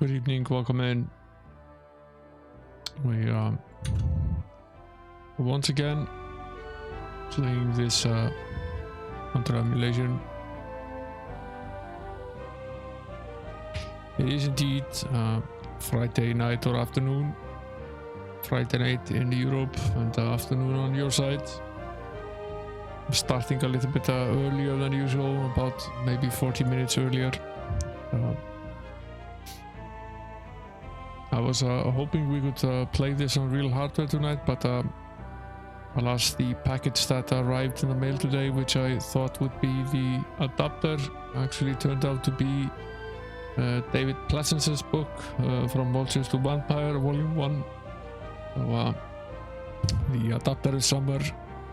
Good evening, welcome in. We once again playing this under emulation. It is indeed Friday night or afternoon. Friday night in Europe and afternoon on your side. I'm starting a little bit earlier than usual, about maybe 40 minutes earlier. I was hoping we could play this on real hardware tonight, but alas, the package that arrived in the mail today, which I thought would be the adapter, actually turned out to be David Pleasance's book, From Vultures to Vampire, Volume 1. So the adapter is somewhere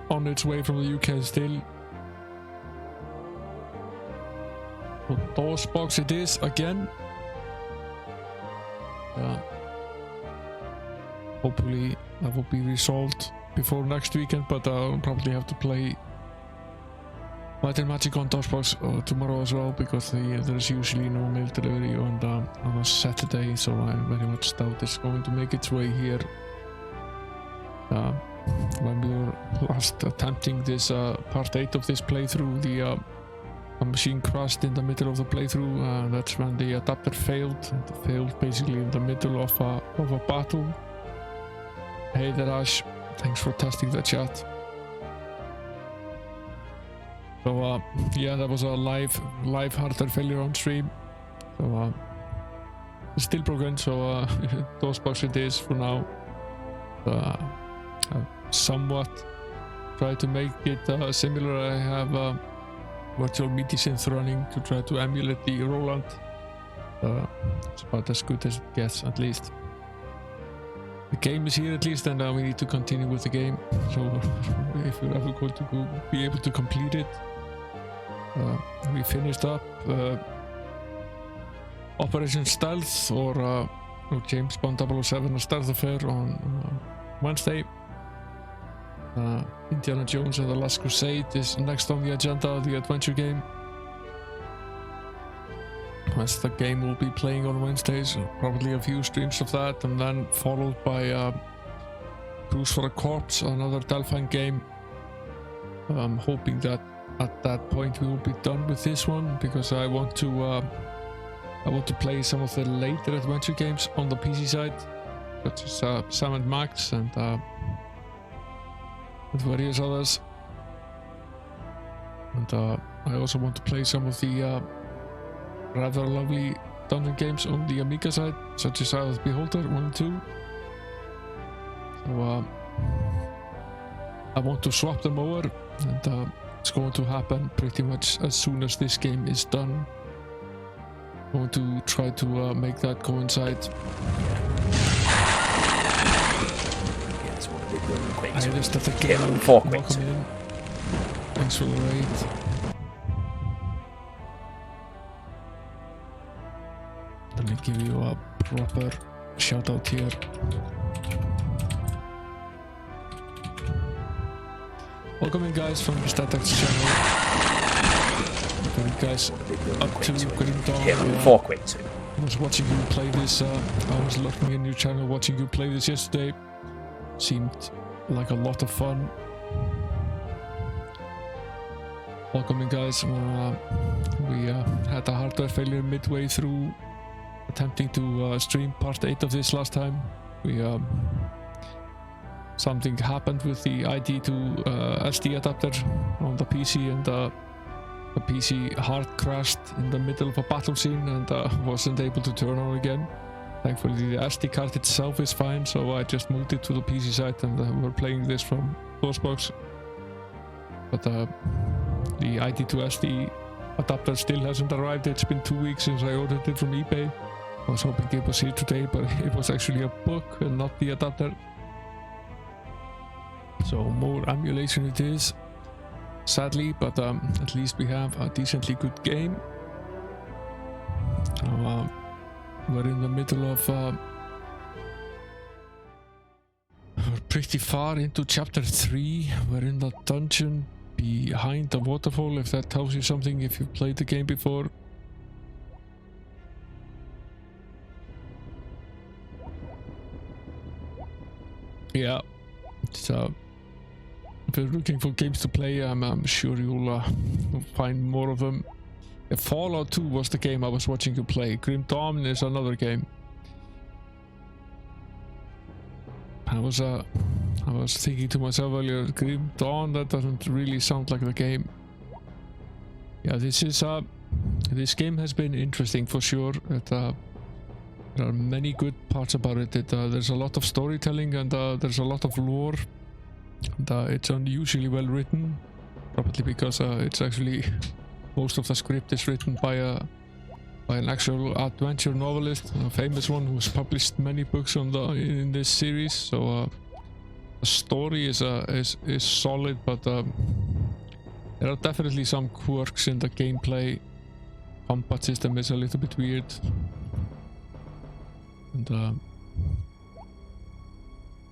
on its way from the UK still. So DOSBox it is again. Hopefully that will be resolved before next weekend, but I'll probably have to play Might and Magic on DOSBox tomorrow as well, because there's usually no mail delivery on a Saturday, so I very much doubt it's going to make its way here. When we were last attempting this part 8 of this playthrough, the machine crashed in the middle of the playthrough. That's when the adapter failed. It failed basically in the middle of a battle. Hey there, Ash. Thanks for testing the chat. So yeah, that was a live hardware failure on stream. So it's still broken. So DOSBox it is for now. Somewhat try to make it similar. I have virtual MIDI synth running to try to emulate the Roland. It's about as good as it gets, at least. The game is here at least, and we need to continue with the game. So if we're ever going to be able to complete it, we finished up Operation Stealth, or James Bond 007 A Stealth Affair on Wednesday. Indiana Jones and the Last Crusade is next on the agenda, the adventure game. As the game will be playing on Wednesdays, probably a few streams of that, and then followed by Cruise for a Corpse, another Delphine game. I'm hoping that at that point we will be done with this one, because I want to play some of the later adventure games on the PC side, such as Sam & Max and various others. And I also want to play some of the rather lovely dungeon games on the Amiga side, such as Eye of the Beholder 1 and 2. So I want to swap them over, and it's going to happen pretty much as soon as this game is done. I'm going to try to make that coincide. I just at the game. Welcome in. Thanks for the raid. Let me give you a proper shout out here. Welcome in, guys, from the StatX channel. What are you guys up to? Krondor. I was watching you play this. I was looking in your channel, watching you play this yesterday. Seemed like a lot of fun. Welcome in, guys. We had a hardware failure midway through attempting to stream part 8 of this last time. Something happened with the IDE2SD adapter on the PC, and the PC hard crashed in the middle of a battle scene and wasn't able to turn on again. Thankfully the SD card itself is fine, so I just moved it to the PC side, and we're playing this from DOSBox. But the IDE2SD adapter still hasn't arrived. It's been 2 weeks since I ordered it from eBay. I was hoping it was here today, but it was actually a book and not the adapter. So more emulation it is, sadly, but at least we have a decently good game. We're in the middle of we're pretty far into chapter 3. We're in the dungeon behind the waterfall, if that tells you something, if you've played the game before. Yeah, so if you're looking for games to play, I'm sure you'll find more of them. Fallout 2 was the game I was watching you play. Grim Dawn is another game. I was thinking to myself earlier, Grim Dawn, that doesn't really sound like the game. Yeah, this game has been interesting for sure. There are many good parts about it. There's a lot of storytelling and there's a lot of lore. And, it's unusually well written, probably because it's actually most of the script is written by an actual adventure novelist, a famous one who's published many books in this series. So the story is solid, but there are definitely some quirks in the gameplay. Combat system is a little bit weird, and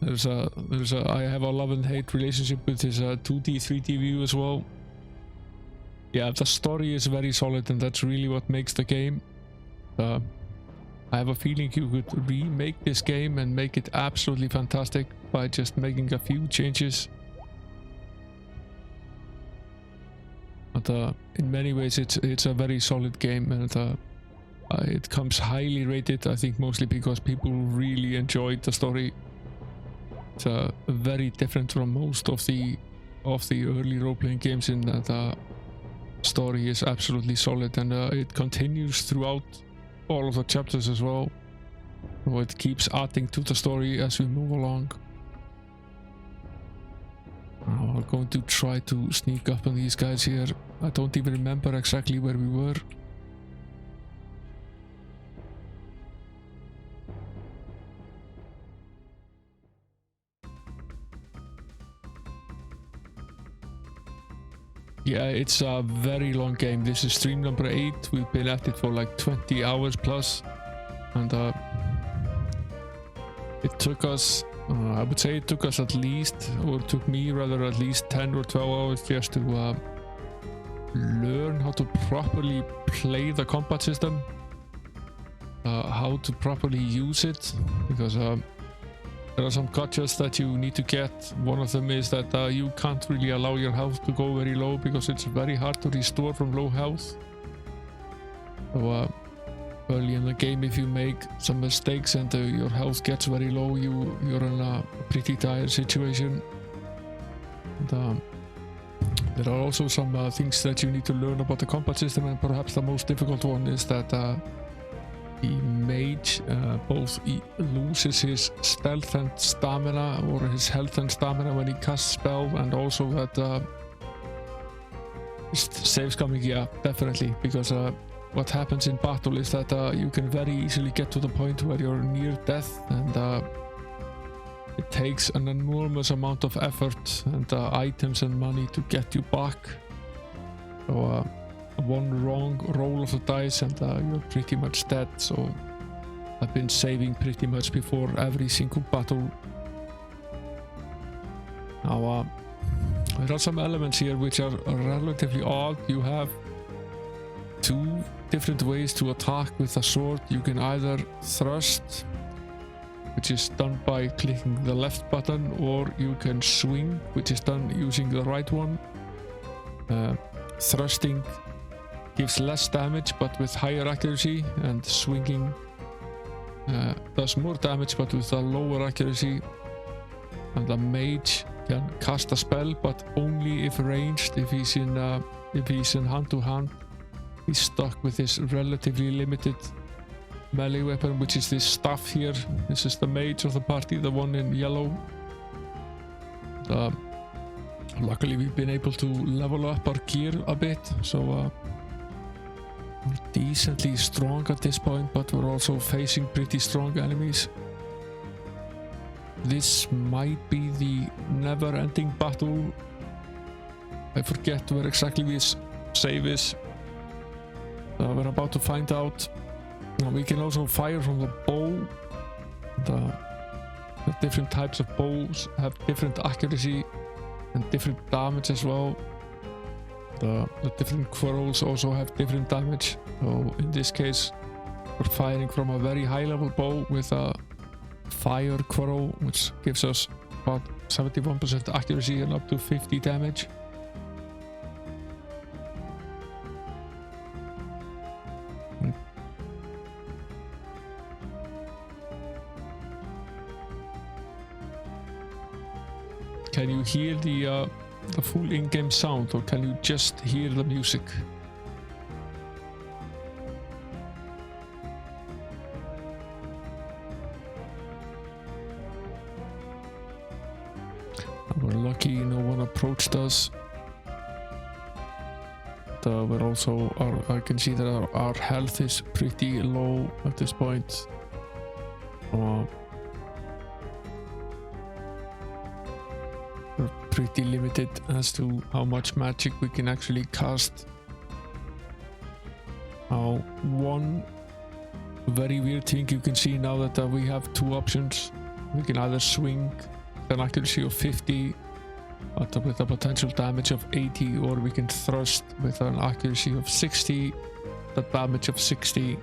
I have a love and hate relationship with this 2D 3D view as well. Yeah, the story is very solid, and that's really what makes the game. I have a feeling you could remake this game and make it absolutely fantastic by just making a few changes. But in many ways it's a very solid game, and it comes highly rated, I think mostly because people really enjoyed the story. It's very different from most of the early role-playing games in that the story is absolutely solid, and it continues throughout all of the chapters as well. So it keeps adding to the story as we move along. Now we're going to try to sneak up on these guys here. I don't even remember exactly where we were. Yeah, it's a very long game. This is stream number 8. We've been at it for like 20 hours plus, and it took us, I would say it took us at least, or it took me rather, at least 10 or 12 hours just to learn how to properly play the combat system, how to properly use it, because there are some gotchas that you need to get. One of them is that you can't really allow your health to go very low, because it's very hard to restore from low health. So early in the game, if you make some mistakes and your health gets very low, you're in a pretty dire situation. And, there are also some things that you need to learn about the combat system, and perhaps the most difficult one is that the mage both loses his stealth and stamina, or his health and stamina, when he casts spell, and also that saves coming. Yeah, definitely, because what happens in battle is that you can very easily get to the point where you're near death, and it takes an enormous amount of effort and items and money to get you back. So one wrong roll of the dice and you're pretty much dead. So I've been saving pretty much before every single battle. Now there are some elements here which are relatively odd. You have 2 different ways to attack with a sword. You can either thrust, which is done by clicking the left button, or you can swing, which is done using the right one. Thrusting gives less damage but with higher accuracy, and swinging does more damage but with a lower accuracy. And the mage can cast a spell, but only if ranged. If he's in hand to hand, he's stuck with this relatively limited melee weapon, which is this staff here. This is the mage of the party, the one in yellow. Luckily we've been able to level up our gear a bit, so we're decently strong at this point, but we're also facing pretty strong enemies. This might be the never-ending battle. I forget where exactly this save is. We're about to find out. We can also fire from the bow. The different types of bows have different accuracy and different damage as well. The different quarrels also have different damage. So in this case, we're firing from a very high level bow with a fire quarrel, which gives us about 71% accuracy and up to 50 damage. Can you hear the full in-game sound, or can you just hear the music? We're lucky no one approached us. We're also, I can see that our health is pretty low at this point. We're pretty limited as to how much magic we can actually cast. One very weird thing you can see now that we have two options. We can either swing an accuracy of 50 with a potential damage of 80, or we can thrust with an accuracy of 60, the damage of 60.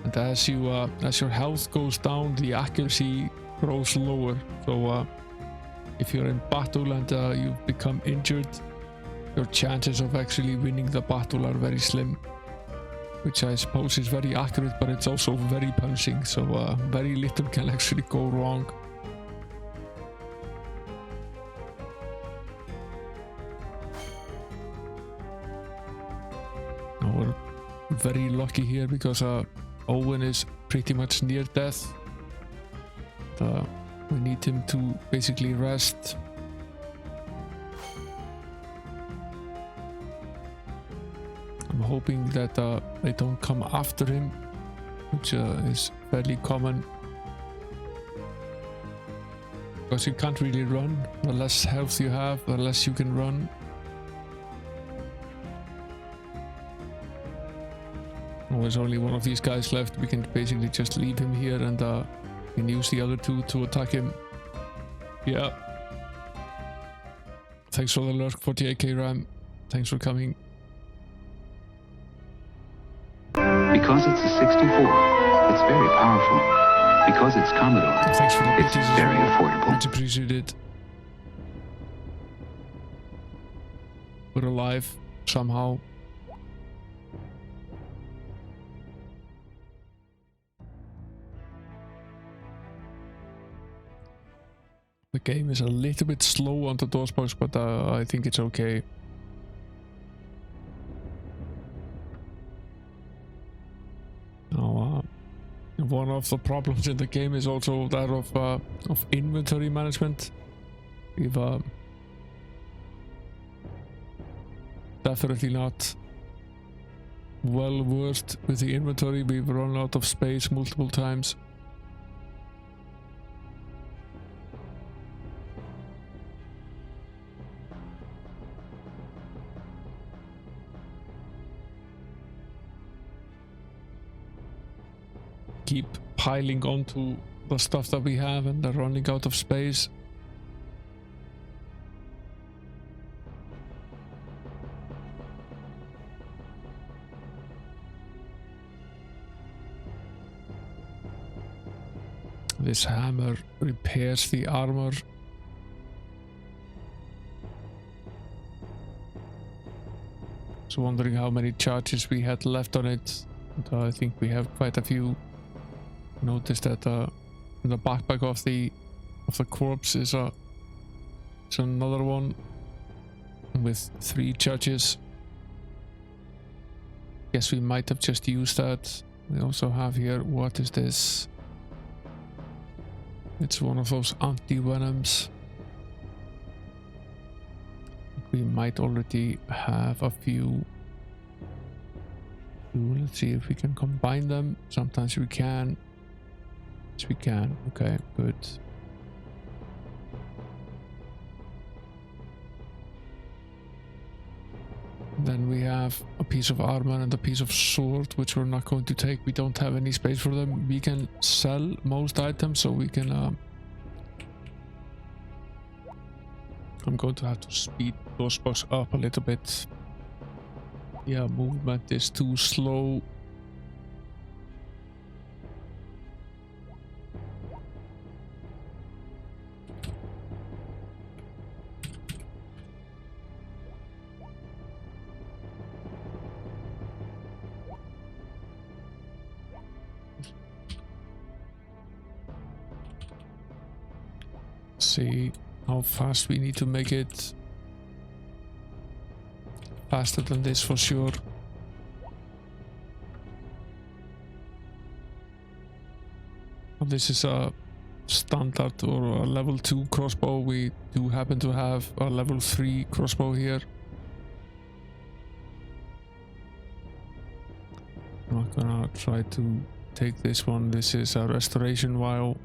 And as your health goes down, the accuracy grows lower. So if you're in battle and you've become injured, your chances of actually winning the battle are very slim, which I suppose is very accurate, but it's also very punishing. So very little can actually go wrong. We're very lucky here because Owen is pretty much near death. We need him to basically rest. I'm hoping that they don't come after him, which is fairly common. Because you can't really run. The less health you have, the less you can run. There's only one of these guys left. We can basically just leave him here and we can use the other two to attack him. Yeah. Thanks for the lurk, 48k RAM. Thanks for coming. Because it's a 64, it's very powerful. Because it's Commodore, thanks for the it's very affordable. Much appreciated. We're alive somehow. The game is a little bit slow on the DOSBox, but I think it's okay. Now, one of the problems in the game is also that of inventory management. We've definitely not well versed with the inventory. We've run out of space multiple times. Keep piling onto the stuff that we have and they're running out of space. This hammer repairs the armor. So wondering how many charges we had left on it. And I think we have quite a few. Noticed that in the backpack of the corpse is another one with 3 charges. Guess we might have just used that. We also have here, what is this? It's one of those anti-venoms. We might already have a few. Let's see if we can combine them. Sometimes we can. Yes, we can. Okay, good. Then we have a piece of armor and a piece of sword, which we're not going to take. We don't have any space for them. We can sell most items, so we can I'm going to have to speed those bugs up a little bit. Yeah, movement is too slow. See how fast we need to make it. Faster than this for sure. This is a standard or a level 2 crossbow. We do happen to have a level 3 crossbow here. I'm not gonna try to take this one. This is a restoration vial.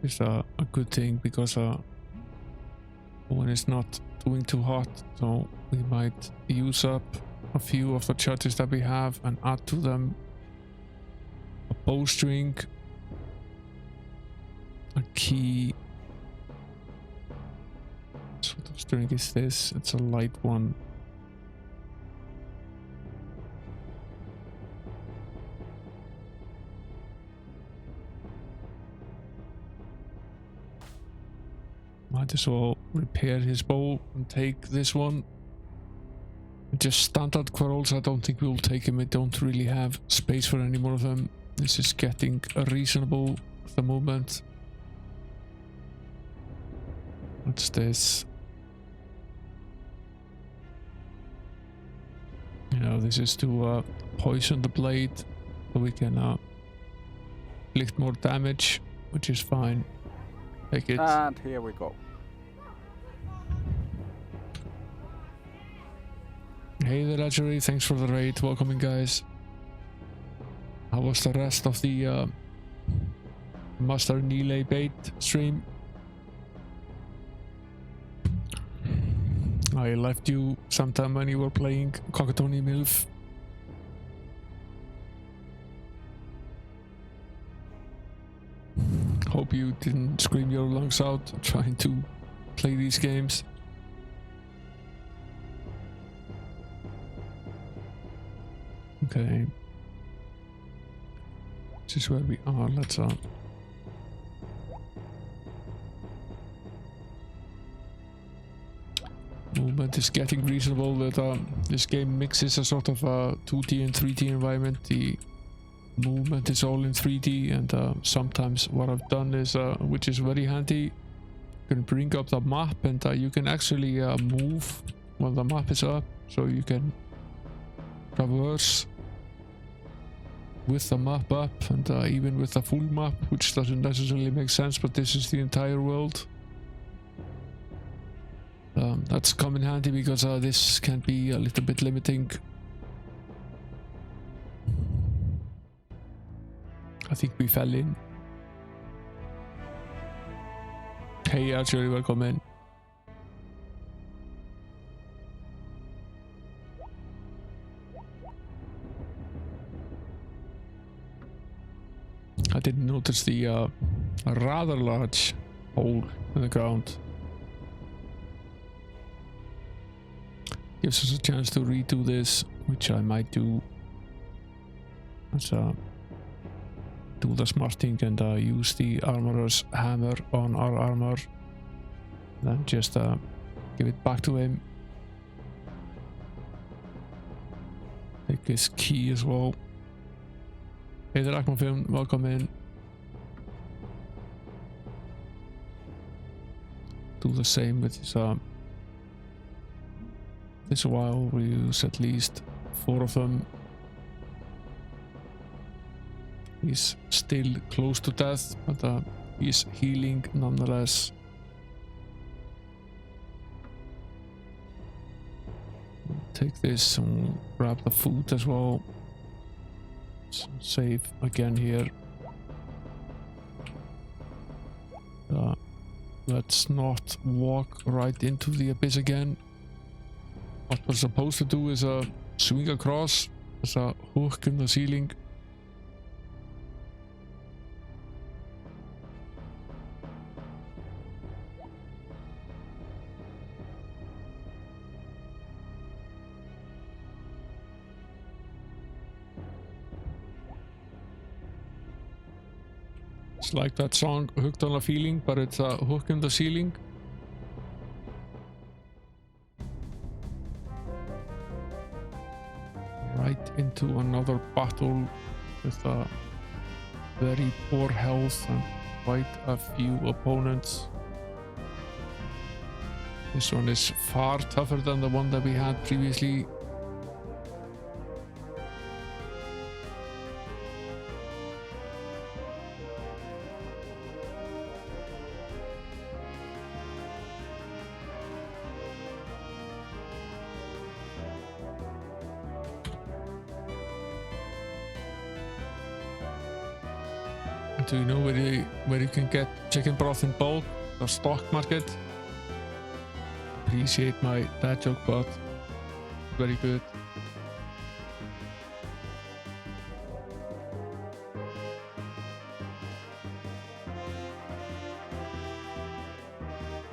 It's a good thing because when it's not doing too hot, so we might use up a few of the charges that we have and add to them a bowstring, a key. What sort of string is this? It's a light one. Might as well repair his bow and take this one. Just standard quarrels. I don't think we'll take him. I don't really have space for any more of them. This is getting reasonable at the moment. What's this? You know, this is to poison the blade so we can inflict more damage, which is fine. Take it. And here we go. Hey there, Edgery. Thanks for the raid. Welcome in, guys. How was the rest of the Master Nile bait stream? I left you sometime when you were playing Cockatoni MILF. Hope you didn't scream your lungs out trying to play these games. Okay. This is where we are. Let's movement is getting reasonable. That this game mixes a sort of a 2D and 3D environment. The movement is all in 3D, and sometimes what I've done is, which is very handy, you can bring up the map and you can actually move when the map is up, so you can traverse with the map up, and even with the full map, which doesn't necessarily make sense, but this is the entire world. That's come in handy because this can be a little bit limiting. I think we fell in. Hey, actually, welcome in. I didn't notice the rather large hole in the ground. Gives us a chance to redo this, which I might do. Let's do the smart thing and use the armorer's hammer on our armor. Then just give it back to him. Take his key as well. Hey there, Akmafilm, welcome in. Do the same with his this while. We use at least 4 of them. He's still close to death, but he's healing nonetheless. Take this and grab the food as well. Save again here. Let's not walk right into the abyss again. What we're supposed to do is swing across. There's a hook in the ceiling. It's like that song, Hooked on a Feeling, but it's a hook in the ceiling. Right into another battle with very poor health and quite a few opponents. This one is far tougher than the one that we had previously. Do you know where you can get chicken broth in bulk? The stock market? Appreciate my dad joke, but very good.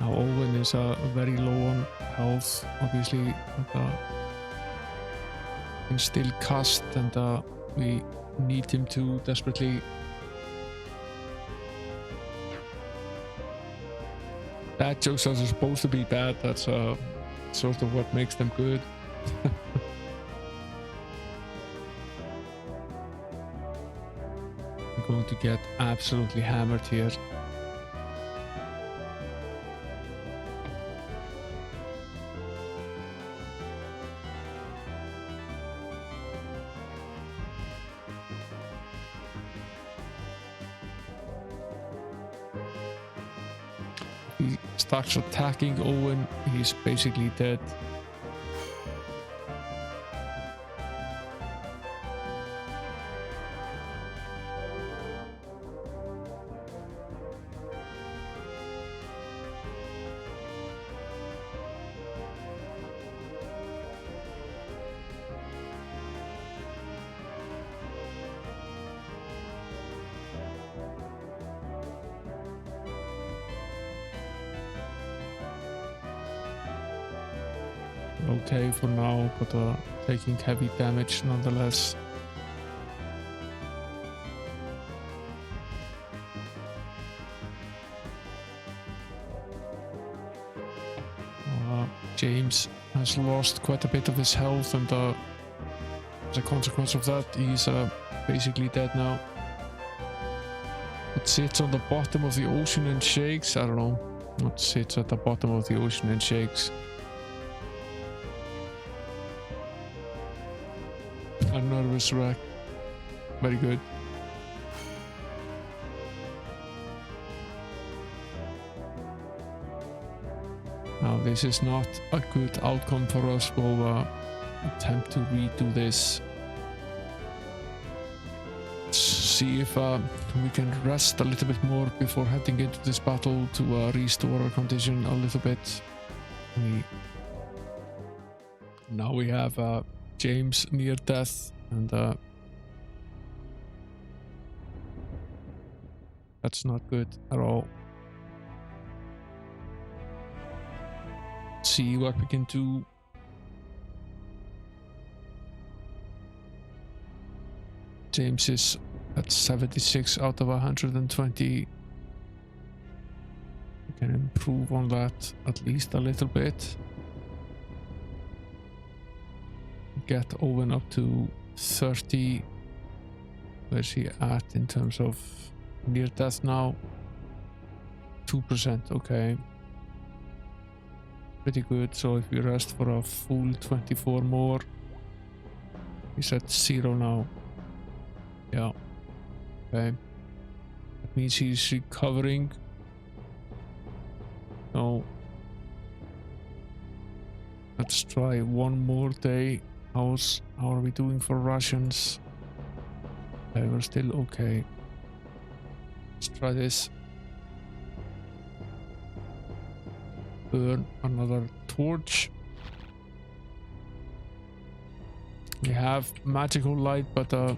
Now Owen is very low on health, obviously, but can still cast, and we need him to desperately. Dad jokes are supposed to be bad, that's sort of what makes them good. I'm going to get absolutely hammered here. He starts attacking Owen, he's basically dead. Okay for now, but taking heavy damage nonetheless. James has lost quite a bit of his health, and as a consequence of that, he's basically dead now. It sits on the bottom of the ocean and shakes. I don't know what sits at the bottom of the ocean and shakes. A nervous wreck. Very good. Now this is not a good outcome for us. We'll attempt to redo this. See if we can rest a little bit more before heading into this battle to restore our condition a little bit. Now we have James near death, and that's not good at all. See what we can do. James is at 76 out of 120. We can improve on that at least a little bit. Get Owen up to 30. Where's he at in terms of near death now? 2%, okay. Pretty good. So if we rest for a full 24 more, he's at 0 now. Yeah. Okay. That means he's recovering. So let's try one more day. How are we doing for rations? Okay, we're still okay. Let's try this. Burn another torch. We have magical light, but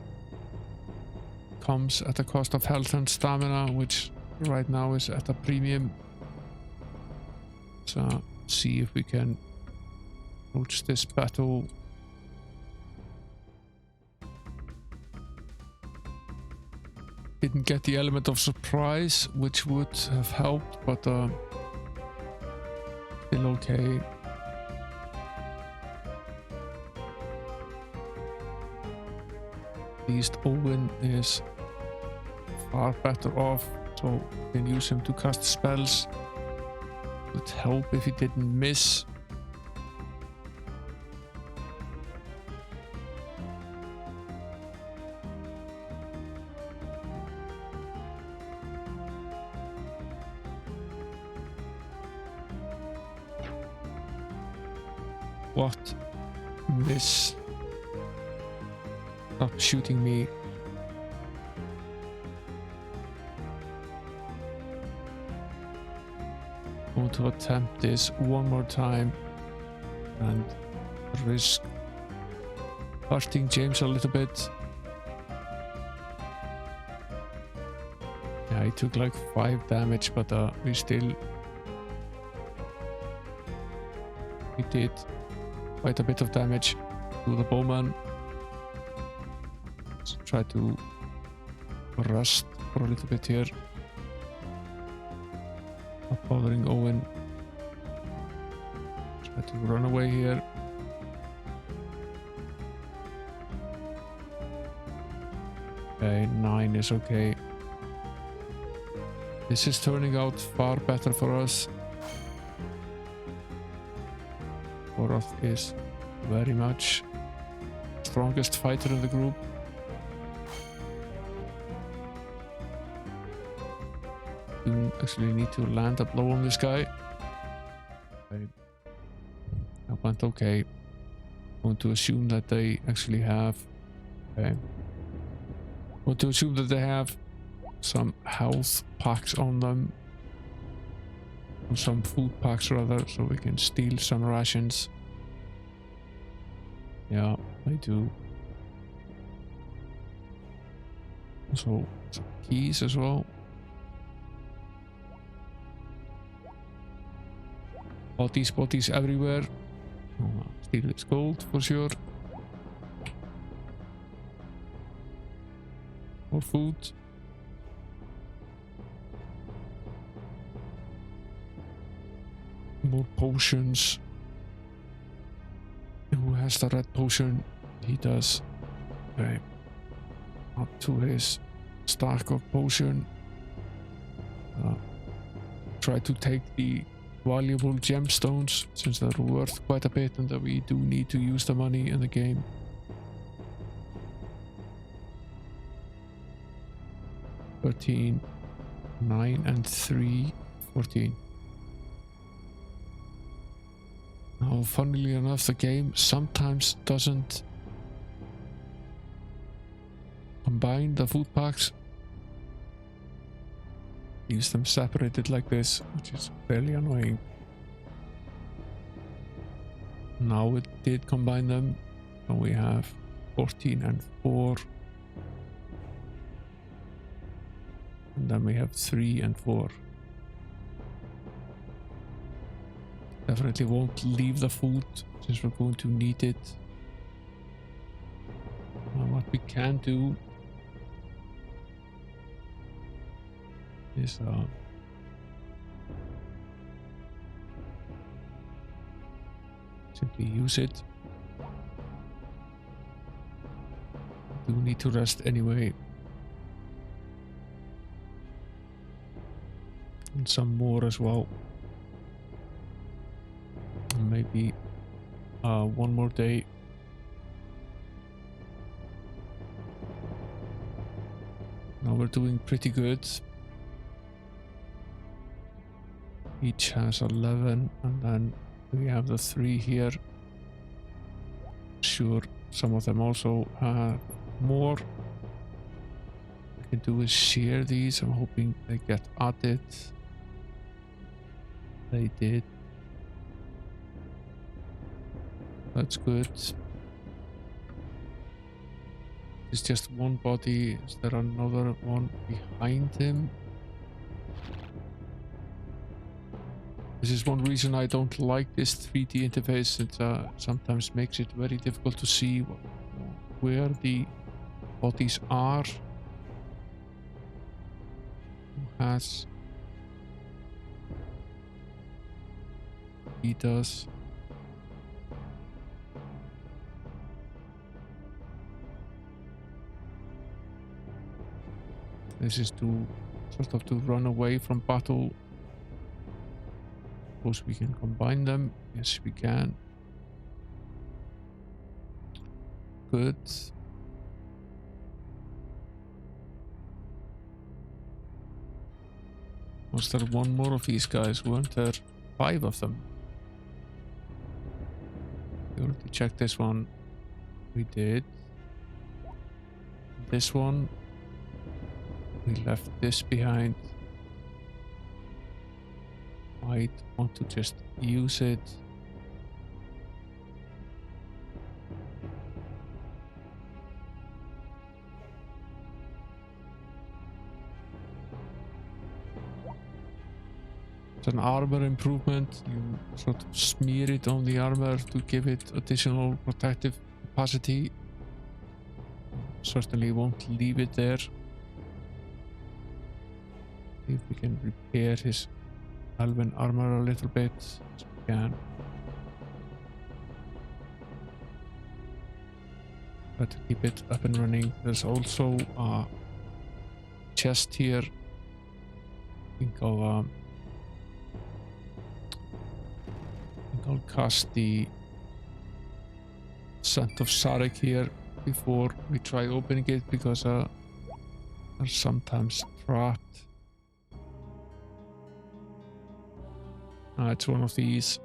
comes at the cost of health and stamina, which right now is at a premium. So see if we can approach this battle. Didn't get the element of surprise, which would have helped, but still okay. At least Owen is far better off, so you can use him to cast spells. Would help if he didn't miss. What? Miss. Stop shooting me. I want to attempt this one more time and risk hurting James a little bit. Yeah, he took like 5 damage, but we still... He did quite a bit of damage to the bowman. Let's try to rest for a little bit here. Not bothering Owen. Try to run away here. Okay, 9 is okay. This is turning out far better for us. Oroth is very much strongest fighter in the group. You actually need to land a blow on this guy. Okay. That went okay. I want to assume that they actually have... Okay. I want to assume that they have some health packs on them. Or some food packs rather, so we can steal some rations. Yeah, I do. So, some keys as well. Bodies everywhere. Oh, steal this gold for sure. More food. More potions. Who has the red potion? He does. Okay. Up to his stack of potion. Try to take the valuable gemstones, since they're worth quite a bit and that we do need to use the money in the game. $13, 9 and 3, 14. Now, funnily enough, the game sometimes doesn't combine the food packs. Use them separated like this, which is fairly annoying. Now it did combine them, and we have 14 and 4. And then we have 3 and 4. Definitely won't leave the food, since we're going to need it. What we can do is simply use it. Do need to rest anyway. And some more as well. Maybe one more day. Now we're doing pretty good. Each has 11, and then we have the 3 here. Sure, some of them also have more. What I can do is share these. I'm hoping they get added. They did. That's good. It's just one body. Is there another one behind him? This is one reason I don't like this 3D interface. It sometimes makes it very difficult to see where the bodies are. Who has? He does. This is to sort of to run away from battle. Suppose we can combine them. Yes, we can. Good. Was there one more of these guys? Weren't there 5 of them? We already checked this one. We did. This one. We left this behind. Might want to just use it. It's an armor improvement. You sort of smear it on the armor to give it additional protective capacity. Certainly won't leave it there. See if we can repair his elven armor a little bit. Yes, we can. Try to keep it up and running. There's also a chest here. I think I'll cast the Scent of Sarek here before we try opening it, because they're sometimes trapped. It's one of these.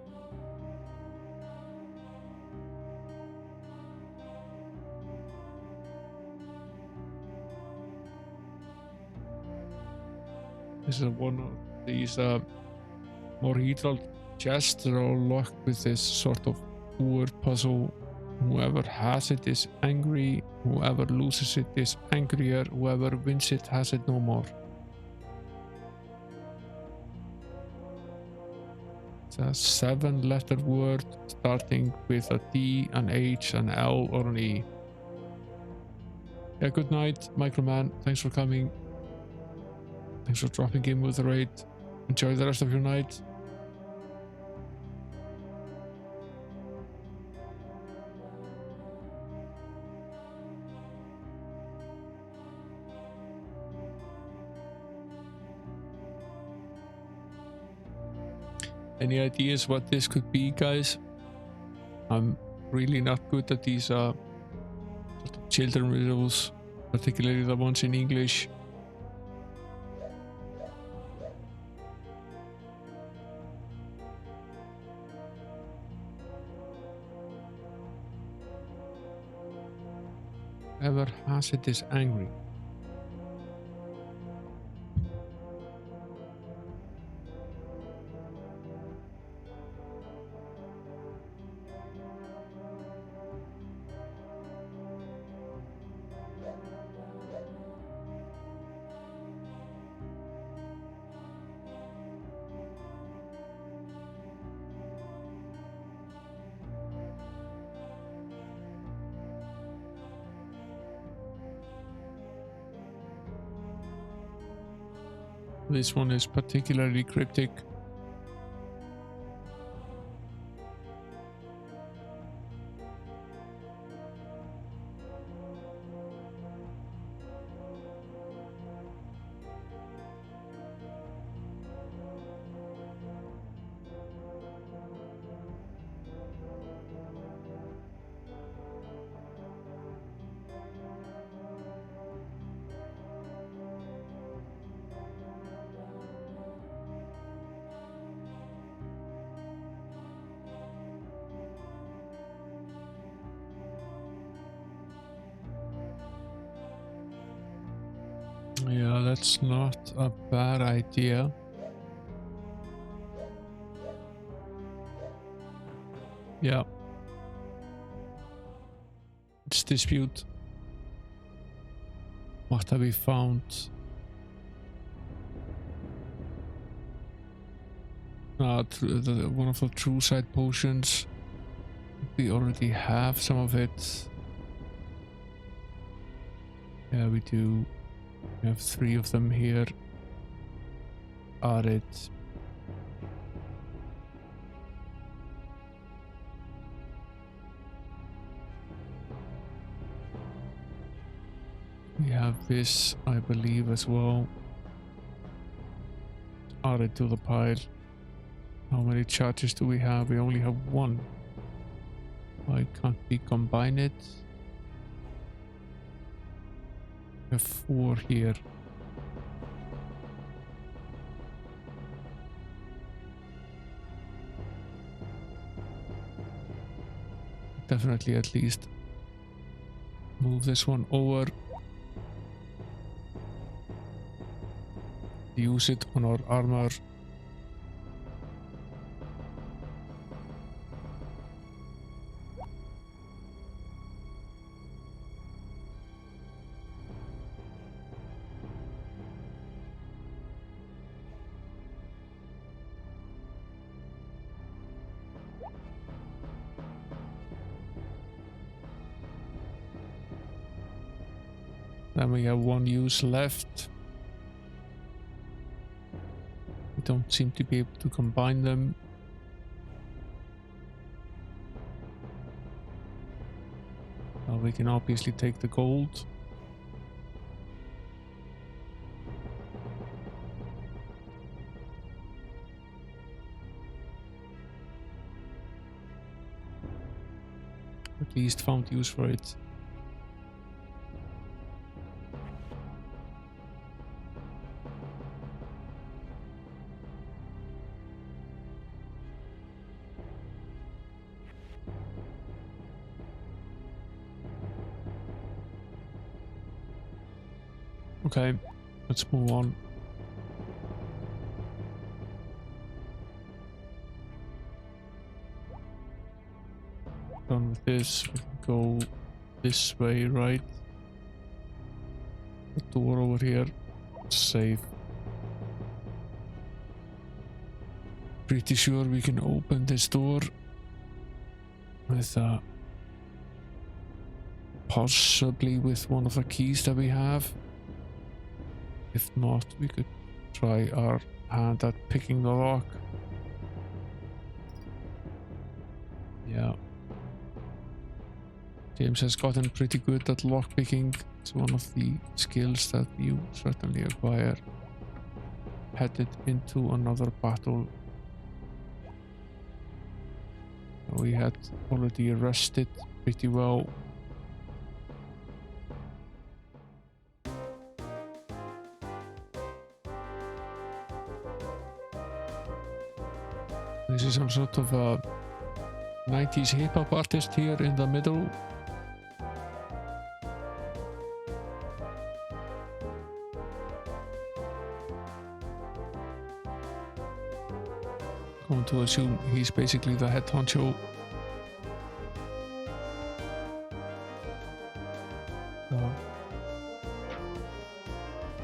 This is one of these more hedral chests. They're all locked with this sort of word puzzle. Whoever has it is angry, whoever loses it is angrier, whoever wins it has it no more. It's a 7-letter word starting with a D, an H, an L, or an E. Yeah, good night, Microman. Thanks for coming. Thanks for dropping in with the raid. Enjoy the rest of your night. Any ideas what this could be, guys? I'm really not good at these sort of children riddles, particularly the ones in English. Whoever has it is angry. This one is particularly cryptic. Yeah, that's not a bad idea. Yeah. Let's dispute. What have we found? One of the true sight potions. We already have some of it. Yeah, we do. We have 3 of them here. Are it? We have this, I believe, as well. add it to the pile. How many charges do we have? We only have one. Why can't we combine it? We have 4 here. Definitely at least move this one over. Use it on our armor. Then we have 1 use left. We don't seem to be able to combine them. We can obviously take the gold. At least found use for it. Okay, let's move on. Done with this, we can go this way, right? The door over here, safe. Pretty sure we can open this door with possibly with one of the keys that we have. If not, we could try our hand at picking the lock. Yeah. James has gotten pretty good at lock picking. It's one of the skills that you certainly acquire. Headed into another battle. We had already rested pretty well. This is some sort of a 90s hip-hop artist here in the middle. Going to assume he's basically the head honcho.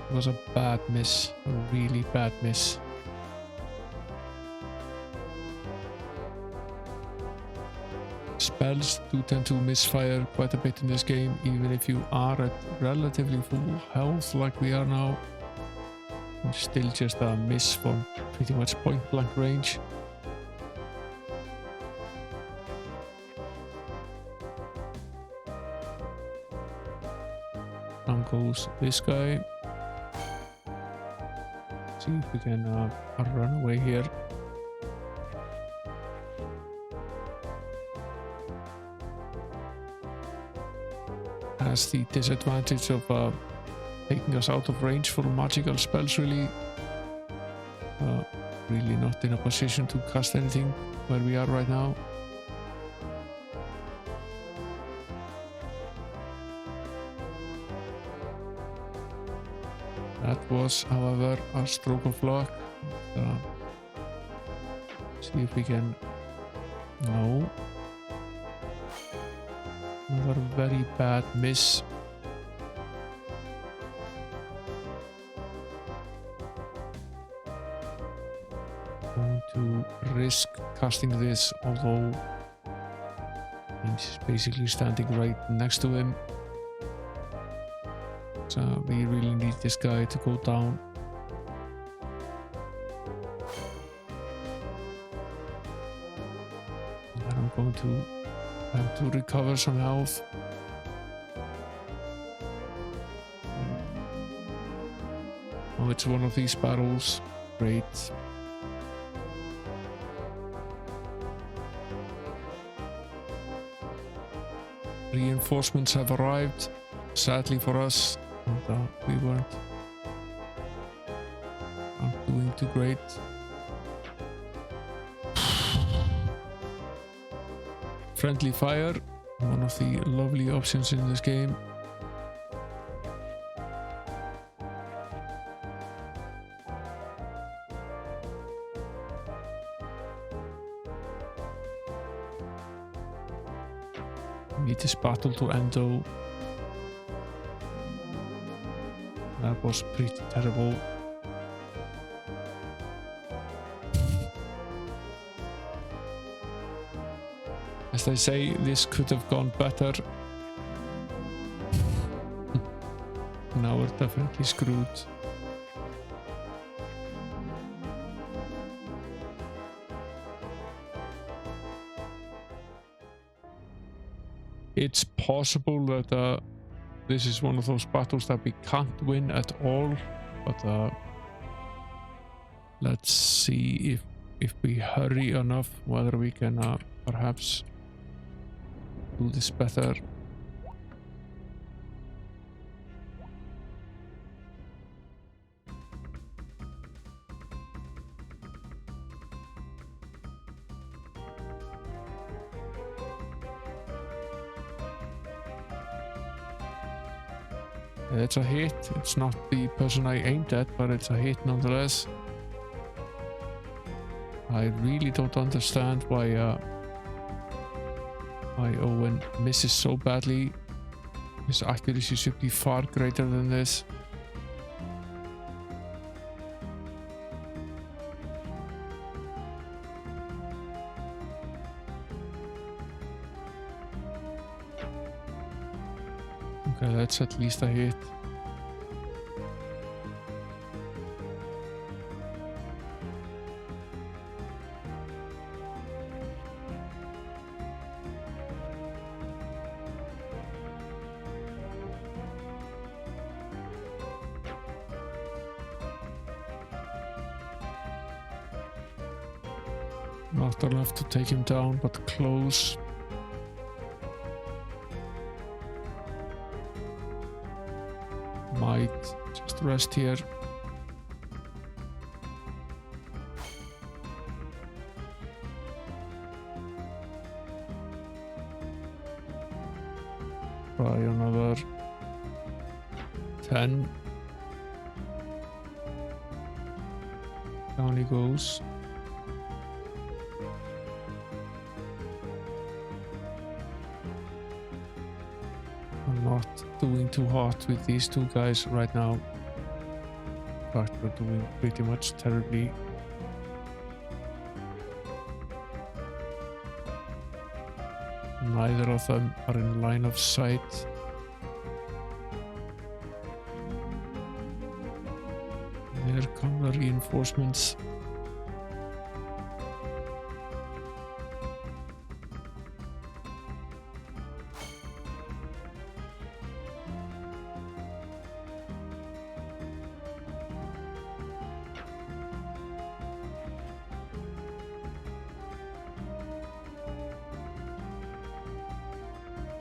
It was a bad miss, a really bad miss. Spells do tend to misfire quite a bit in this game, even if you are at relatively full health like we are now. It's still just a miss from pretty much point blank range. Down goes this guy. See if we can run away here. Has the disadvantage of taking us out of range for magical spells, really. Really not in a position to cast anything where we are right now. That was, however, a stroke of luck. See if we can... No. Another very bad miss. Going to risk casting this, although he's basically standing right next to him. So we really need this guy to go down. And I'm going to have to recover some health. Oh, it's one of these battles. Great. Reinforcements have arrived, sadly for us, and we weren't doing too great. Friendly fire, one of the lovely options in this game. Need this battle to end though. That was pretty terrible. As they say, this could have gone better. Now we're definitely screwed. It's possible that this is one of those battles that we can't win at all, but let's see if we hurry enough whether we can perhaps do this better. It's a hit. It's not the person I aimed at, but it's a hit nonetheless. I really don't understand why Owen misses so badly. His accuracy should be far greater than this. Okay, that's at least a hit. Not enough to take him down, but close. Might just rest here. Try another 10. Down he goes. I'm not doing too hot with these two guys right now. In fact, we're doing pretty much terribly. Neither of them are in line of sight. There come the reinforcements.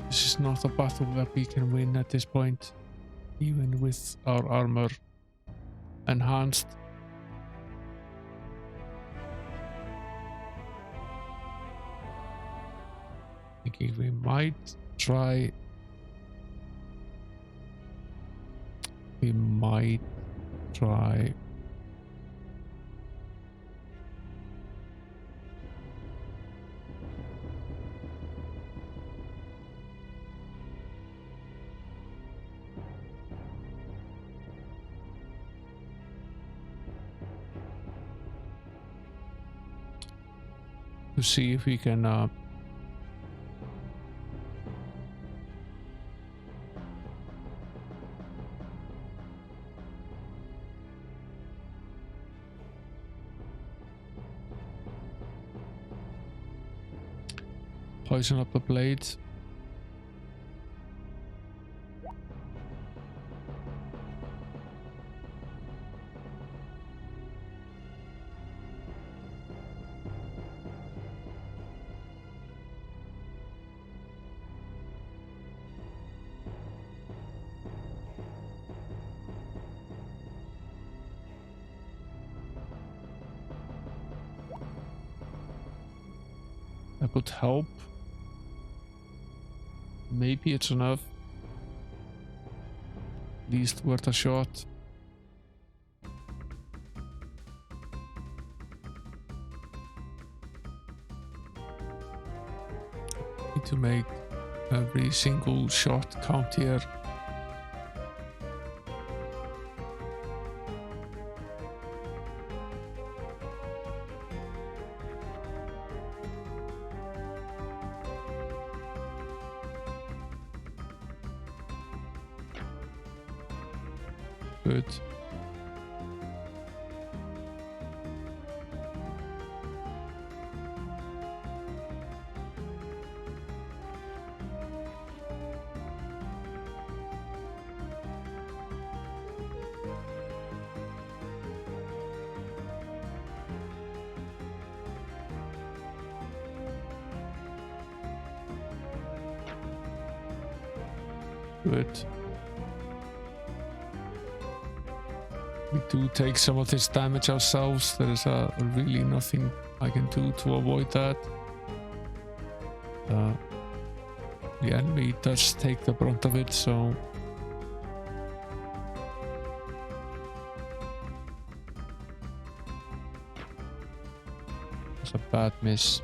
This is not a battle that we can win at this point, even with our armor enhanced. Thinking we might try. To see if we can poison up the blade. That would help. Maybe it's enough. At least worth a shot. Need to make every single shot count here. Good. Good. We do take some of this damage ourselves. There is really nothing I can do to avoid that. The enemy does take the brunt of it, so it's a bad miss.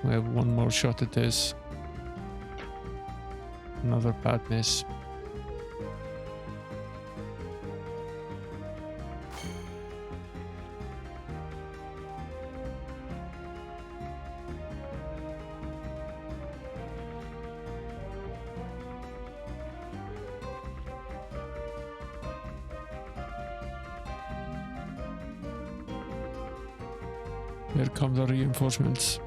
We have one more shot at this. Another bad miss. Here come the reinforcements.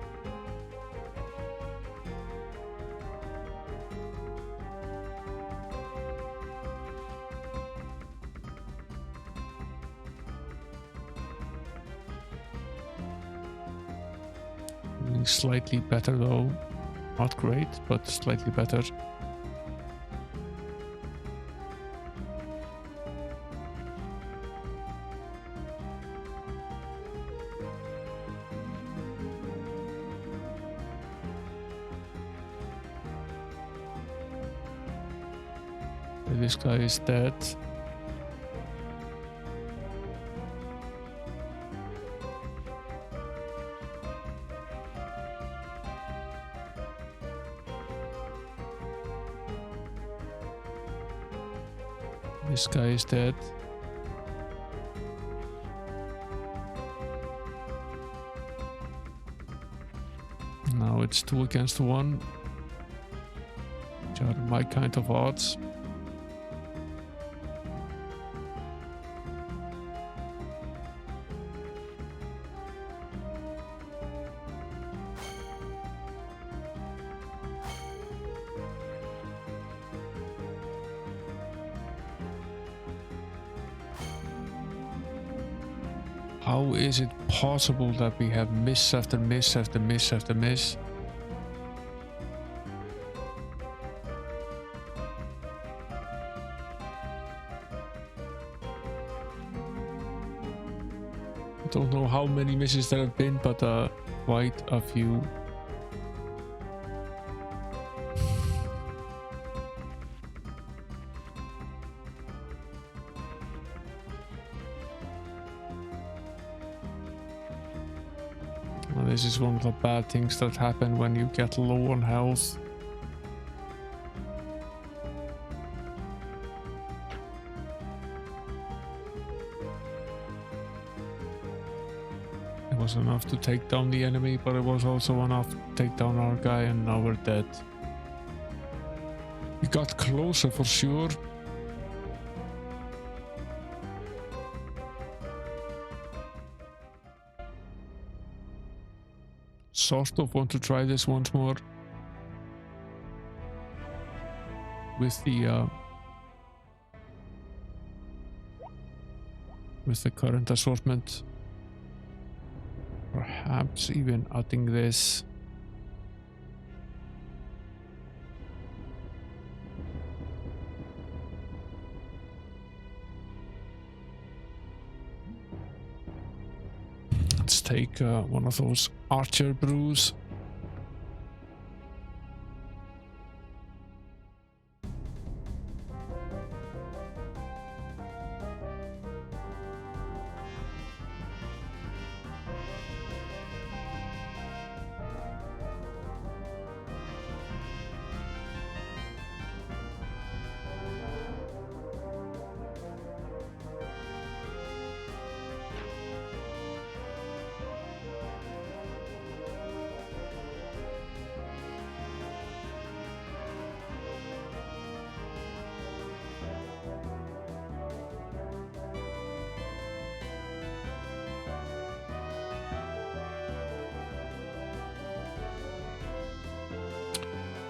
Slightly better though, not great, but slightly better. This guy is dead. This guy is dead. Now it's 2 against 1. Which are my kind of odds. How is it possible that we have miss after miss after miss after miss? I don't know how many misses there have been, but quite a few. This is one of the bad things that happen when you get low on health. It was enough to take down the enemy, but it was also enough to take down our guy, and now we're dead. We got closer for sure. Sort of want to try this once more with the current assortment. Perhaps even adding this. take one of those archer brews.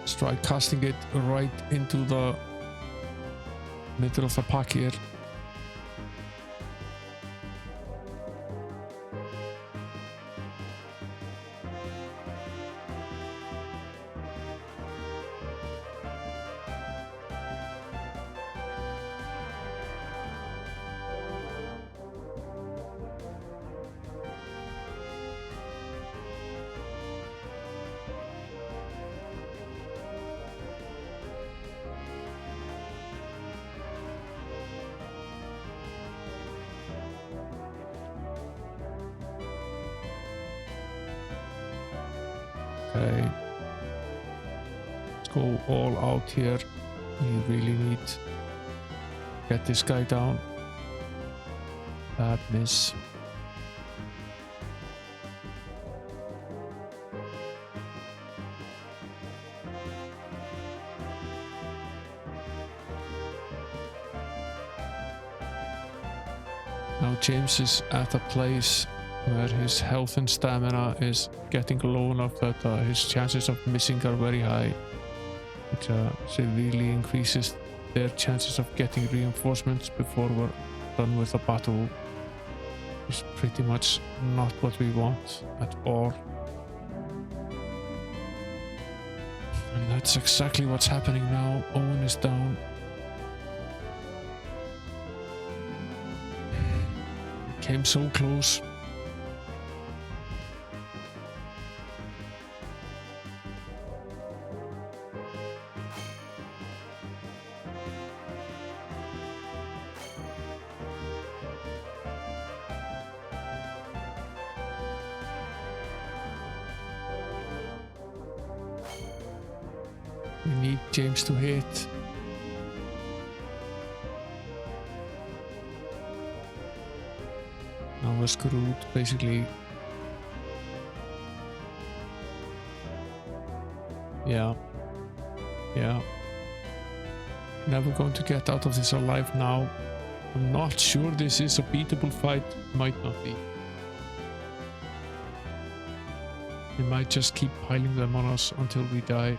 Let's try casting it right into the middle of the pack here. Okay, let's go all out here. We really need to get this guy down. Bad miss. Now James is at a place where his health and stamina is getting low enough that his chances of missing are very high, which severely increases their chances of getting reinforcements before we're done with the battle. It's pretty much not what we want at all. And that's exactly what's happening now. Owen is down. Came so close. We need James to hit. Now we're screwed, basically. Yeah. Never going to get out of this alive now. I'm not sure this is a beatable fight. Might not be. We might just keep piling them on us until we die.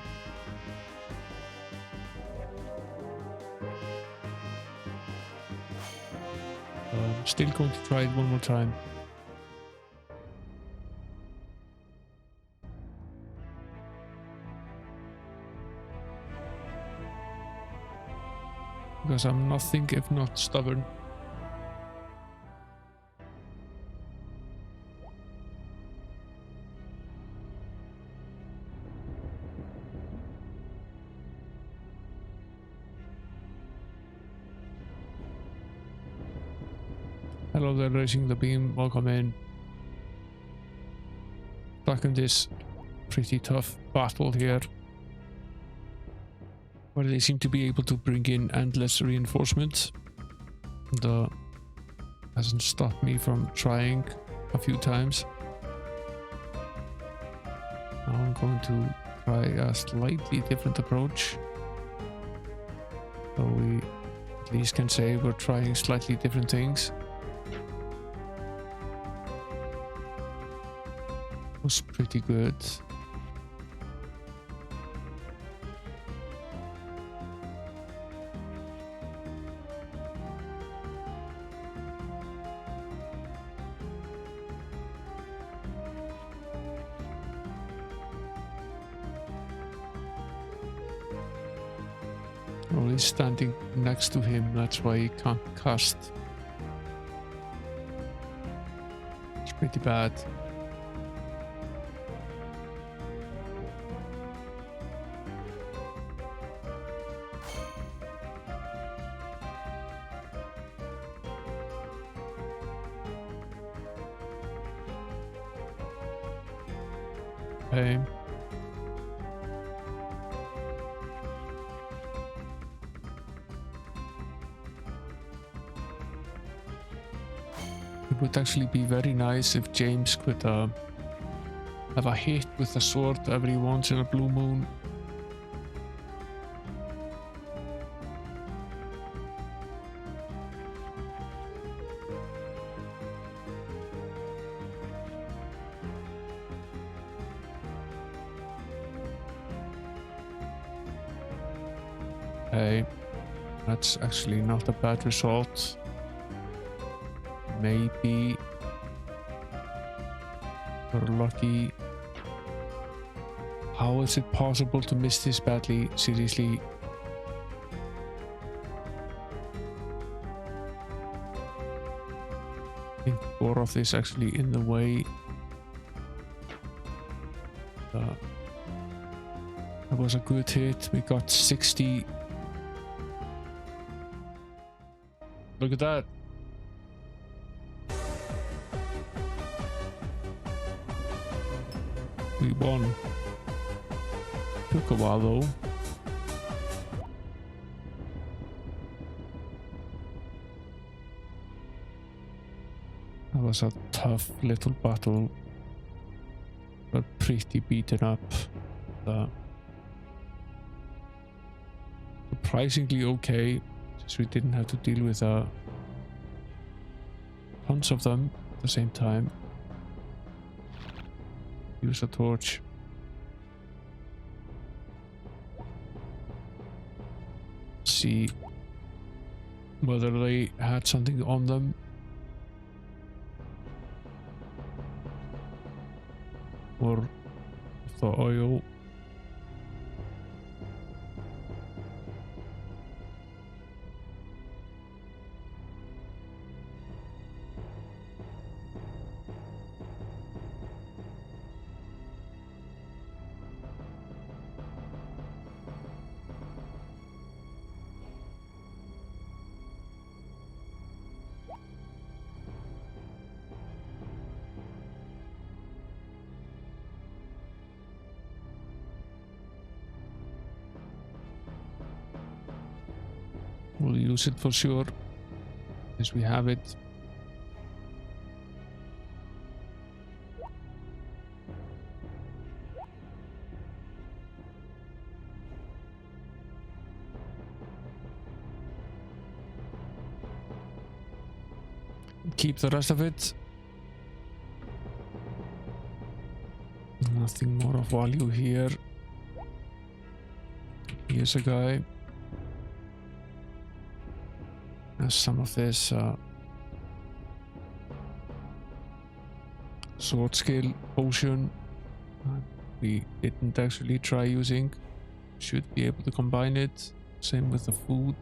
Still going to try it one more time. Because I'm nothing if not stubborn. Hello there, Raising the Beam, welcome in. Back in this pretty tough battle here, where they seem to be able to bring in endless reinforcements. Hasn't stopped me from trying a few times. Now I'm going to try a slightly different approach. So we at least can say we're trying slightly different things. Was pretty good. Well, he's standing next to him, that's why he can't cast. It's pretty bad. Okay. It would actually be very nice if James could have a hit with a sword every once in a blue moon. Okay, that's actually not a bad result. Maybe we're lucky. How is it possible to miss this badly? Seriously. I think Goroth is actually in the way. That was a good hit. We got 60. Look at that. We won. Took a while though. That was a tough little battle, but pretty beaten up. Surprisingly okay, since we didn't have to deal with tons of them at the same time. Use a torch. See whether they had something on them. Or the oil. We'll use it for sure, as we have it. Keep the rest of it. Nothing more of value here. Here's a guy. Some of this sword skill potion we didn't actually try using. Should be able to combine it. Same with the food.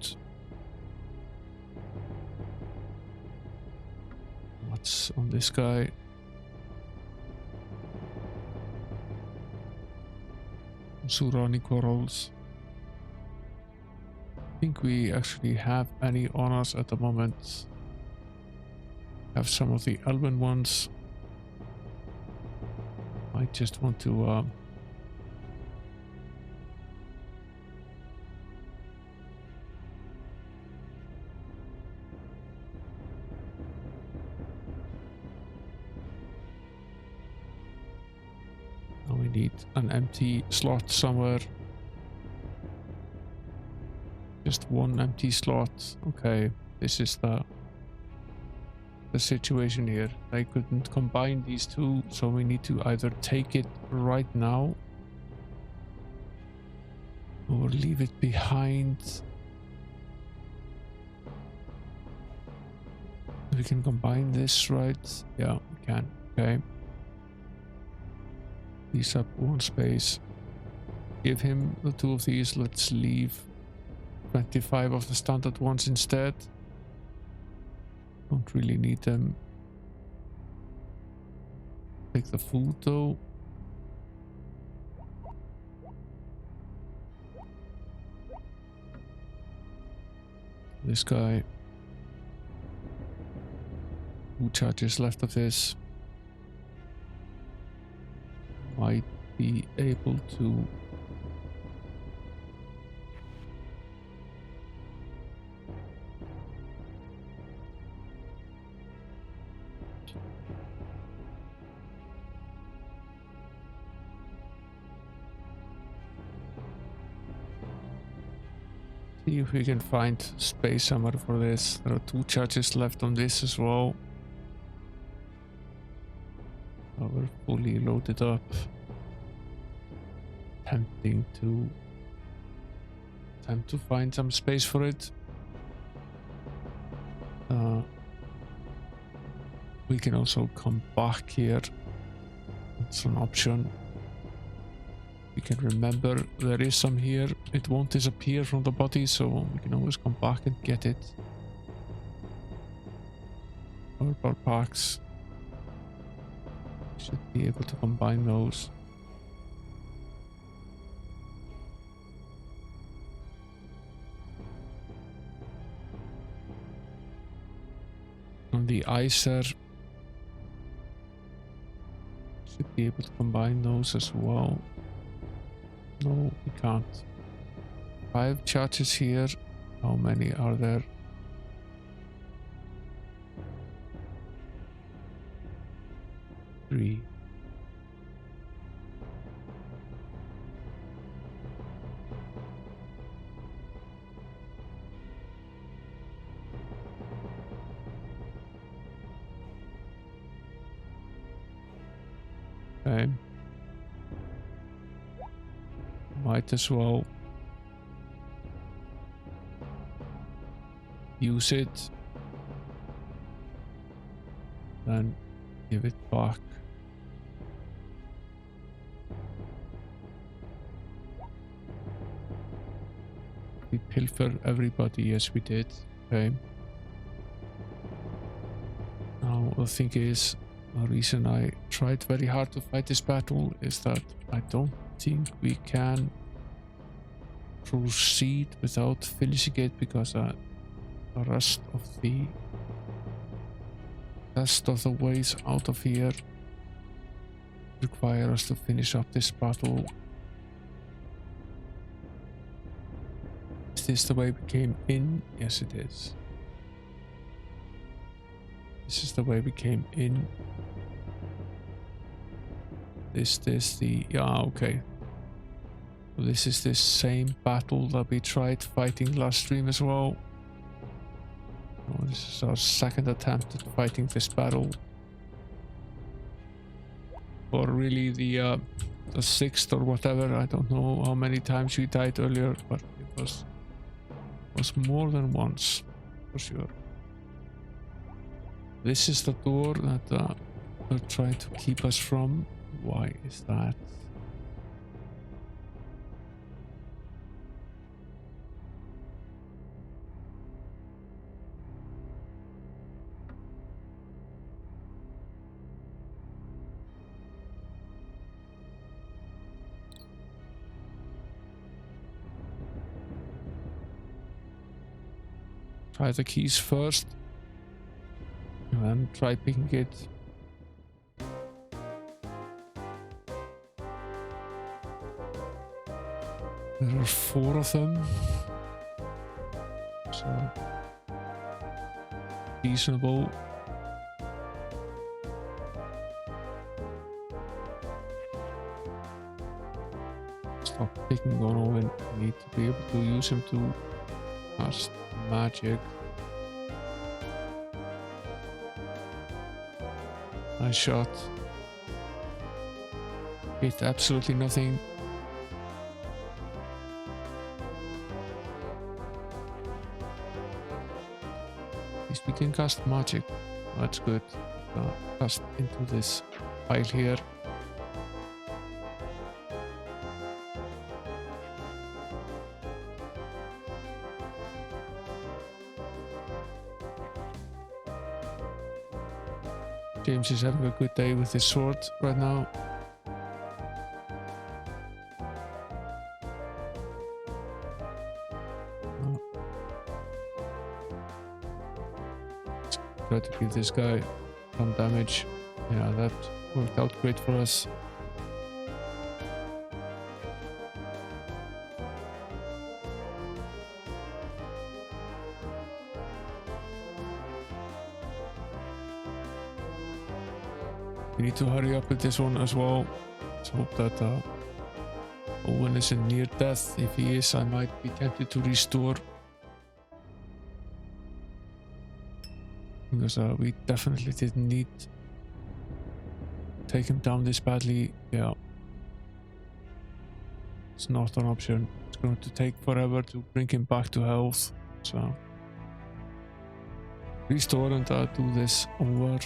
What's on this guy? Surani corals. I think we actually have any on us at the moment. Have some of the elven ones. I just want to now we need an empty slot somewhere. Just one empty slot. Okay, this is the situation here. I couldn't combine these two, so we need to either take it right now or leave it behind. We can combine this, right? Yeah, we can. Okay. These up one space. Give him the two of these. Let's leave 25 of the standard ones instead. Don't really need them. Take the food though. This guy. 2 charges left of this. Might be able to see if we can find space somewhere for this. There are 2 charges left on this as well. Oh, we're fully loaded up. Tempting to attempt to find some space for it. We can also come back here. It's an option. We can remember there is some here. It won't disappear from the body, so we can always come back and get it. Our packs should be able to combine those. On the ICER, should be able to combine those as well. No, we can't. 5 charges here. How many are there? 3. Okay. Might as well use it, then give it back. We pilfer everybody, yes we did. Okay. Now the thing is, the reason I tried very hard to fight this battle is that I don't think we can proceed without finishing it, because the rest of the ways out of here require us to finish up this battle. Is this the way we came in? Yes it is. This is the way we came in. Is this the... yeah, okay. So this is the same battle that we tried fighting last stream as well. Oh, this is our second attempt at fighting this battle. Or really the 6th or whatever. I don't know how many times we died earlier, but it was more than once, for sure. This is the door that they're trying to keep us from. Why is that? Try the keys first, and then try picking it. There are 4 of them, so reasonable. Stop picking on Owen. We need to be able to use him to cast magic. Nice shot. Hit absolutely nothing. At least we can cast magic. That's good. Cast into this pile here. James is having a good day with his sword right now. Let's try to give this guy some damage. Yeah, that worked out great for us. We need to hurry up with this one as well. Let's hope that Owen isn't near death. If he is, I might be tempted to restore. Because we definitely didn't need to take him down this badly. Yeah. It's not an option. It's going to take forever to bring him back to health. So restore and do this over.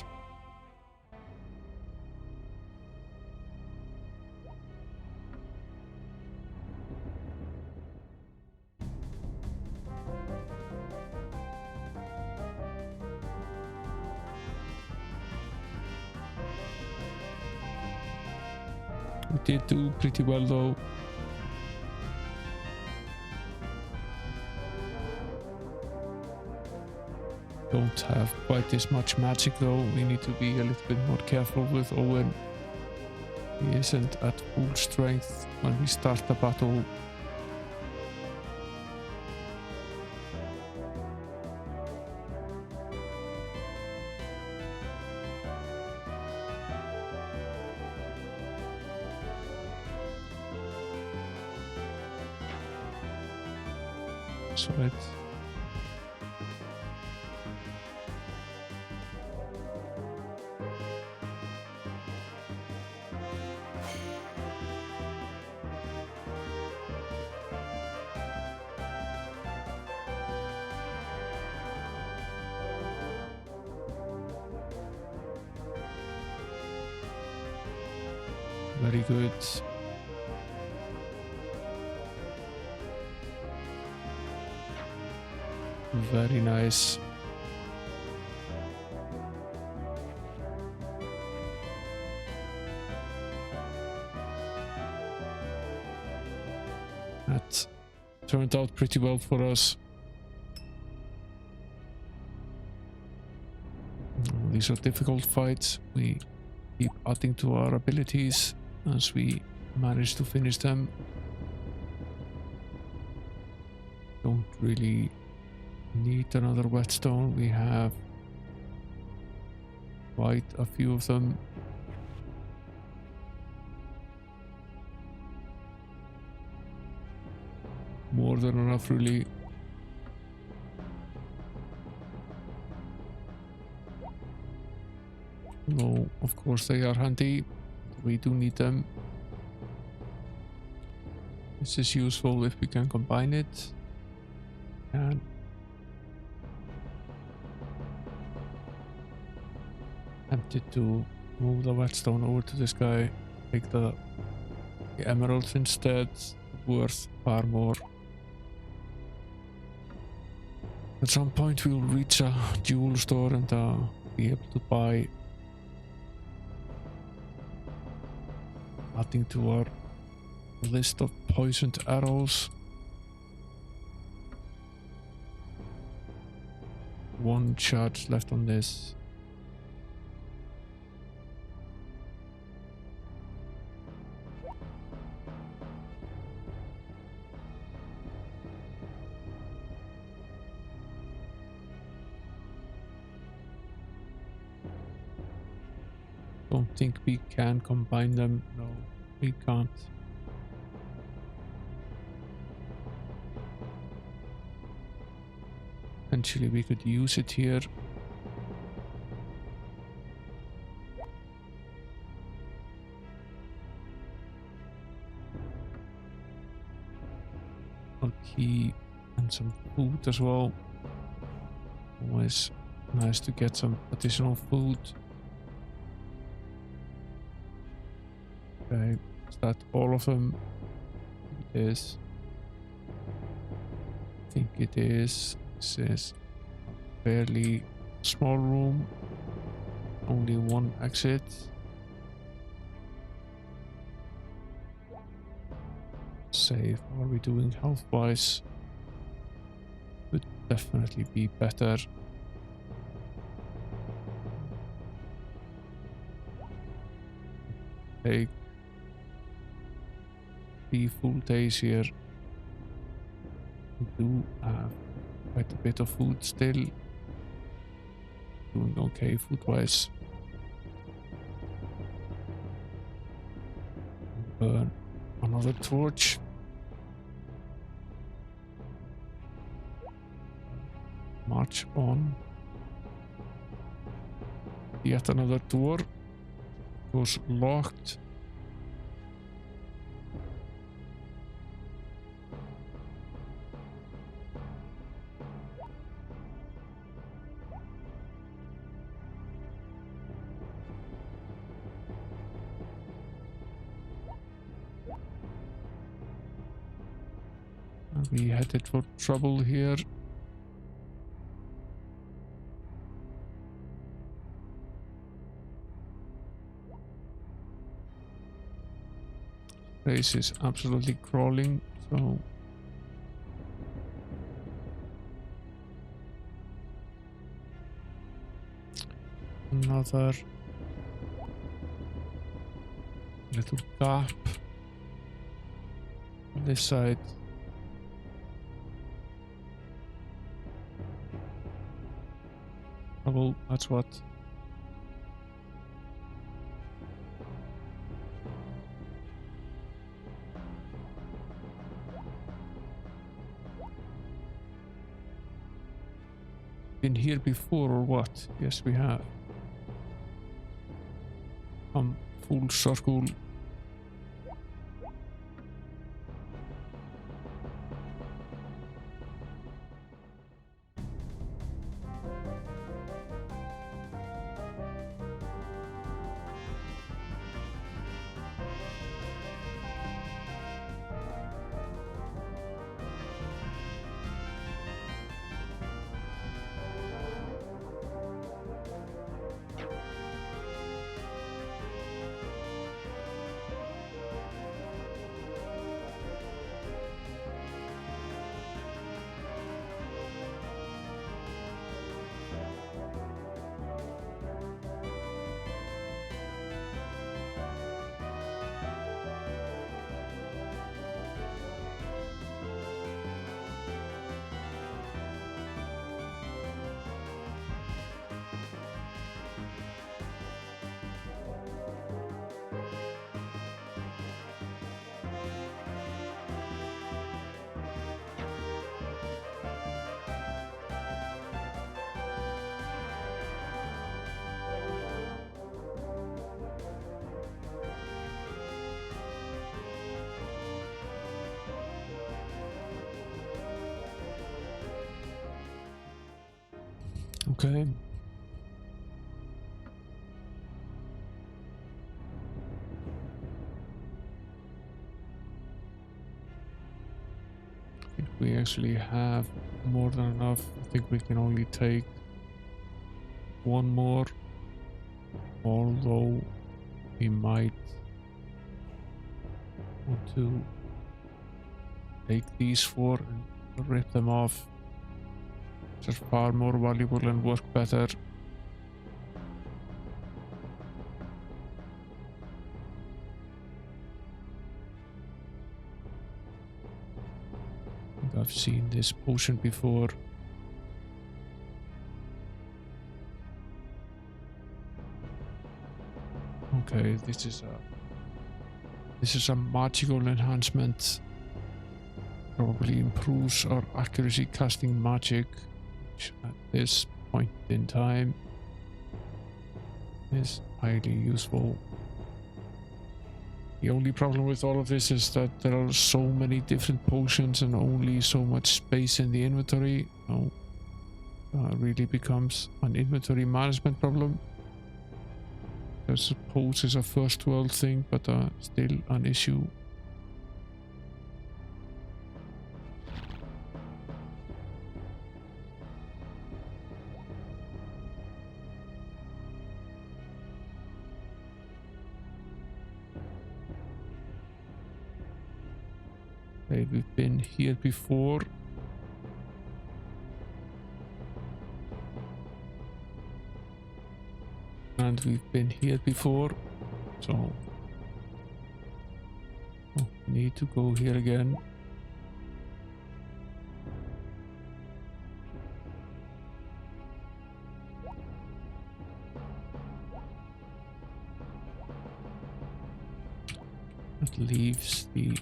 We did do pretty well though. Don't have quite this much magic though. We need to be a little bit more careful with Owen. He isn't at full strength when we start the battle. So it's very good. Very nice. That turned out pretty well for us. These are difficult fights. We keep adding to our abilities as we manage to finish them. Don't really need another whetstone. We have quite a few of them. More than enough, really. No, of course they are handy. We do need them. This is useful if we can combine it. And tempted to move the whetstone over to this guy, take the emeralds instead, worth far more. At some point we'll reach a jewel store and be able to buy, adding to our list of poisoned arrows. One charge left on this. Don't think we can combine them. No, we can't. Potentially we could use it here. A key and some food as well. Always nice to get some additional food. Okay, is that all of them? It is. I think it is. This is a fairly small room. Only one exit. Save. How are we doing health wise? Could definitely be better. Take 3 full days here. We do have quite a bit of food still. Doing okay food wise. Burn another torch. March on. Yet another door was locked. And we headed for trouble here. Place is absolutely crawling, so another little gap on this side. Trouble, that's what. Been here before or what? Yes, we have. Full circle. Okay. I think we actually have more than enough. I think we can only take one more, although we might want to take these four and rip them off. They're far more valuable and work better. I think I've seen this potion before. Okay, this is a magical enhancement. Probably improves our accuracy casting magic, which at this point in time is highly useful. The only problem with all of this is that there are so many different potions and only so much space in the inventory. So really becomes an inventory management problem. I suppose it's a first world thing, but still an issue. Okay, we've been here before. And we've been here before, so need to go here again. That leaves the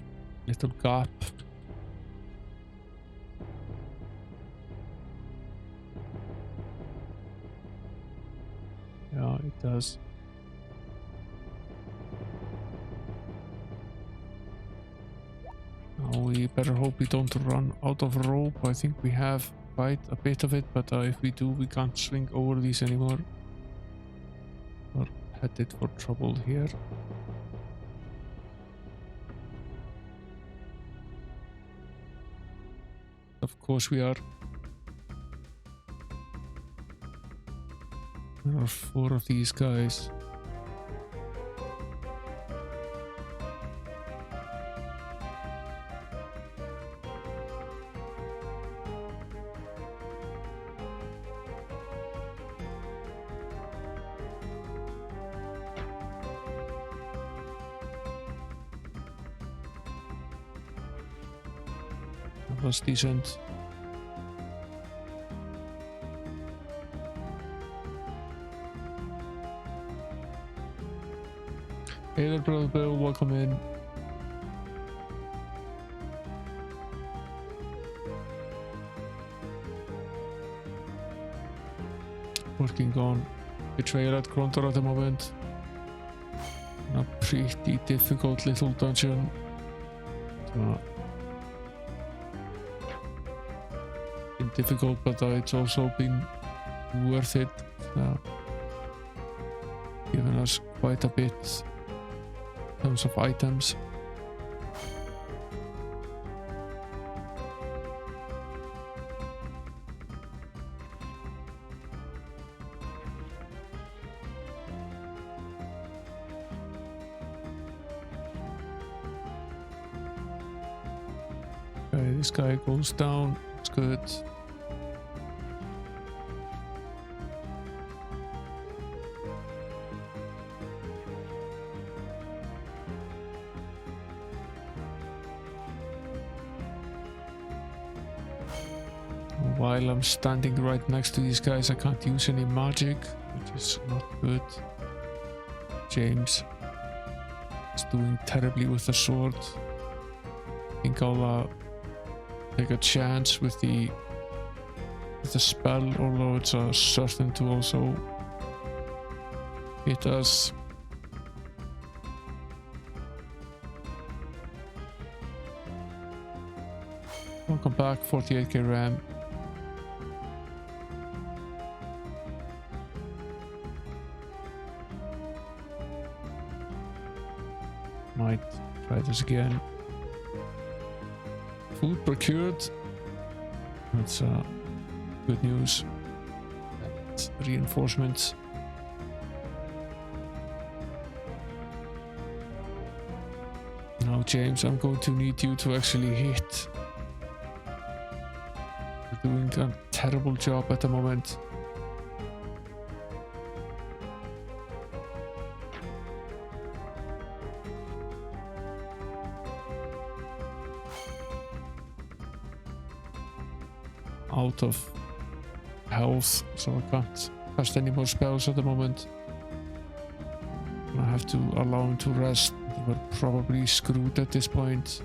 little gap. Yeah, it does. Now we better hope we don't run out of rope. I think we have quite a bit of it, but if we do, we can't swing over these anymore. We're headed for trouble here. Of course we are. There are 4 of these guys. That was decent. Hey there, brother Bill, welcome in. Working on Betrayal at Krondor at the moment. A pretty difficult little dungeon. Been difficult, but it's also been worth it. Given us quite a bit in terms of items. Okay, this guy goes down. It's good. While I'm standing right next to these guys, I can't use any magic, which is not good. James is doing terribly with the sword. I think I'll take a chance with the spell, although it's certain to also hit us. Welcome back, 48k RAM. Might try this again. Food procured. That's good news. And reinforcements. Now, James, I'm going to need you to actually hit. You're doing a terrible job at the moment. Out of health, so I can't cast any more spells at the moment. I have to allow him to rest. We're probably screwed at this point.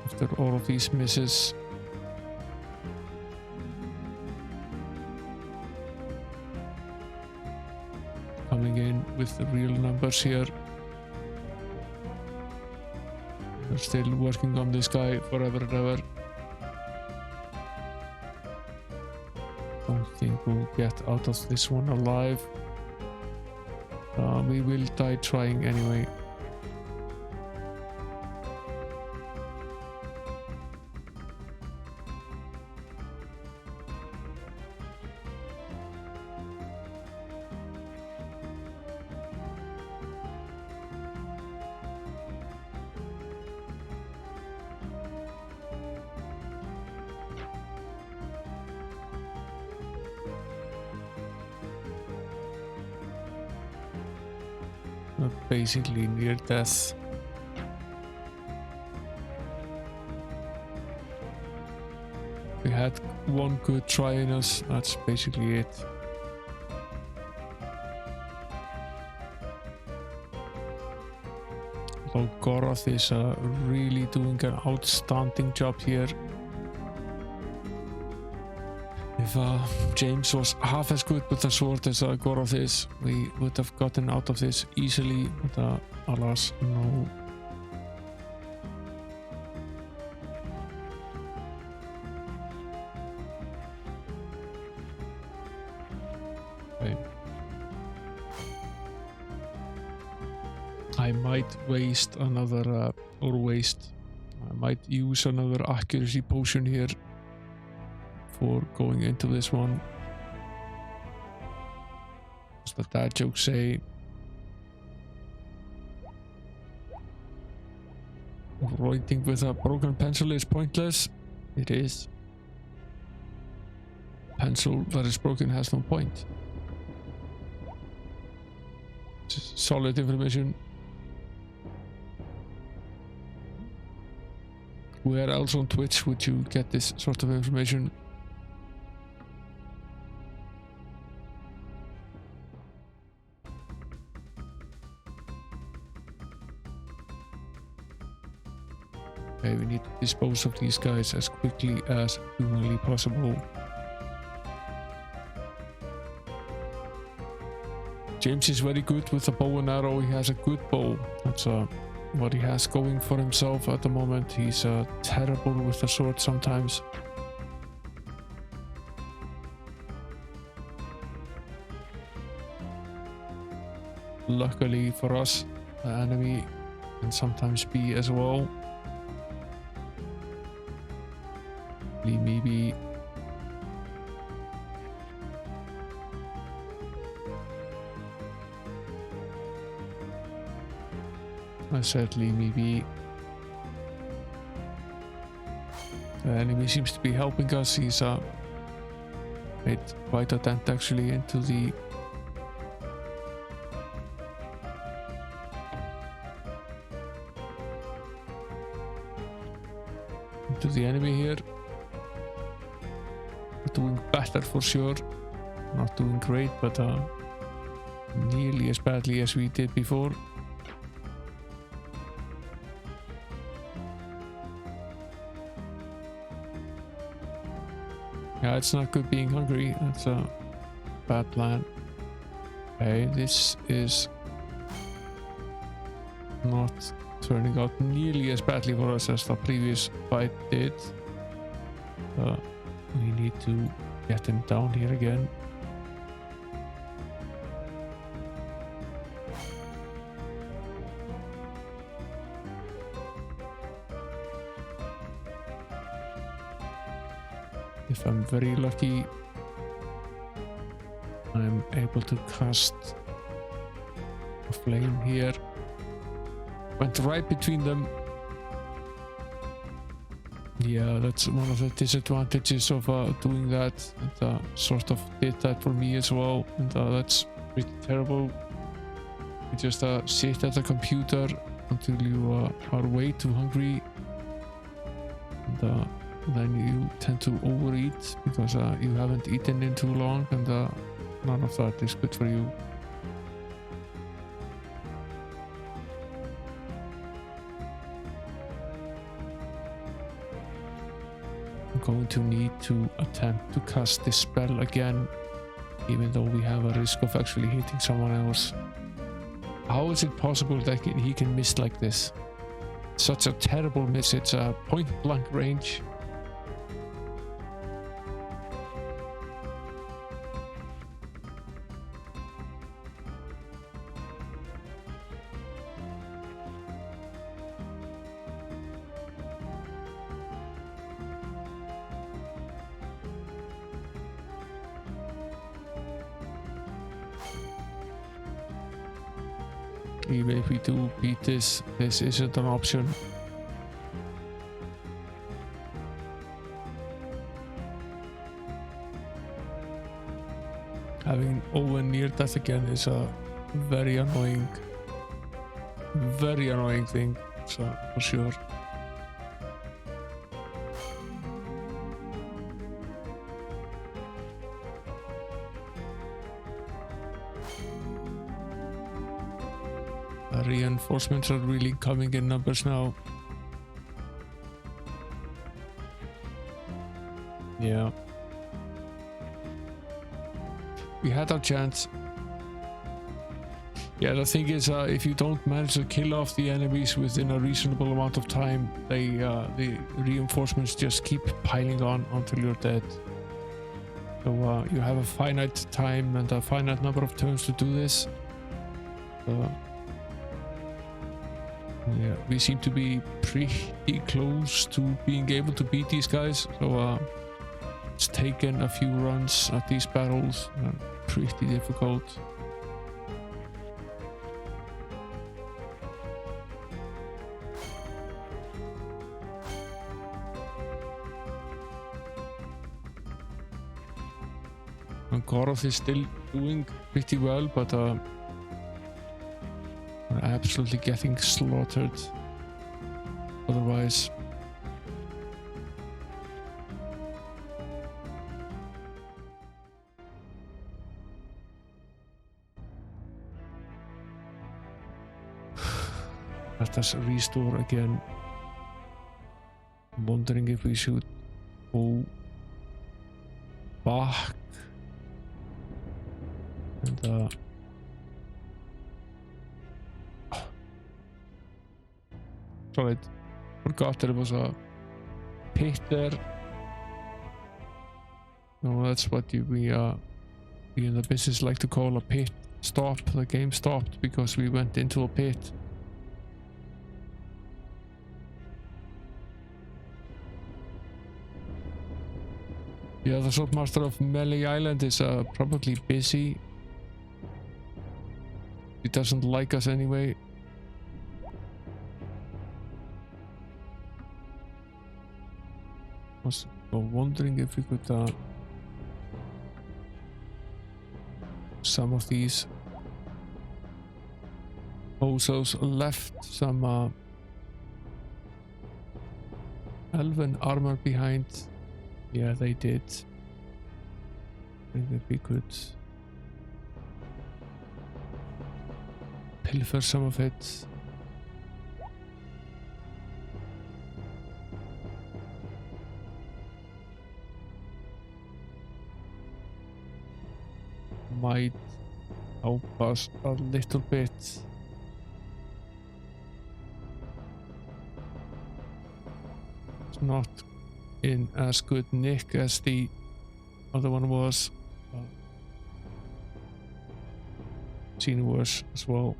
After all of these misses. Coming in with the real numbers here. We're still working on this guy forever and ever. Don't think we'll get out of this one alive. We will die trying anyway. Basically near death. We had one good try in us, that's basically it. Goroth is really doing an outstanding job here. If James was half as good with the sword as Goroth is, we would have gotten out of this easily, but alas, no. Okay. I might waste another, I might use another accuracy potion here for going into this one. As the dad jokes say, writing with a broken pencil is pointless. It is. Pencil that is broken has no point. Just solid information. Where else on Twitch would you get this sort of information? Okay, we need to dispose of these guys as quickly as humanly possible. James is very good with the bow and arrow. He has a good bow. That's what he has going for himself at the moment. He's terrible with the sword sometimes. Luckily for us, the enemy can sometimes be as well. Leave me be. I said leave me be. The enemy seems to be helping us. He's made quite a dent actually into the enemy here. Doing better for sure. Not doing great, but nearly as badly as we did before. Yeah, it's not good being hungry. That's a bad plan. Okay, this is not turning out nearly as badly for us as the previous fight did. We need to get him down here again. If I'm very lucky, I'm able to cast a flame here. Went right between them. Yeah, that's one of the disadvantages of doing that. And sort of did that for me as well. And that's pretty terrible. You just sit at the computer until you are way too hungry. And then you tend to overeat because you haven't eaten in too long, and none of that is good for you. I'm going to need to attempt to cast this spell again, even though we have a risk of actually hitting someone else. How is it possible that he can miss like this? Such a terrible miss. It's a point blank range. Even if we do beat this, this isn't an option. Having Owen near death again is a very annoying thing, so for sure. Very reinforcements are really coming in numbers now. Yeah. We had our chance. Yeah, the thing is, if you don't manage to kill off the enemies within a reasonable amount of time, the reinforcements just keep piling on until you're dead. So you have a finite time and a finite number of turns to do this. Yeah, we seem to be pretty close to being able to beat these guys. So it's taken a few runs at these battles. Pretty difficult. And Goroth is still doing pretty well, but we're absolutely getting slaughtered otherwise. Let us restore again. I'm wondering if we should go back and sorry, forgot there was a pit there. No, that's what we in the business like to call a pit stop. The game stopped because we went into a pit. Yeah, the submaster of Melee Island is probably busy. He doesn't like us anyway. I was wondering if we could some of these bozos left some elven armor behind. Yeah, they did. I think that we could pilfer some of it. Might help us a little bit. It's not in as good nick as the other one was. Seen worse as well.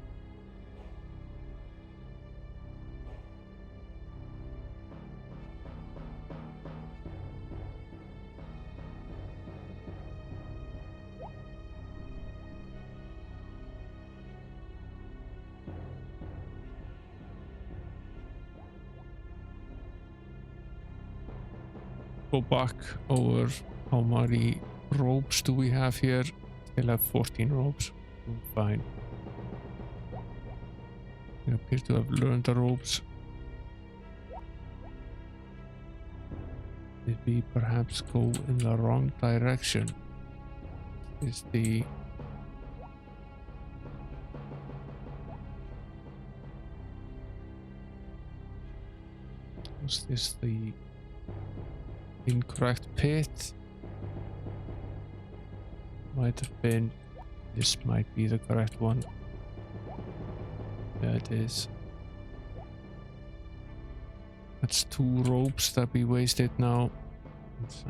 Go back over how many ropes do we have here. Still have 14 ropes. Fine. We appear to have learned the ropes. Did we perhaps go in the wrong direction? Is the was this the incorrect pit? Might have been. This might be the correct one. Yeah, it is. That's 2 ropes that we wasted now. So,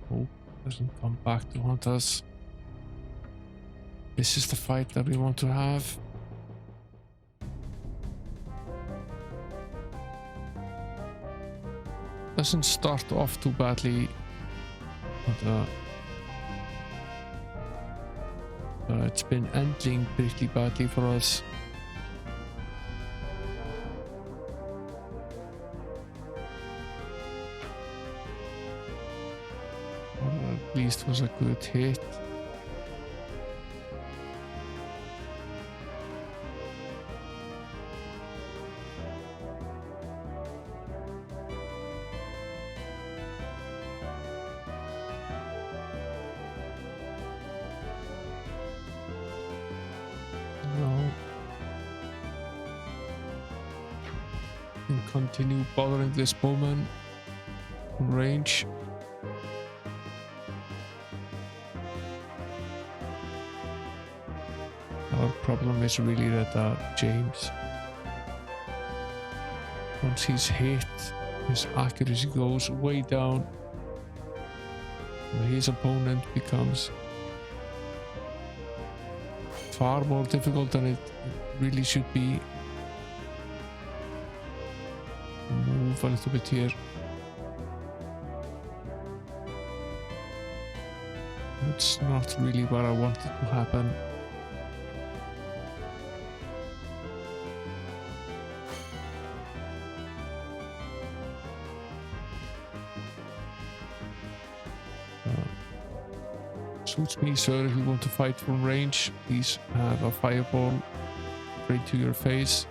hope it doesn't come back to haunt us. This is the fight that we want to have. Doesn't start off too badly, but it's been ending pretty badly for us. At least was a good hit. can continue bothering this bowman on range. Our problem is really that James, once he's hit, his accuracy goes way down. His opponent becomes far more difficult than it really should be. Move a little bit here. It's not really what I wanted to happen. Suits me, sir. If you want to fight from range, please have a fireball straight to your face.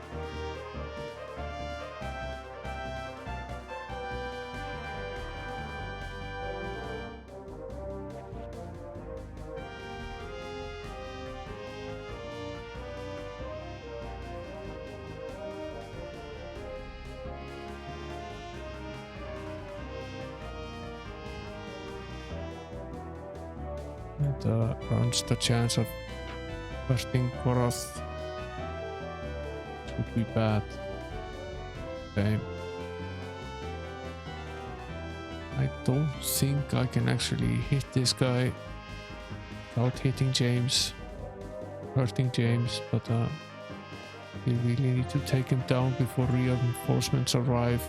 And runs the chance of hurting Koroth. It would be bad. Okay. I don't think I can actually hit this guy without hitting James, hurting James, but we really need to take him down before reinforcements arrive.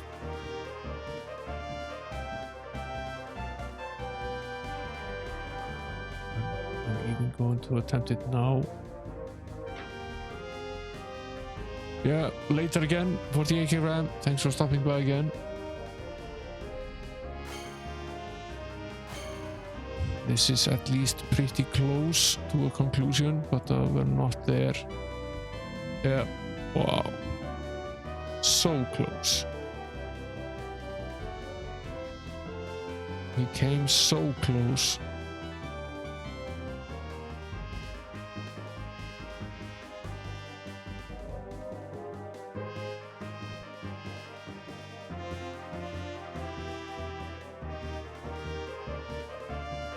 Going to attempt it now. Yeah, later again for the AK Ram. Thanks for stopping by again. This is at least pretty close to a conclusion, but we're not there. Yeah, wow. So close. We came so close.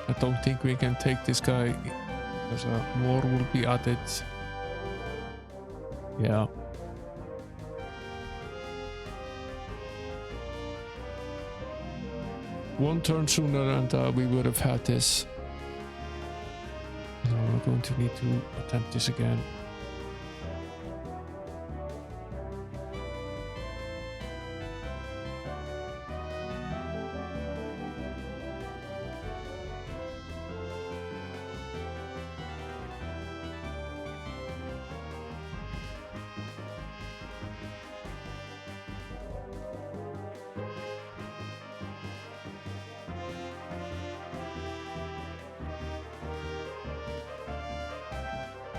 I don't think we can take this guy because more will be added. Yeah. One turn sooner and we would have had this. So we're going to need to attempt this again.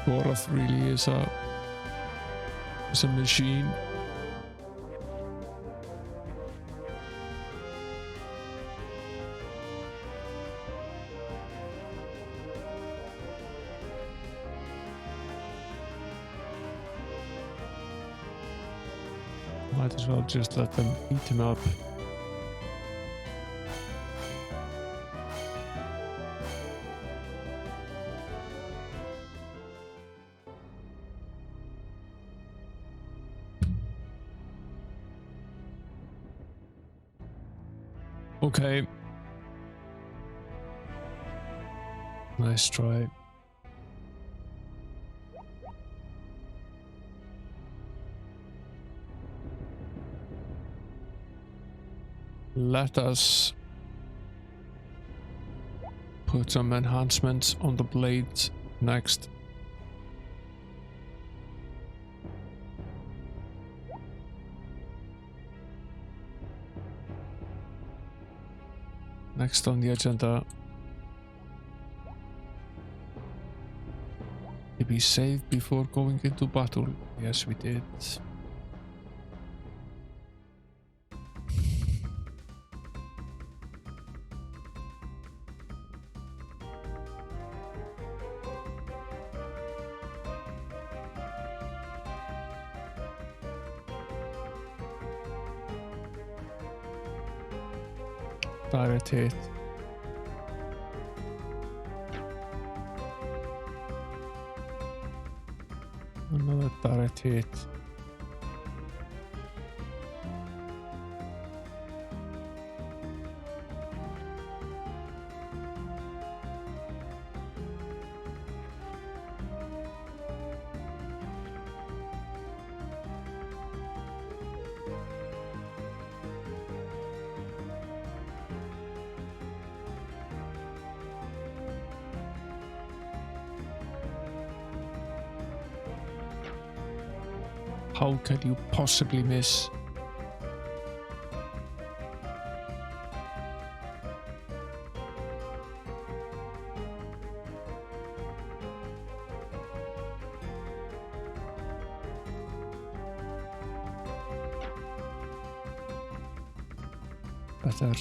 Koroth really is a machine. Might as well just let them eat him up. Okay. Nice try. Let us put some enhancements on the blade next. Next on the agenda. Did we save before going into battle? Yes, we did. direct hit. Another direct hit. How can you possibly miss? Better.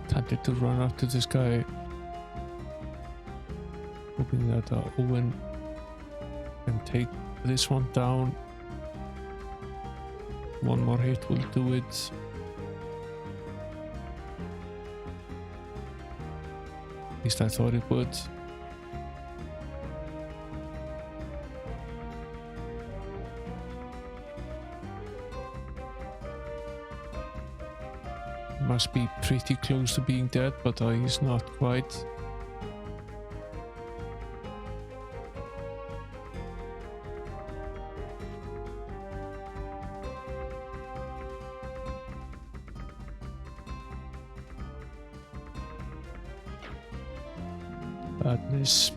Tempted to run up to this guy. Hoping that Owen can take this one down. One more hit will do it. At least I thought it would. Must be pretty close to being dead, but he's not quite. Badness.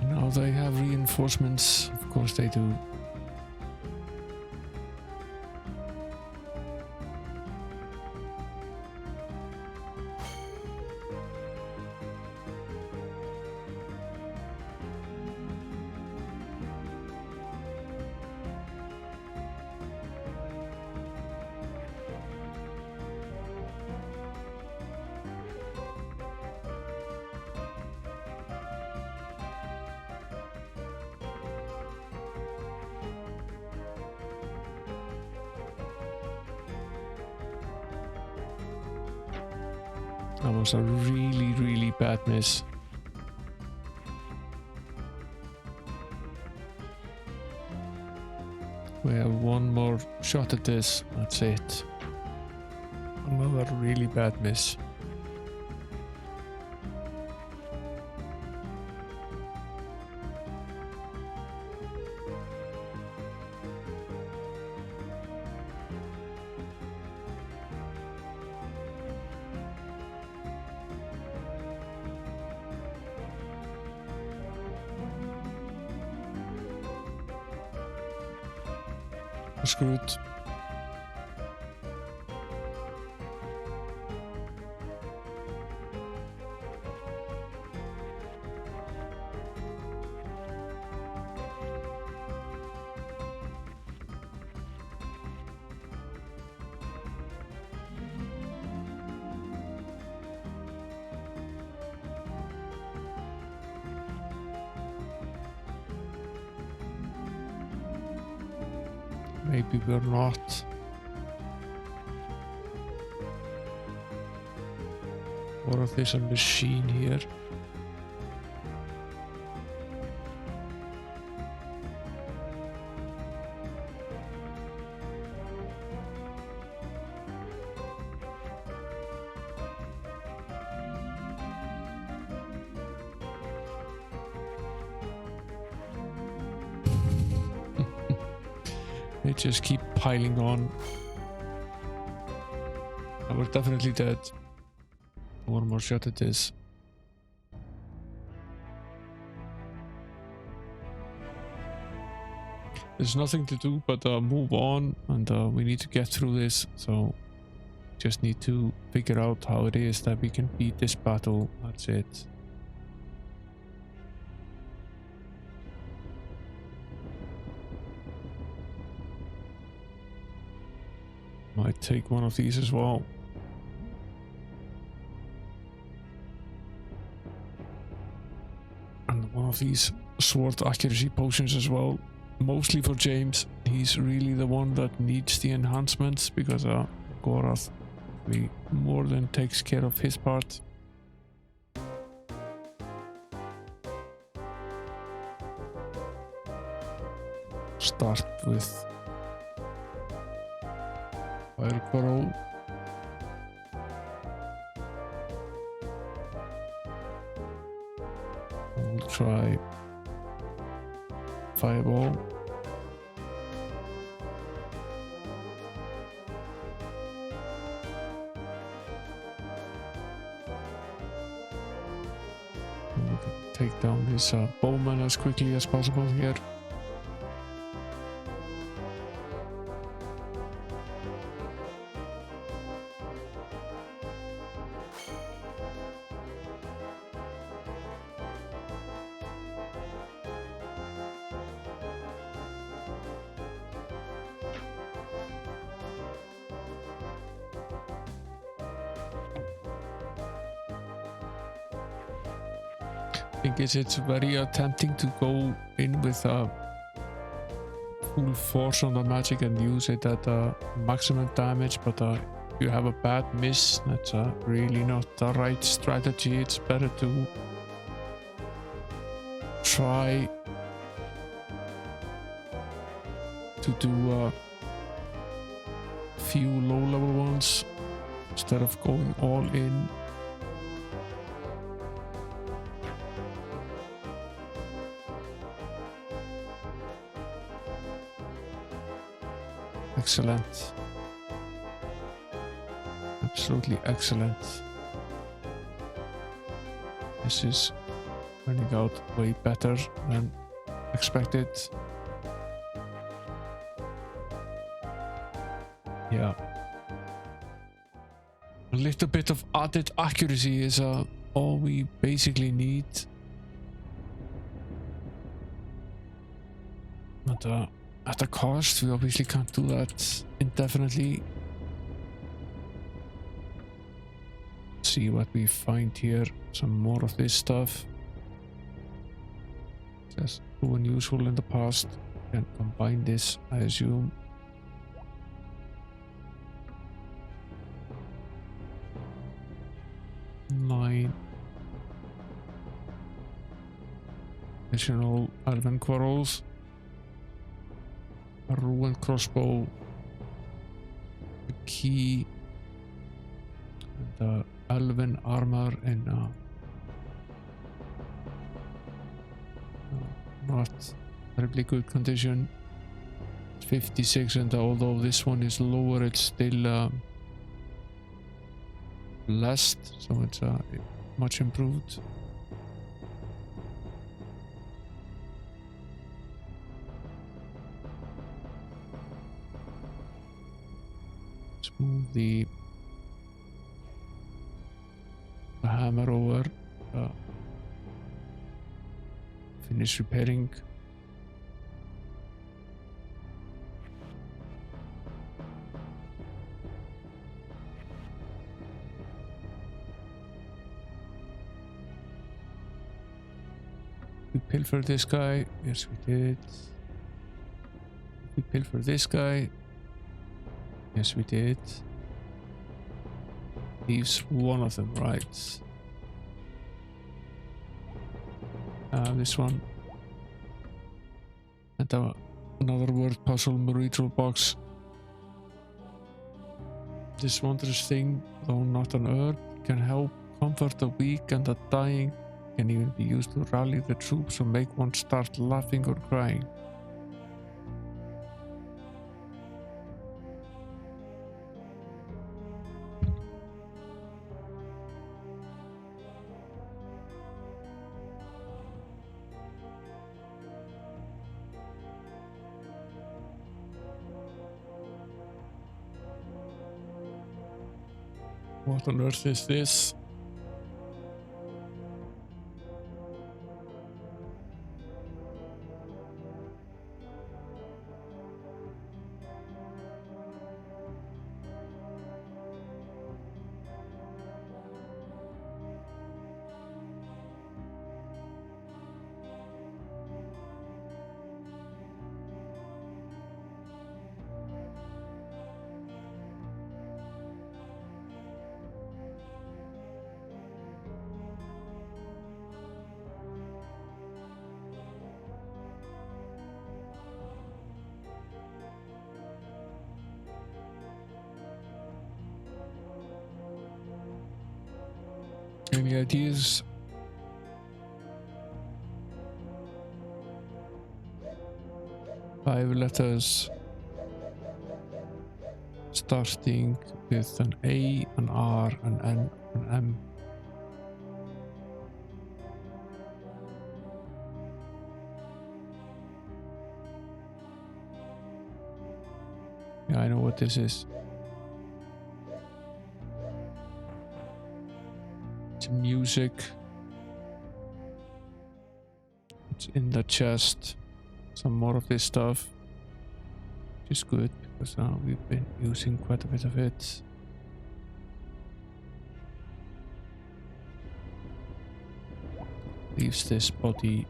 Now they have reinforcements. Of course they do. That was a really, really bad miss. We have one more shot at this. That's it. Another really bad miss. Screwed. Maybe we're not. Or if there's a machine here. They just keep piling on. We're definitely dead. One more shot at this. There's nothing to do but move on, and we need to get through this, so just need to figure out how it is that we can beat this battle. That's it. Might take one of these as well. And one of these sword accuracy potions as well. mostly for James. He's really the one that needs the enhancements because Gorath more than takes care of his part. Start with Fire Quarrel. We'll try Fireball. And we can take down this bowman as quickly as possible here. I think it's very tempting to go in with full force on the magic and use it at maximum damage, but if you have a bad miss, that's really not the right strategy. It's better to try to do a few low level ones instead of going all in. Excellent. Absolutely excellent. This is turning out way better than expected. Yeah. A little bit of added accuracy is all we basically need. But at a cost, we obviously can't do that indefinitely. See what we find here. Some more of this stuff. Just proven useful in the past. Can combine this, I assume. Nine additional elven quarrels. A ruined crossbow, a key, and elven armor in not terribly good condition. 56, and although this one is lower, it's still blessed, so it's much improved. Move the hammer over, finish repairing. We pilfer this guy, yes we did. We pilfer this guy. Yes, we did. Leaves one of them, right? This one. And another word puzzle Retro box. This wondrous thing, though not on earth, can help comfort the weak and the dying. Can even be used to rally the troops or make one start laughing or crying. What on earth is this? Any ideas? Five letters starting with an A, an R, an N, an M. Yeah, I know what this is. It's music. It's in the chest. Some more of this stuff, which is good because now we've been using quite a bit of it. Leaves this body.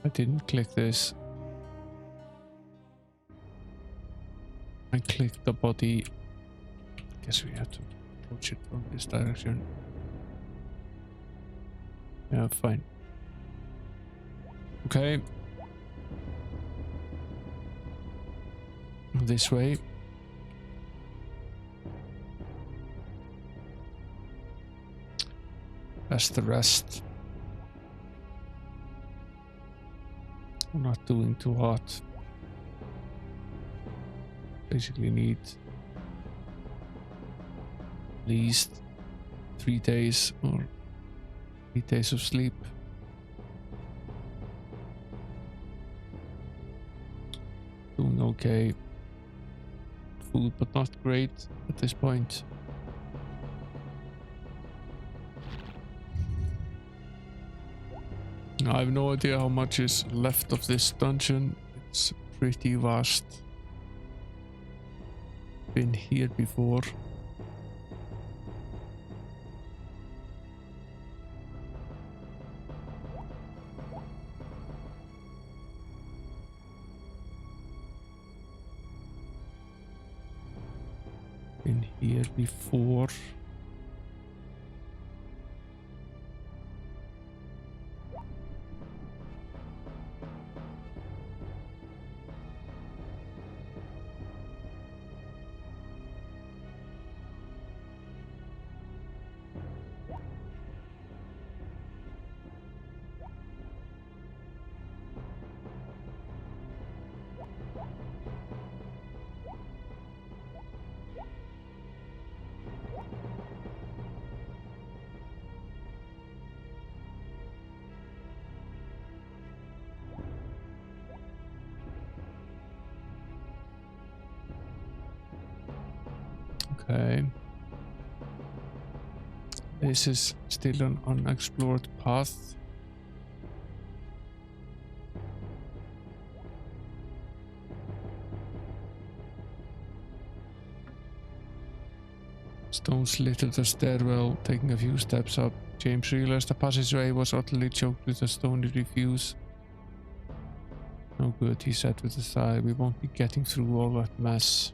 I didn't click this. I clicked the body. Guess we have to approach it from this direction. Yeah, fine. Okay. This way. That's the rest. Not doing too hot. Basically need at least 3 days or 8 days of sleep. Doing okay. Food, but not great at this point. I have no idea how much is left of this dungeon. It's pretty vast. Been here before. Been here before. Okay. This is still an unexplored path. Stones litter the stairwell, taking a few steps up. James realized the passageway was utterly choked with a stony refuse. No good, he said with a sigh. We won't be getting through all that mess.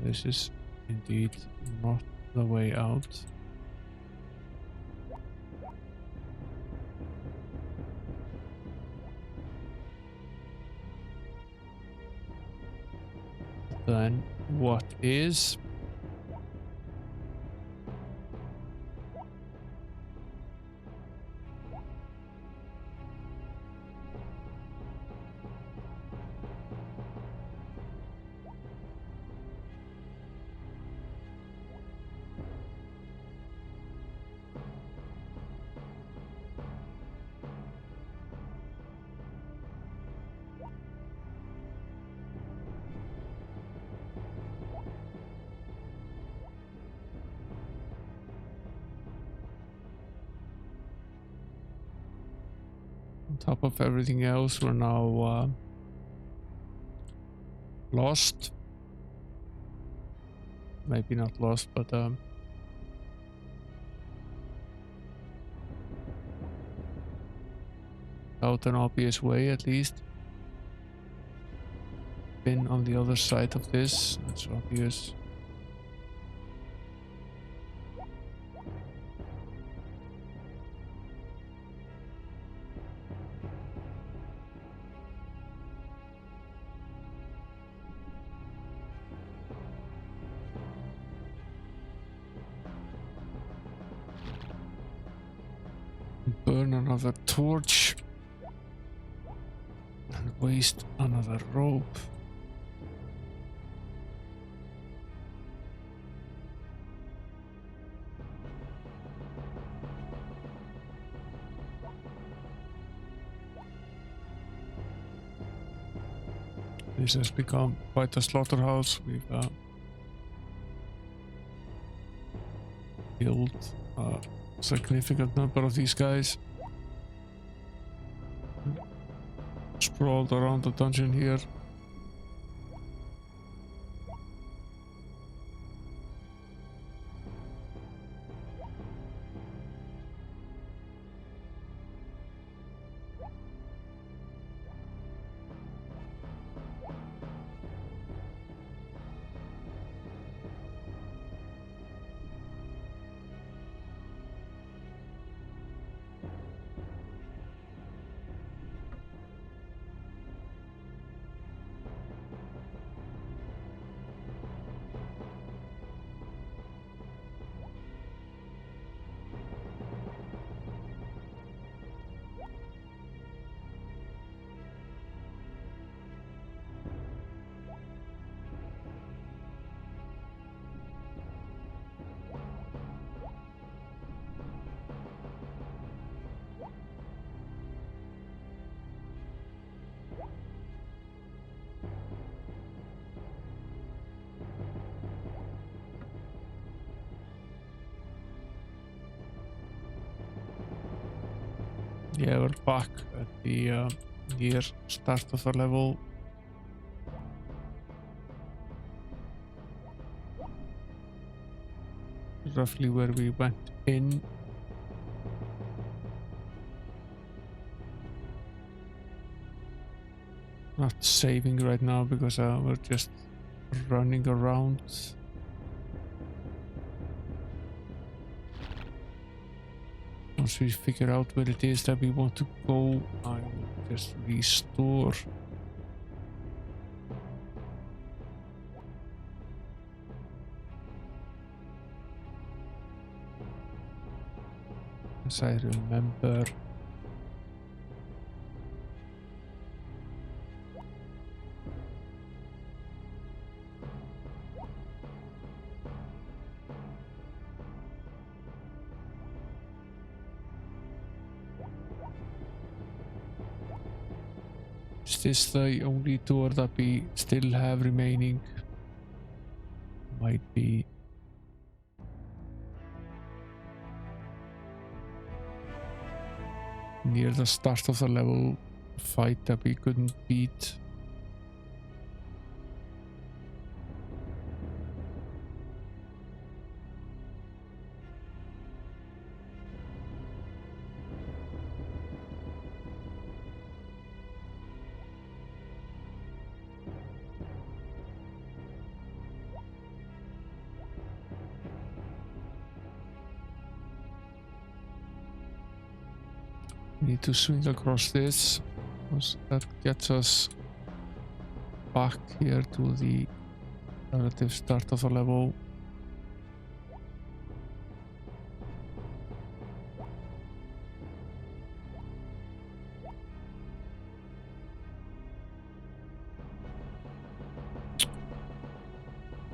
This is indeed not the way out. Then what is? On top of everything else, we're now lost. Maybe not lost, but out an obvious way at least. Been on the other side of this, that's obvious. burn another torch and waste another rope. This has become quite a slaughterhouse. We've killed a significant number of these guys. Sprawled around the dungeon here. Yeah, we're back at the near start of the level. Roughly where we went in. Not saving right now because we're just running around. Once we figure out where it is that we want to go, I will just restore. As I remember. Is this the only door that we still have remaining? Might be. Near the start of the level, fight that we couldn't beat. Need to swing across this, because that gets us back here to the relative start of the level.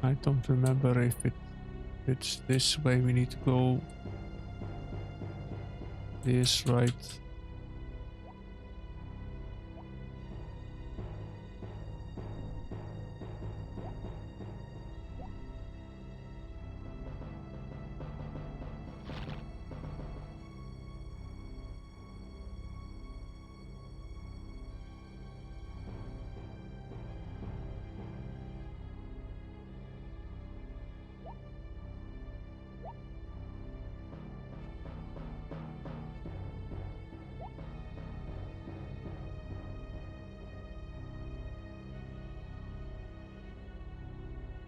I don't remember if it's this way we need to go. This, right?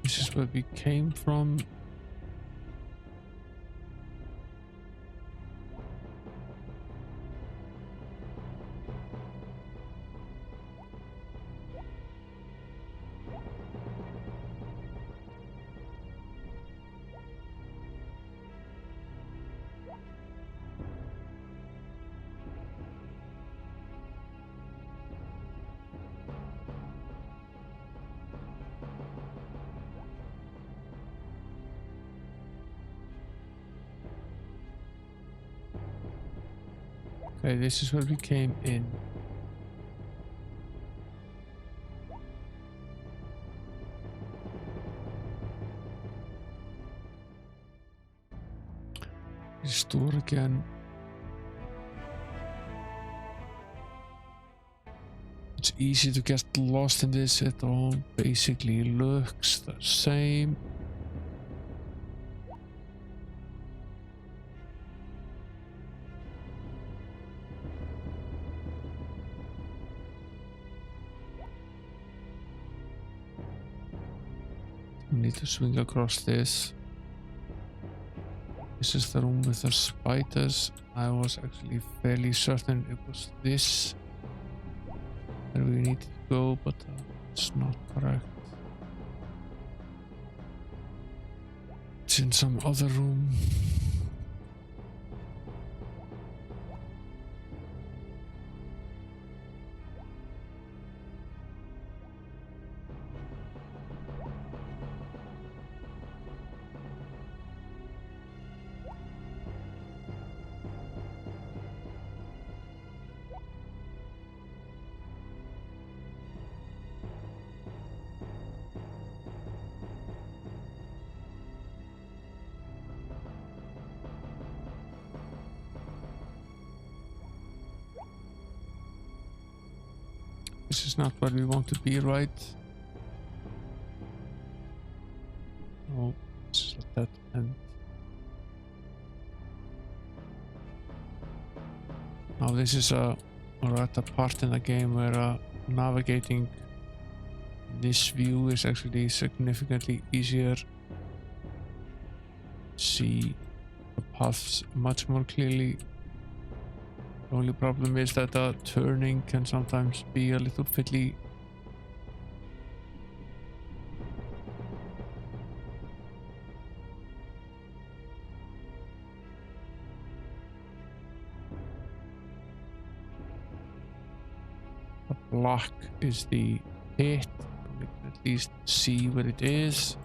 This is where we came from. Okay, this is where we came in. Restore again. It's easy to get lost in this. It all basically looks the same. We need to swing across this. This is the room with the spiders. I was actually fairly certain it was this where we need to go, but it's not correct. It's in some other room. This is not where we want to be, right? Oh, this is at that end. Now this is we're at a part in the game where navigating this view is actually significantly easier. See the paths much more clearly. The only problem is that turning can sometimes be a little fiddly. The black is the pit. We can at least see what it is.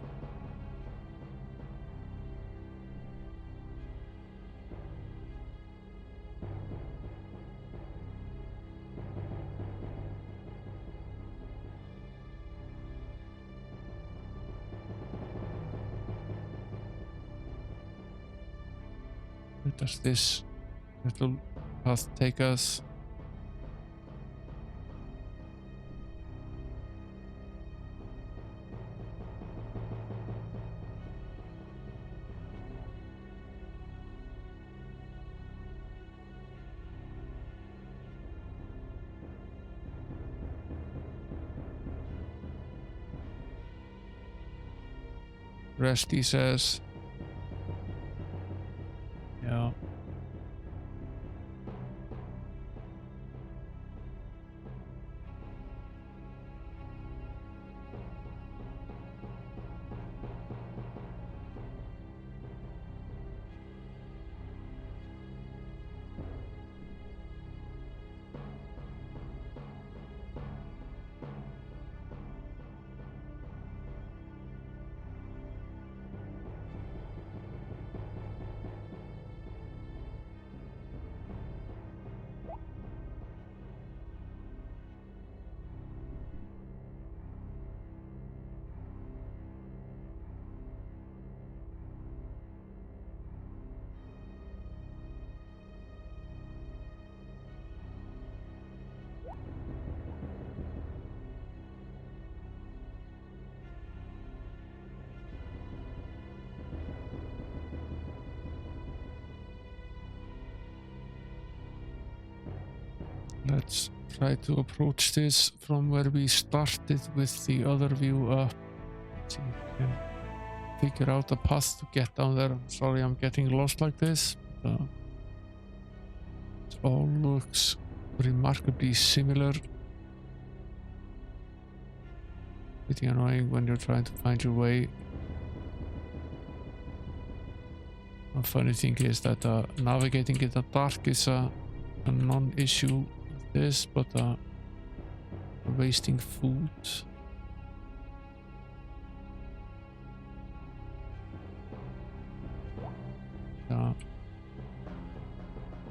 Where does this little path take us? Resty says. Yeah. Let's try to approach this from where we started with the other view up. See if we can figure out a path to get down there. I'm sorry I'm getting lost like this. But, it all looks remarkably similar. Pretty annoying when you're trying to find your way. A funny thing is that navigating in the dark is a non-issue with this, but wasting food.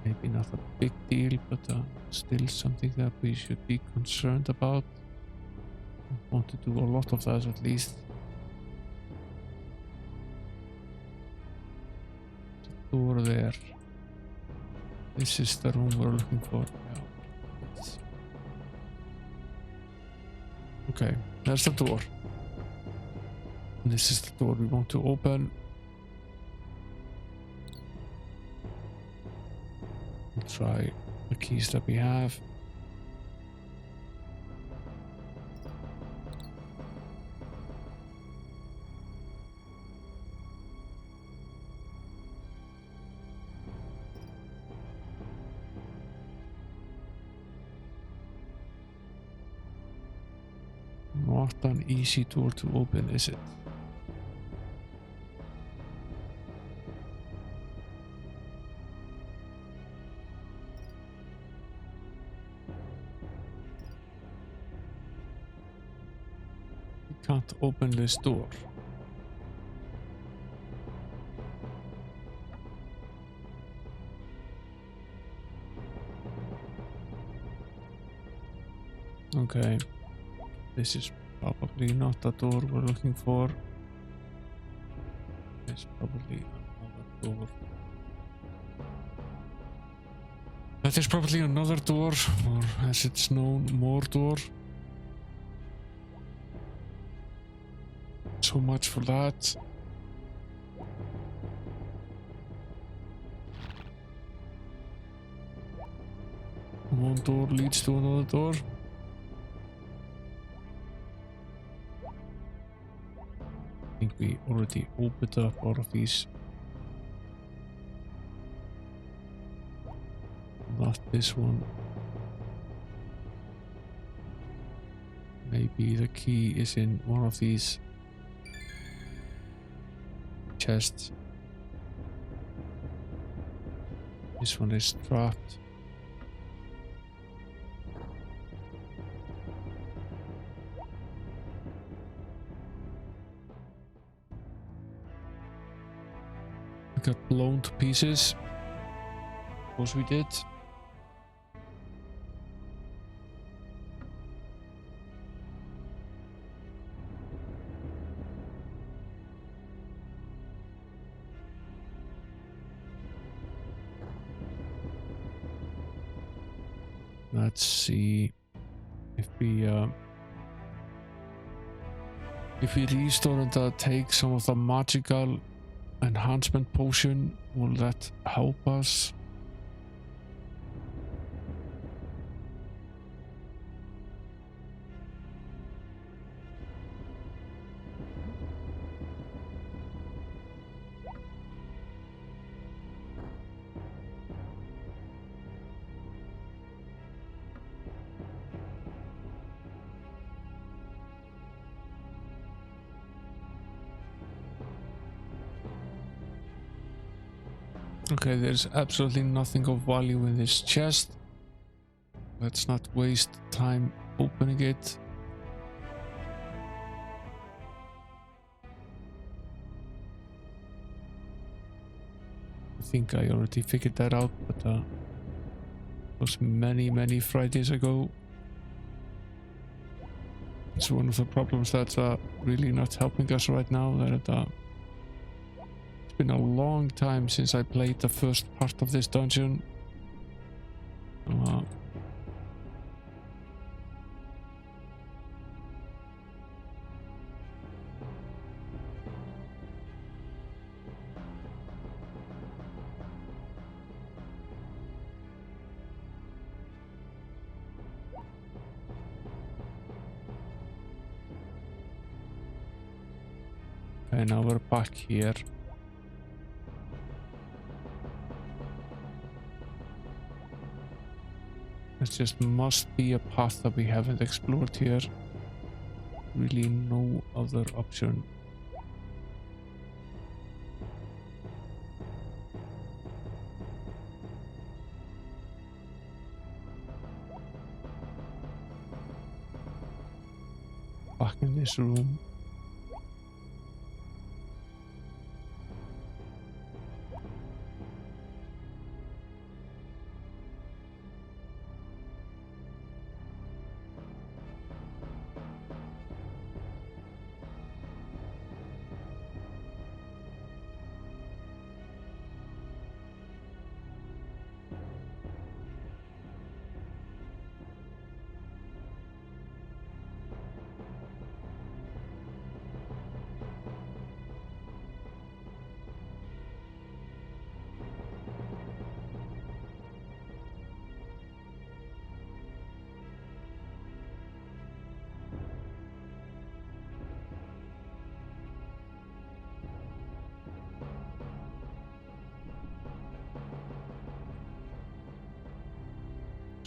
Maybe Maybe not a big deal, but still something that we should be concerned about. I want to do a lot of that at least. The door there. This is the room we're looking for. Yeah. Okay, there's the door. And this is the door we want to open. We'll try the keys that we have. Not an easy door to open, is it? We can't open this door. Okay. This is probably not the door we're looking for. It's probably another door. That is probably another door, or as it's known, more door. So much for that. One door leads to another door. I think we already opened up all of these. Not this one. Maybe the key is in one of these chests. This one is trapped. Got blown to pieces. Of course we did. Let's see if we restore and take some of the magical enhancement potion, will that help us? Okay, there's absolutely nothing of value in this chest. Let's not waste time opening it. I think I already figured that out, but it was many Fridays ago. It's one of the problems that's really not helping us right now. That it's been a long time since I played the first part of this dungeon. Okay, now we're back here. There just must be a path that we haven't explored here. Really no other option. Back in this room.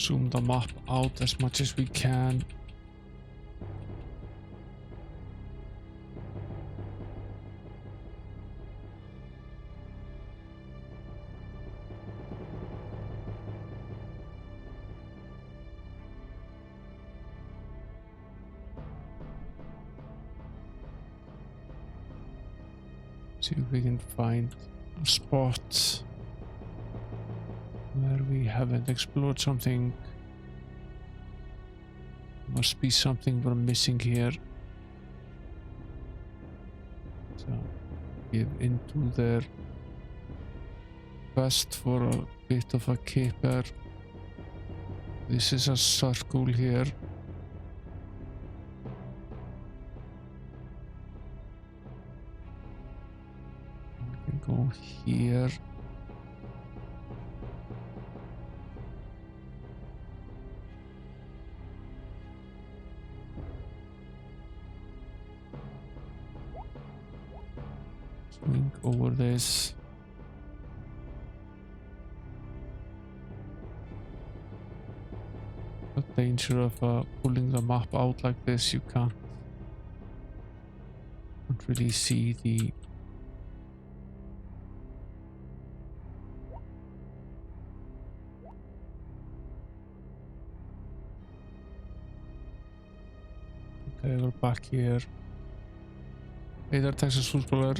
zoom the map out as much as we can. See if we can find spots where we haven't explored something. Must be something we're missing here. So give into their quest for a bit of a caper. This is a circle here. We can go here. Swing over this. The danger of pulling the map out like this, you can't really see the okay, we're back here. Hey there, Texas footballer.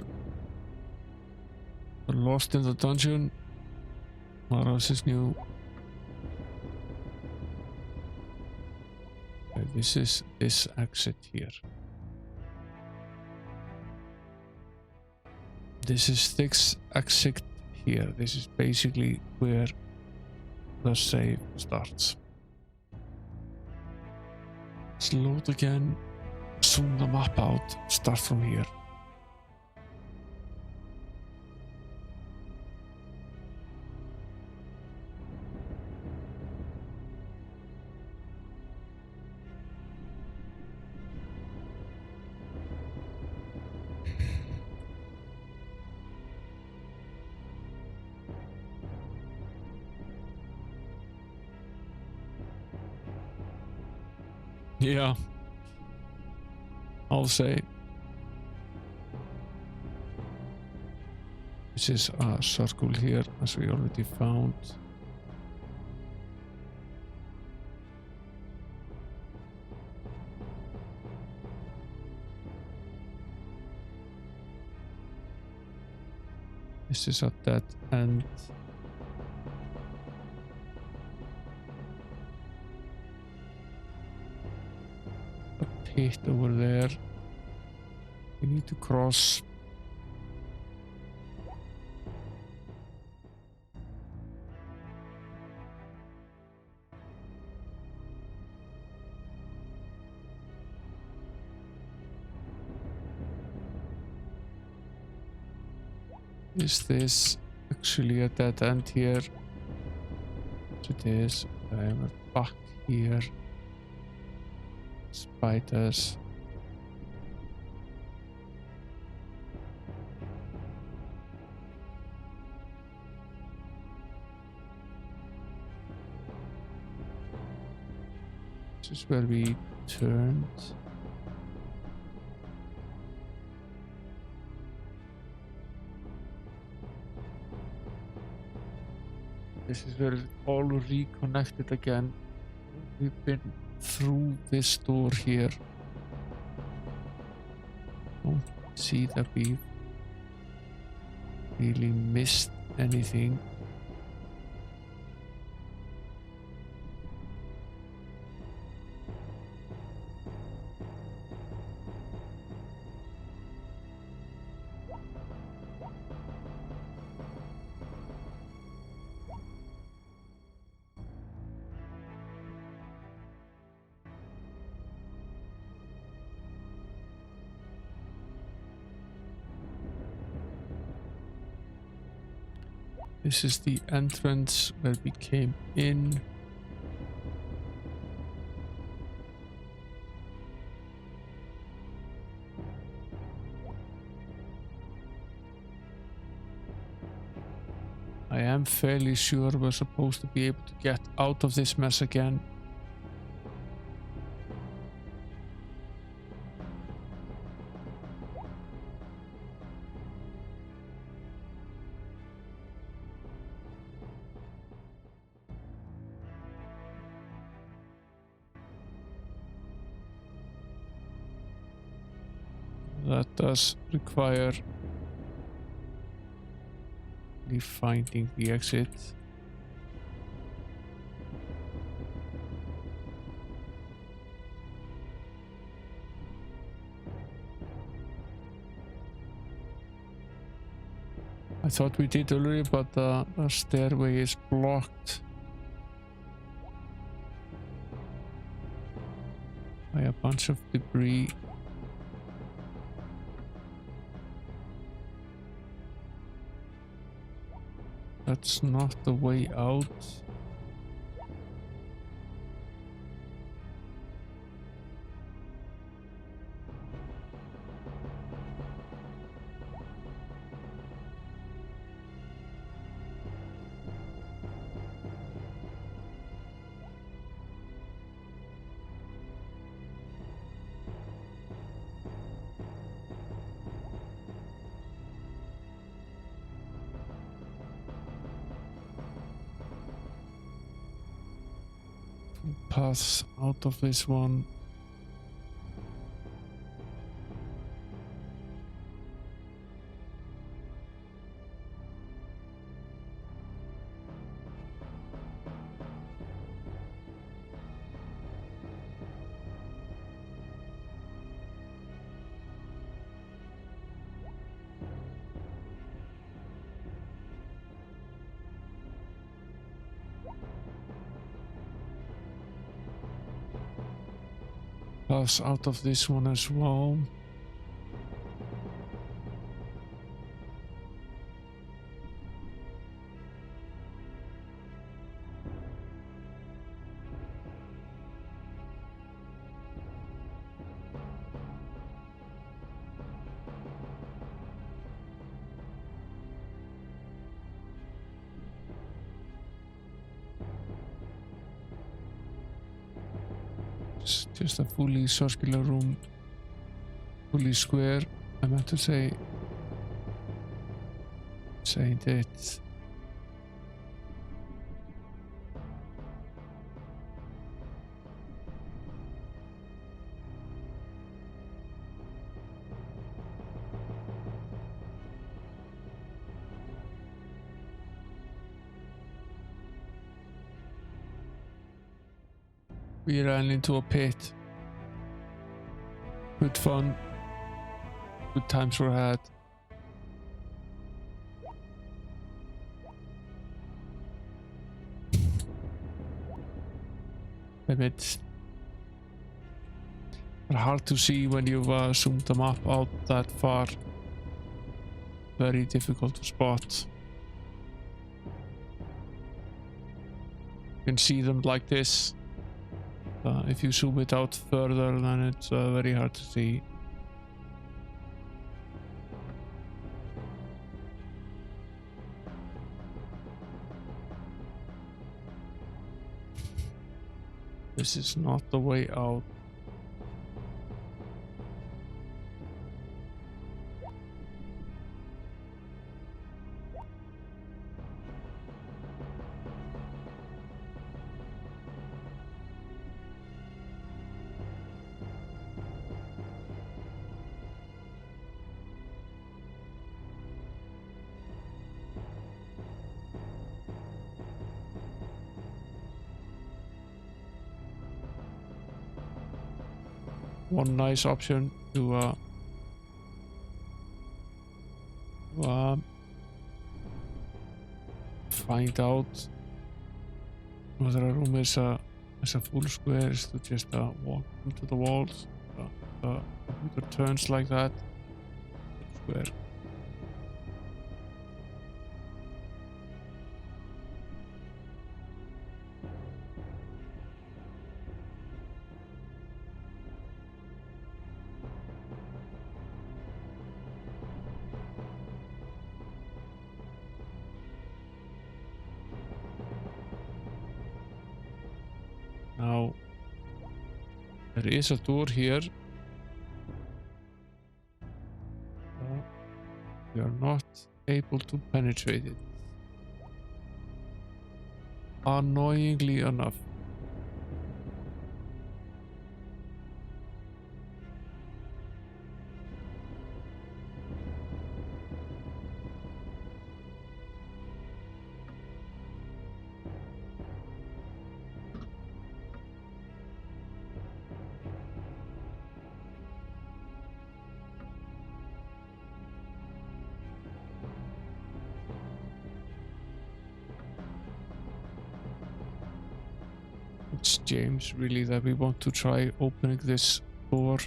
We're lost in the dungeon. What else is new? Okay, this is this exit here. This is this exit here. This is basically where the save starts. Let's load again. Zoom the map out. Start from here. Yeah, I'll say. This is a circle here, as we already found. This is a dead end. Pit over there. We need to cross. Is this actually a dead end here? It is. We're back here. Spiders. This is where we turned. This is where it all reconnected again. We've been through this door here. Don't see that we've really missed anything. This is the entrance where we came in. I am fairly sure we're supposed to be able to get out of this mess again. That does require finding the exit. I thought we did already, but the stairway is blocked by a bunch of debris. That's not the way out. Pass out of this one. Pass out of this one as well. It's just a fully circular room, fully square. I meant to say it. We ran into a pit. Good fun. Good times were had. Limits are hard to see when you've zoomed them up out that far. Very difficult to spot. You can see them like this. If you zoom it out further, then it's very hard to see. This is not the way out. One nice option to find out whether a room is a full square is to just walk into the walls. The computer turns like that. Square. There is a door here. We are not able to penetrate it. Annoyingly enough. It's James really that we want to try opening this door.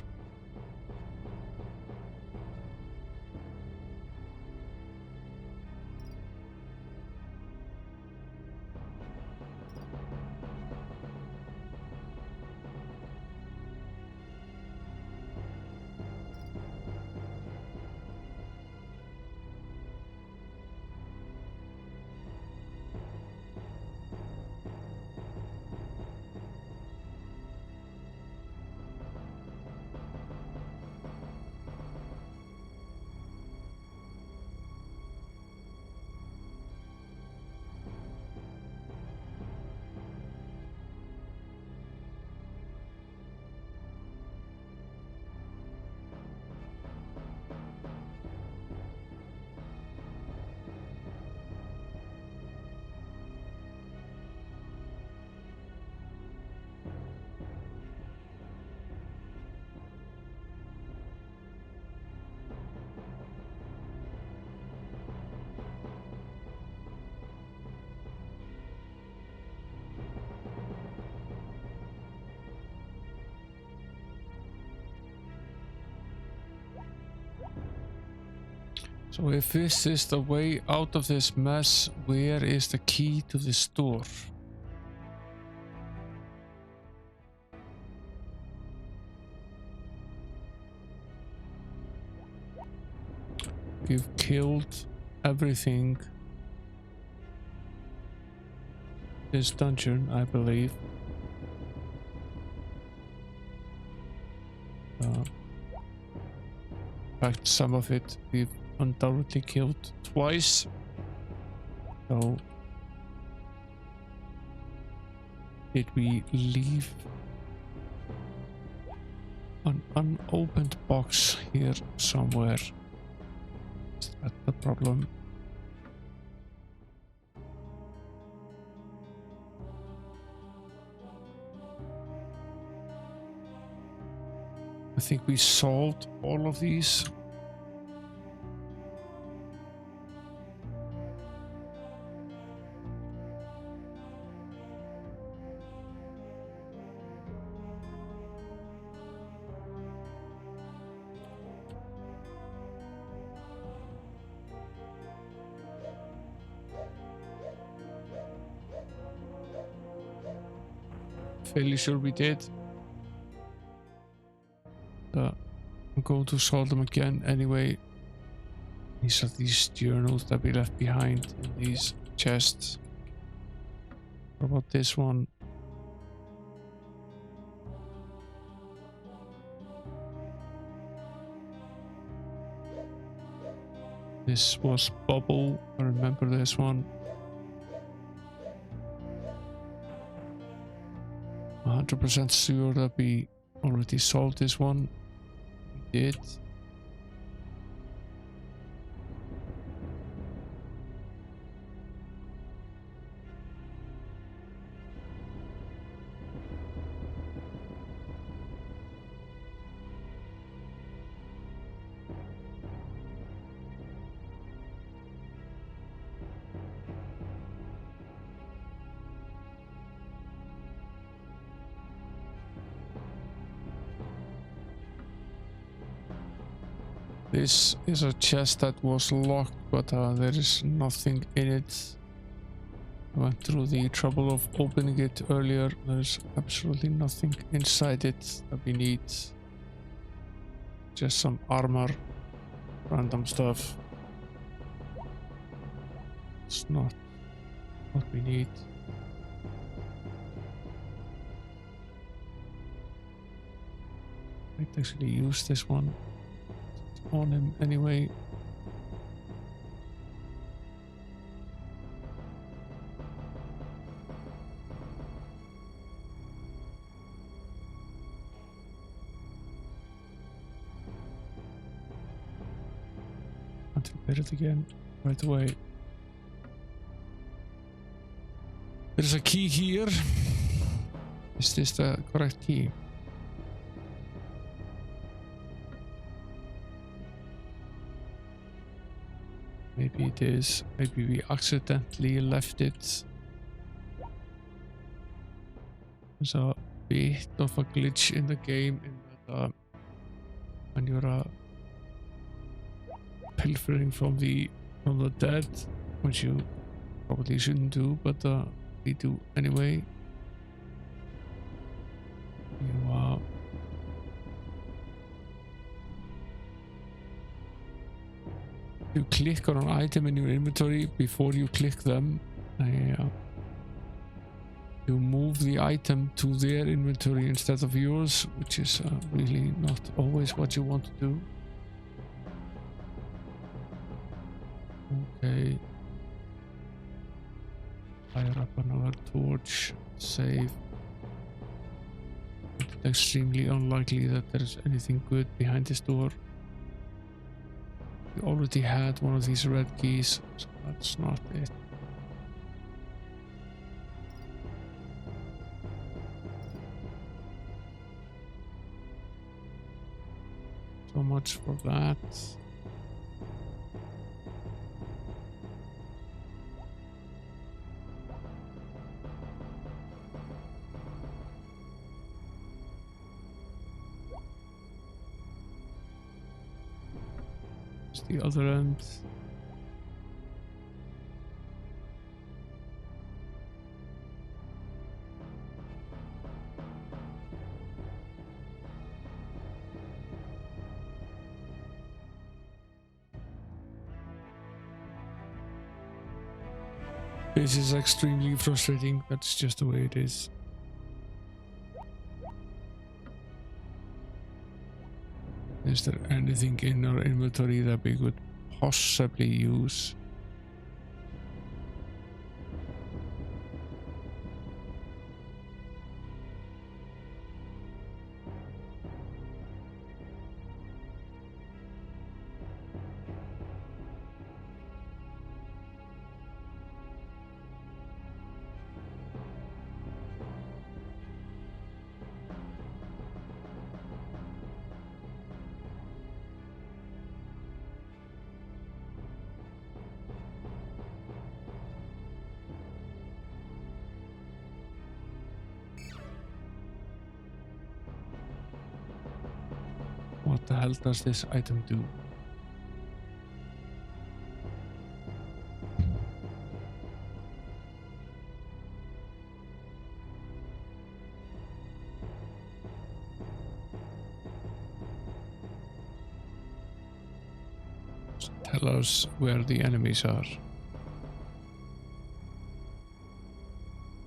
So if this is the way out of this mess, where is the key to this door? We've killed everything. This dungeon, I believe. In fact, some of it we've undoubtedly killed twice. So, did we leave an unopened box here somewhere? Is that the problem? I think we solved all of these. Fairly sure we did. I'm going to solve them again anyway. These are these journals that we left behind in these chests. What about this one? This was Bubble. I remember this one. 100% sure that we already solved this one. We did. This is a chest that was locked, but there is nothing in it. I went through the trouble of opening it earlier. There's absolutely nothing inside it that we need. Just some armor, random stuff. It's not what we need. Might actually use this one on him anyway. Can't repair it again right away. There's a key here. Is this the correct key? Maybe it is. Maybe we accidentally left it. There's a bit of a glitch in the game in that when you're pilfering from the dead, which you probably shouldn't do, but we do anyway. You click on an item in your inventory before you click them. You move the item to their inventory instead of yours, which is really not always what you want to do. Okay. Fire up another torch. Save. It's extremely unlikely that there's anything good behind this door. We already had one of these red keys, so that's not it. So much for that. The other end. This is extremely frustrating. That's just the way it is. Is there anything in our inventory that we could possibly use? What the hell does this item do? Tell us where the enemies are.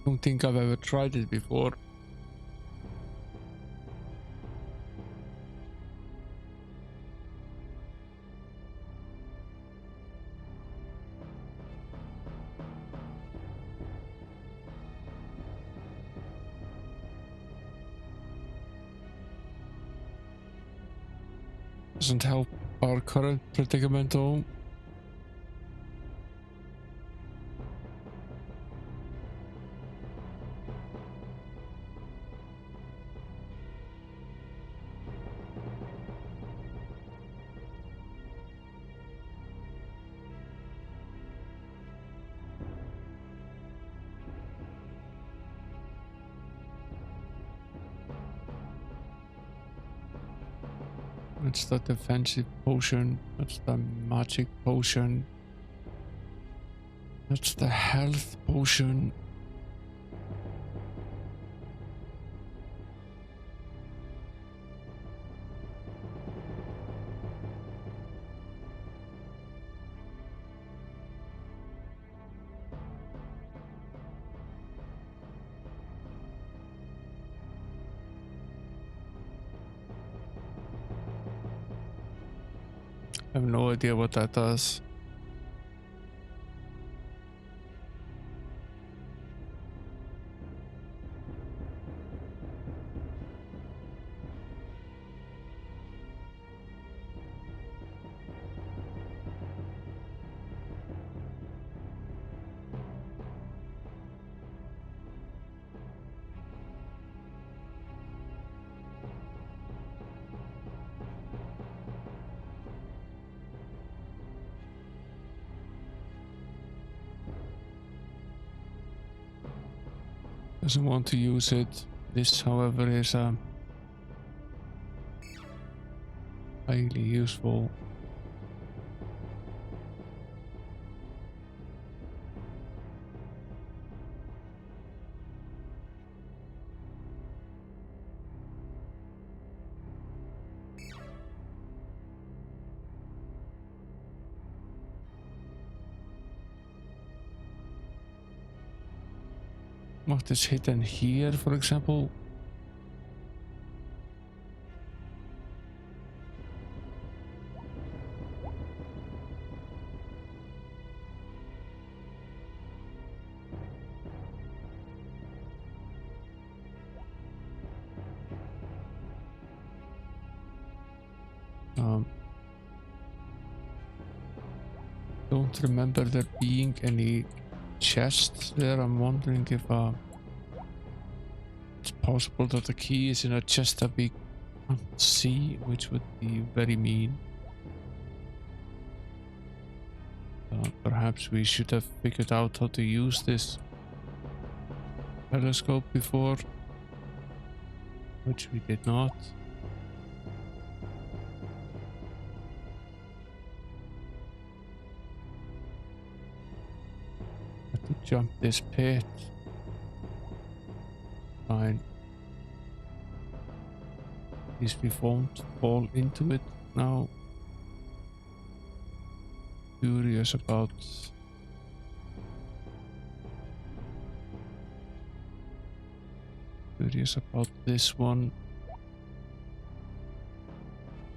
Don't think I've ever tried it before. Doesn't help our current predicament though. That's the defensive potion. That's the magic potion. That's the health potion. I have no idea what that does. Doesn't want to use it. This, however, is highly useful. What is hidden here, for example? Don't remember there being any chests there. I'm wondering if it's possible that the key is in a chest that we can't see, which would be very mean. Perhaps we should have figured out how to use this telescope before, which we did not. Have to jump this pit. Fine. At least we won't fall into it now. Curious about this one.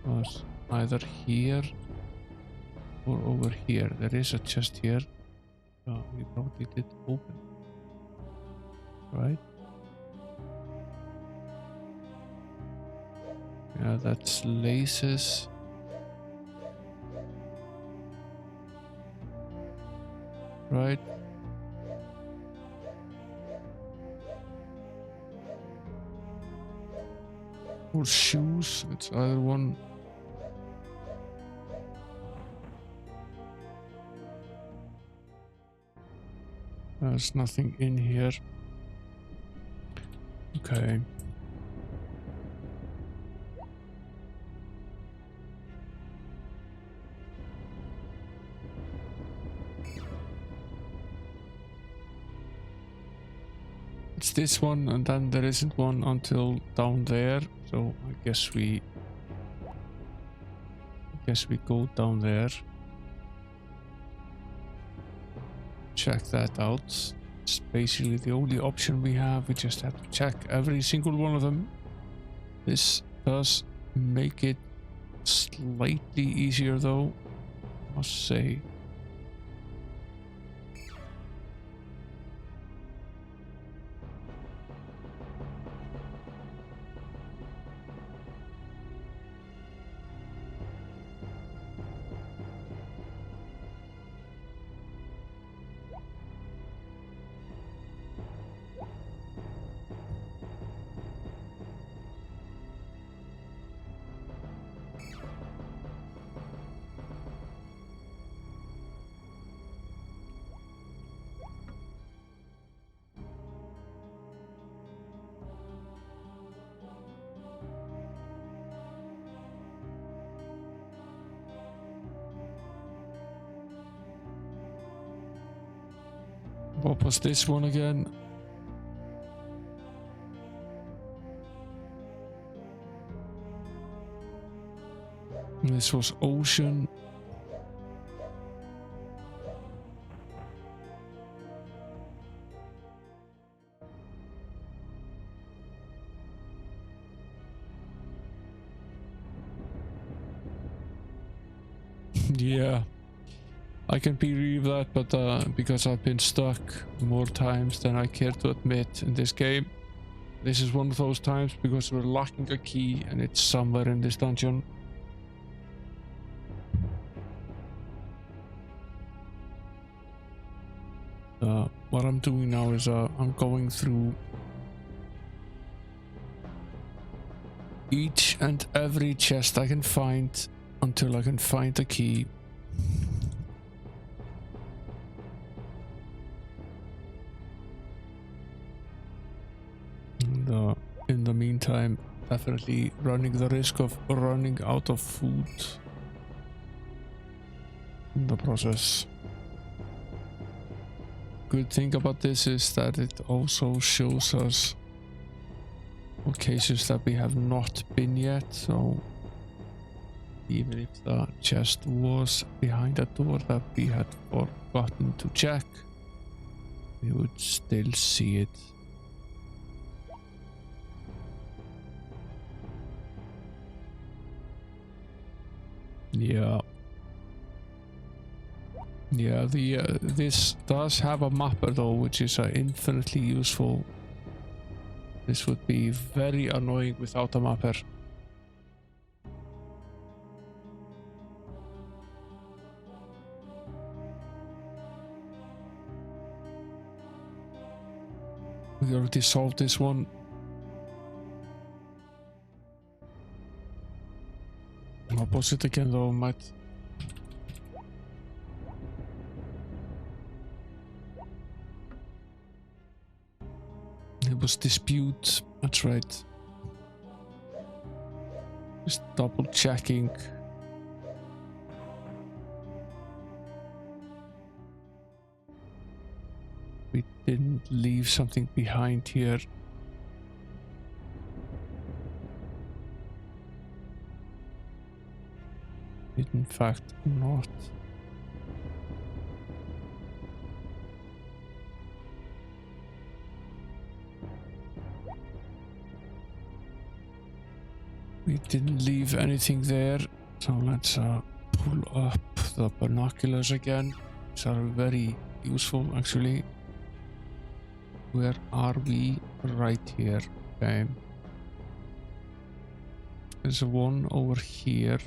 Was either here or over here. There is a chest here. We probably did open, right? Yeah, that's laces. Right. Or shoes. It's either one. There's nothing in here. Okay. It's this one, and then there isn't one until down there. So I guess we go down there. Check that out. It's basically the only option we have. We just have to check every single one of them. This does make it slightly easier though, I must say. What was this one again? This was ocean. Yeah, I can believe that, but because I've been stuck more times than I care to admit in this game, this is one of those times because we're lacking a key and it's somewhere in this dungeon. What I'm doing now is I'm going through each and every chest I can find until I can find a key. And in the meantime, definitely running the risk of running out of food in the process. Good thing about this is that it also shows us cases that we have not been yet, so even if the chest was behind a door that we had forgotten to check, we would still see it. Yeah, this does have a mapper though, which is infinitely useful. This would be very annoying without a mapper. We already solved this one. Opposite again though, might. It was dispute, that's right. Just double checking. We didn't leave something behind here. Did in fact not. We didn't leave anything there, so let's pull up the binoculars again. These are very useful actually. Where are we? Right here. Okay. There's one over here.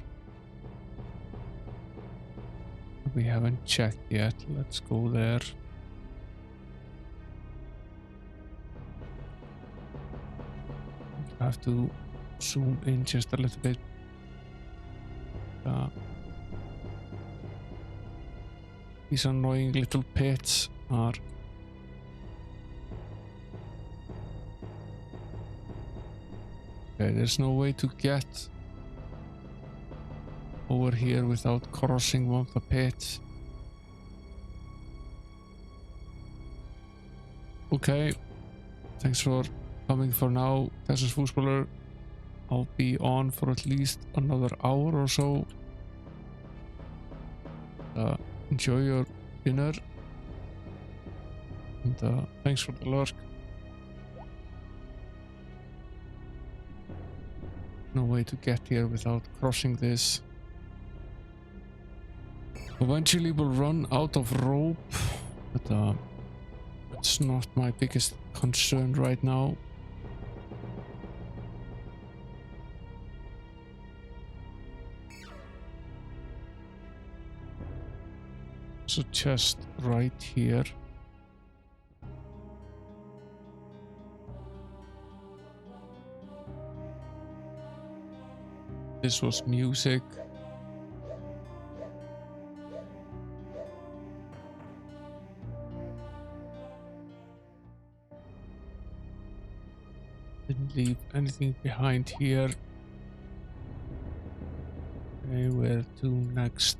We haven't checked yet. Let's go there. I have to zoom in just a little bit. These annoying little pits are okay. There's no way to get over here without crossing one of the pits. Okay, thanks for coming for now, Texas Footballer. I'll be on for at least another hour or so. Enjoy your dinner. And thanks for the lurk. No way to get here without crossing this. Eventually we'll run out of rope, but it's not my biggest concern right now. So just right here. This was music. Didn't leave anything behind here. Okay, where to next?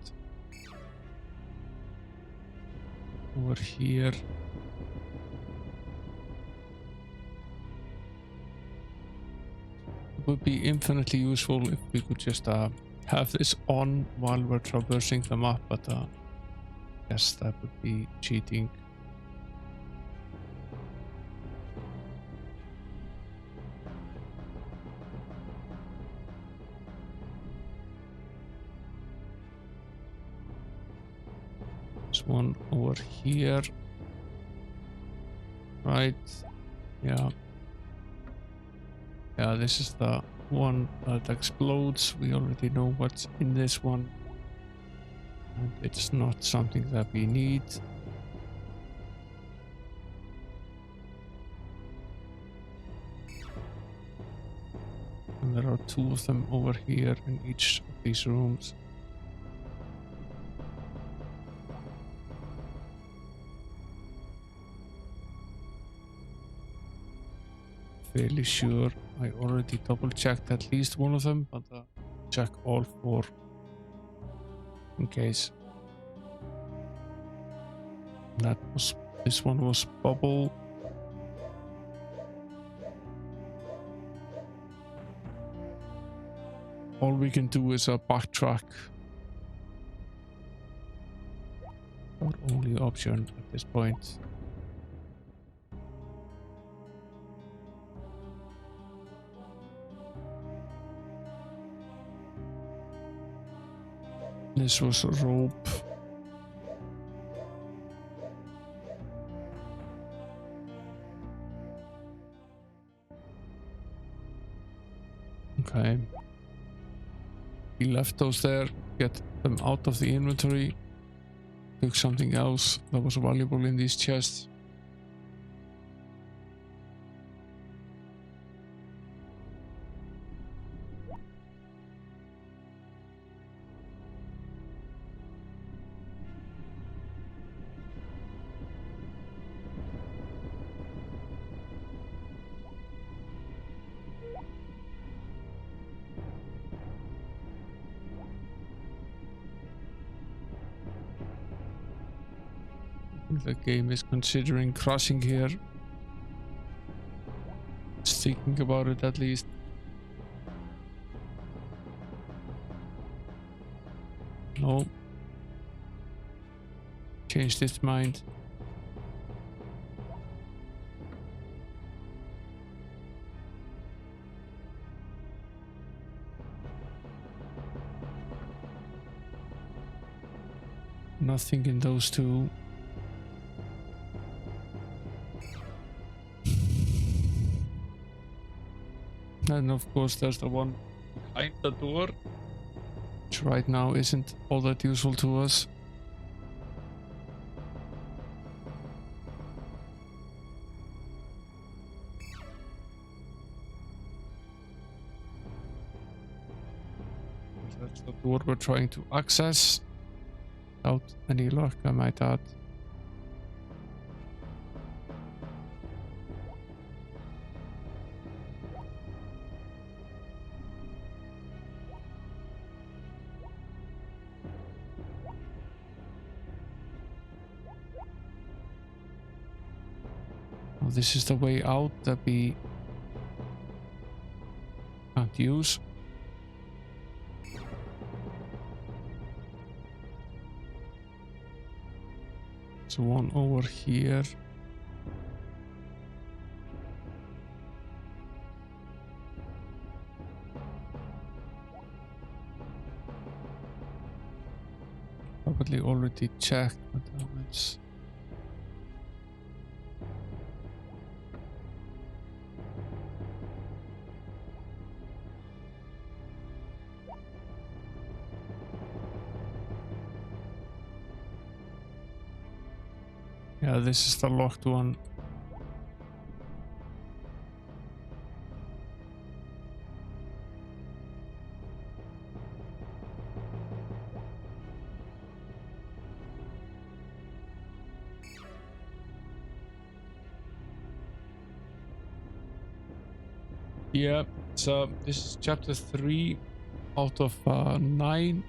Over here. It would be infinitely useful if we could just have this on while we're traversing the map, but yes, that would be cheating. There's one over here. Right. Yeah. Yeah, this is the one that explodes. We already know what's in this one. And it's not something that we need. And there are two of them over here in each of these rooms. Fairly sure I already double checked at least one of them, but check all four in case. This one was bubble. All we can do is backtrack. Our only option at this point. This was a rope. Okay. We left those there, get them out of the inventory. Took something else that was valuable in these chests. The game is considering crashing here. It's thinking about it at least. No. Changed its mind. Nothing in those two. And of course there's the one behind the door, which right now isn't all that useful to us. That's the door we're trying to access. Without any luck, I might add. This is the way out that we can't use. So one over here. Probably already checked, but it's yeah, this is the locked one. Yeah, so this is chapter 3 out of 9.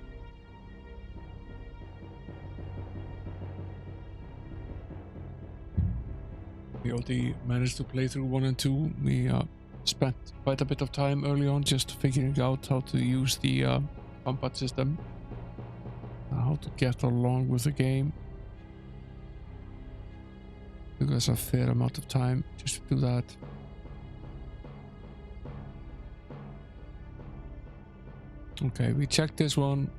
We already managed to play through 1 and 2. We spent quite a bit of time early on just figuring out how to use the combat system, how to get along with the game. Took us a fair amount of time just to do that. Okay, we checked this one.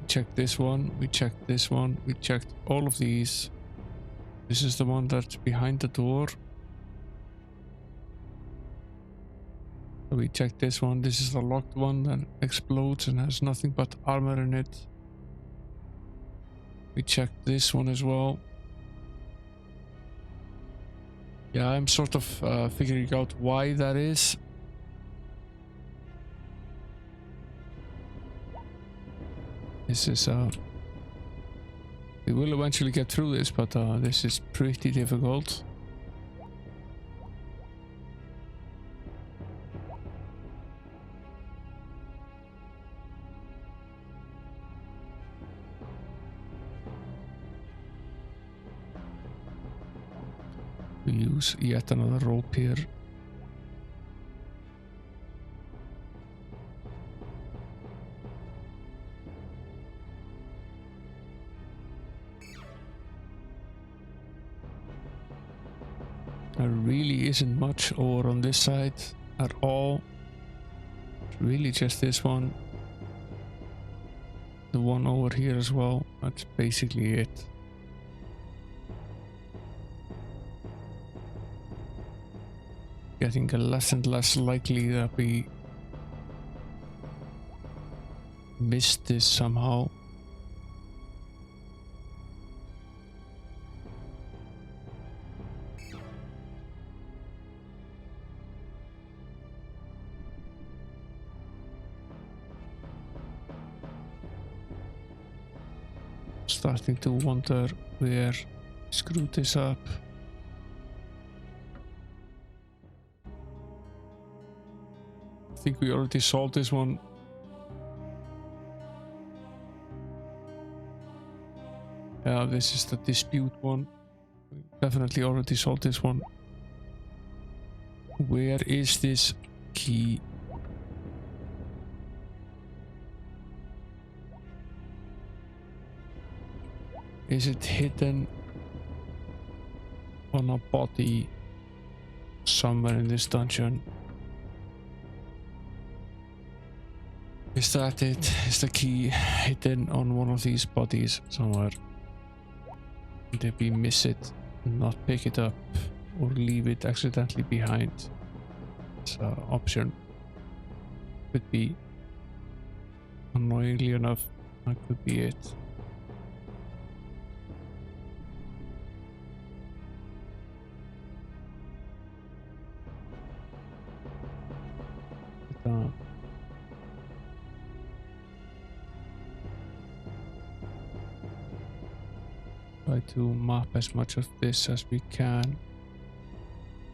checked this one, we checked this one, we checked all of these. This is the one that's behind the door. We checked this one. This is the locked one that explodes and has nothing but armor in it. We checked this one as well. Yeah, I'm sort of figuring out why that is. This is we will eventually get through this, but this is pretty difficult. We use yet another rope here. There really isn't much over on this side at all. It's really just this one. The one over here as well. That's basically it. Getting less and less likely that we missed this somehow. Starting to wonder where I screwed this up. I think we already solved this one. Yeah, this is the dispute one. We definitely already solved this one. Where is this key? Is it hidden on a body somewhere in this dungeon? Is that it? Is the key hidden on one of these bodies somewhere? Did we miss it, not pick it up, or leave it accidentally behind? It's an option. Could be. Annoyingly enough, that could be it. Try to map as much of this as we can.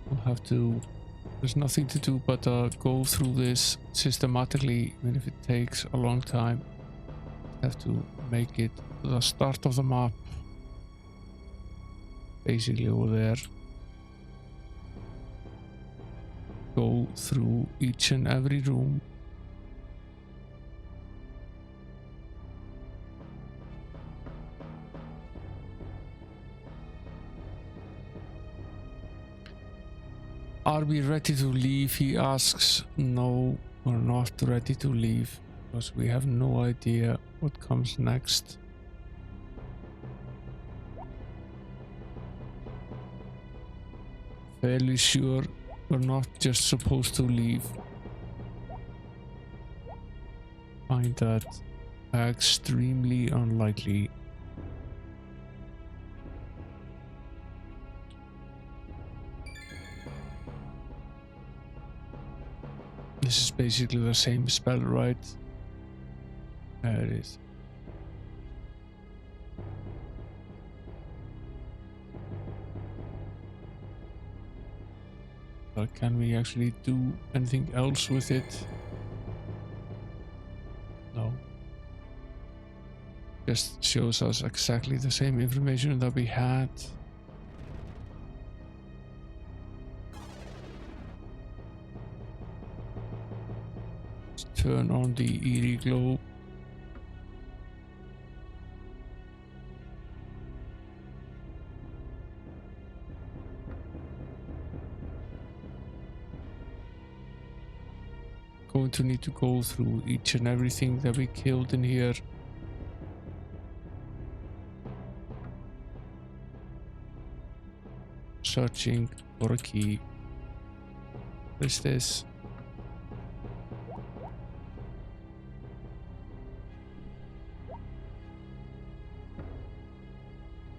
We'll have to, there's nothing to do but go through this systematically, even if it takes a long time. Have to make it to the start of the map, basically over there. Go through each and every room. Are we ready to leave? He asks. No, we're not ready to leave because we have no idea what comes next. Fairly sure we're not just supposed to leave. Find that extremely unlikely. This is basically the same spell, right? There it is. But can we actually do anything else with it? No. Just shows us exactly the same information that we had. Turn on the eerie glow. Going to need to go through each and everything that we killed in here. searching for a key. What is this?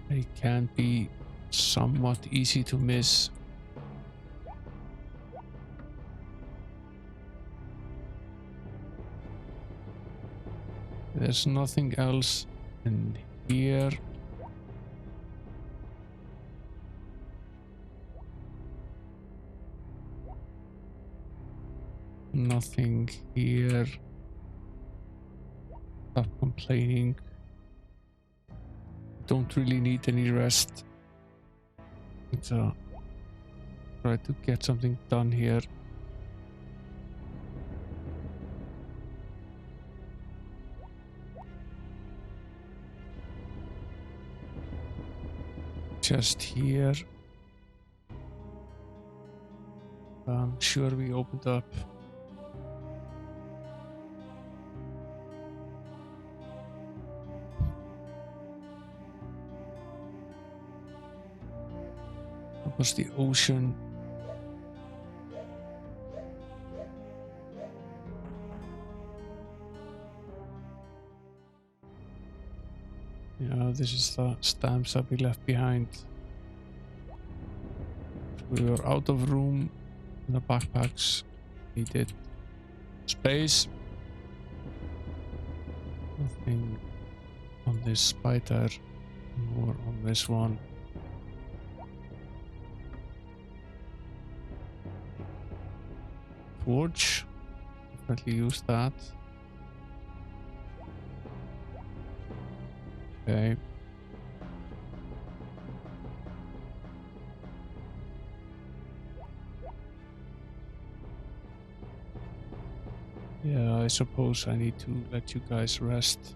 They can be somewhat easy to miss. There's nothing else in here. Nothing here. Stop complaining. Don't really need any rest. So try to get something done here. Just here. I'm sure we opened up. That was the ocean. Yeah, this is the stamps that we left behind. We were out of room in the backpacks. Needed space. Nothing on this spider, nor on this one. Forge. Definitely use that. Okay. Yeah, I suppose I need to let you guys rest.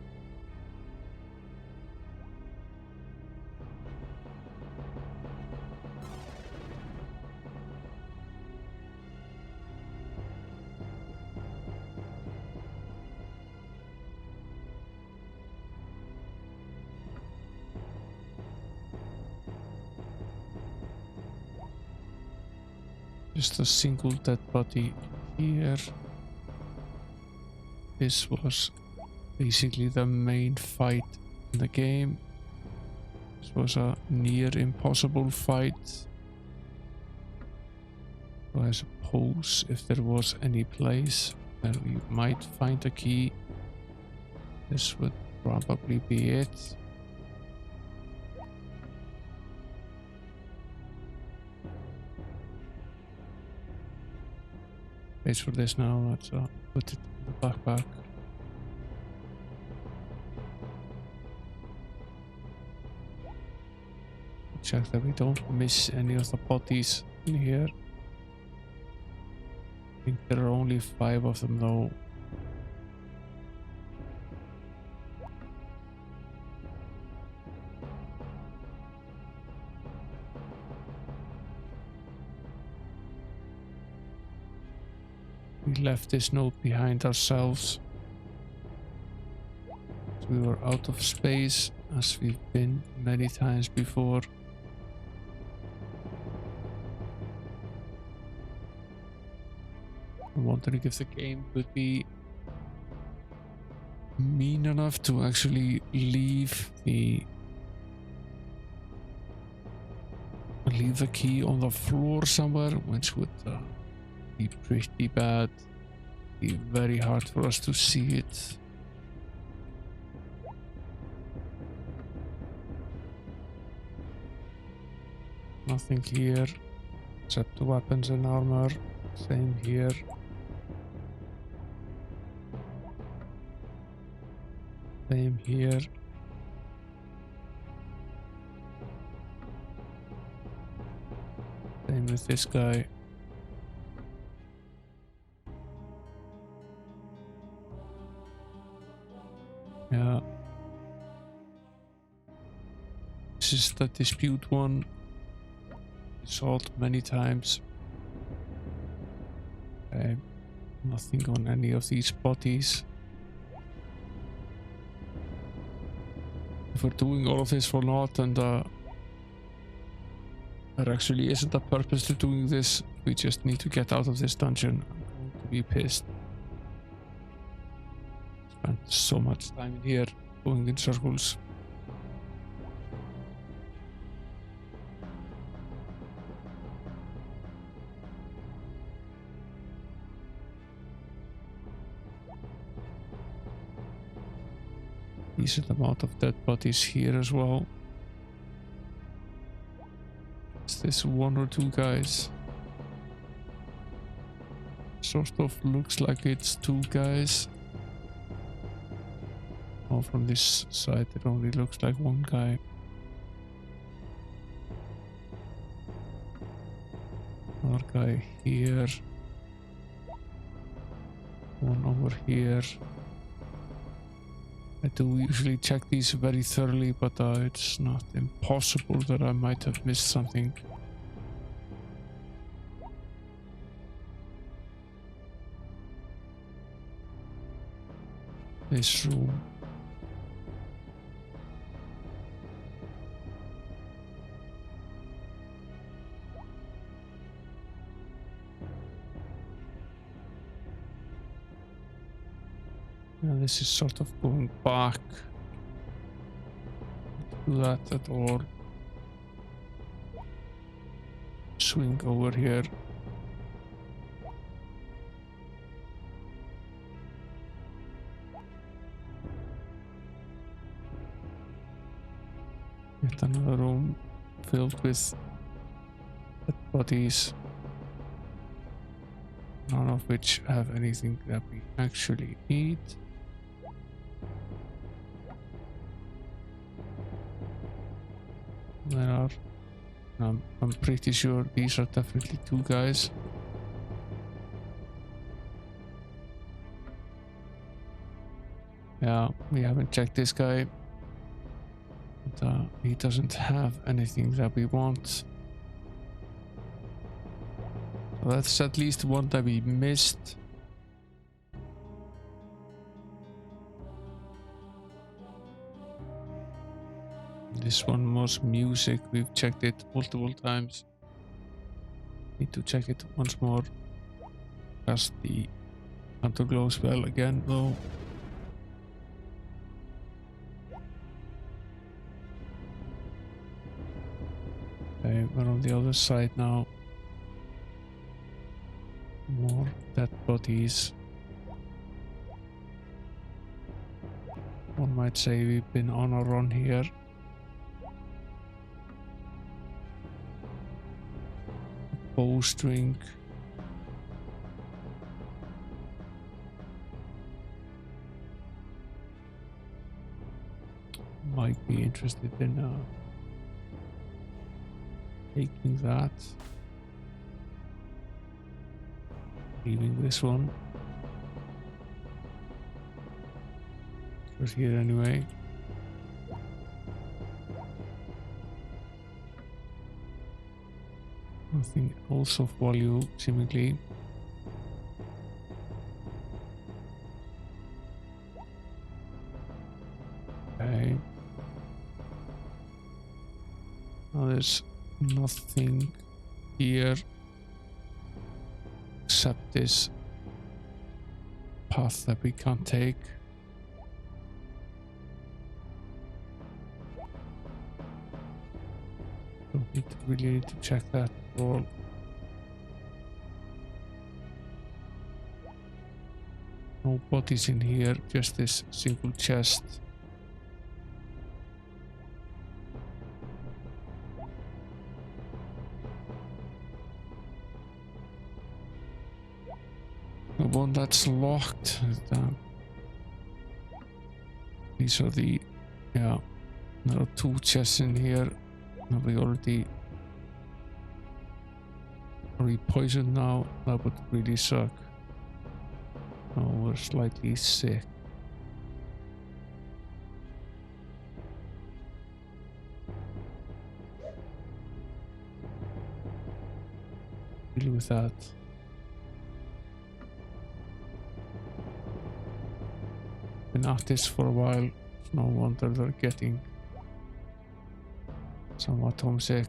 Just a single dead body here. This was basically the main fight in the game. This was a near impossible fight. So I suppose if there was any place where we might find a key, this would probably be it. Place for this now, let's put it in the backpack. Check that we don't miss any of the bodies in here. I think there are only 5 of them though. We left this note behind ourselves. So we were out of space, as we've been many times before. I'm wondering if the game would be mean enough to actually leave the key on the floor somewhere, which would be pretty bad. Be very hard for us to see it. Nothing here except the weapons and armor. Same here. Same here. Same with this guy. Yeah. This is the dispute one. Solved many times. Okay. Nothing on any of these bodies. If we're doing all of this for naught and There actually isn't a purpose to doing this. We just need to get out of this dungeon. I'm going to be pissed. Spent so much time in here going in circles. Decent amount of dead bodies here as well. Is this one or two guys? Sort of looks like it's two guys. Oh, from this side it only looks like one guy. Another guy here. One over here. I do usually check these very thoroughly, but it's not impossible that I might have missed something. This room. Yeah, this is sort of going back. Do that at all. Swing over here. Yet another room filled with dead bodies. None of which have anything that we actually need. There are, I'm pretty sure these are definitely two guys. Yeah, we haven't checked this guy. But, he doesn't have anything that we want. So that's at least one that we missed. This one was music. We've checked it multiple times. Need to check it once more. Cast the counterglow spell again though. Okay, we're on the other side now. More dead bodies. One might say we've been on a run here. Bowstring. Might be interested in taking that. Leaving this one. It's here anyway. Nothing else of value, seemingly. Okay. Now there's nothing here except this path that we can't take. Really need to check that at all. No bodies in here, just this single chest. The one that's locked. These are the, yeah, there are two chests in here. Are we poisoned now? That would really suck. Oh, we're slightly sick. Deal with that. Been at this for a while. No wonder they're getting somewhat homesick.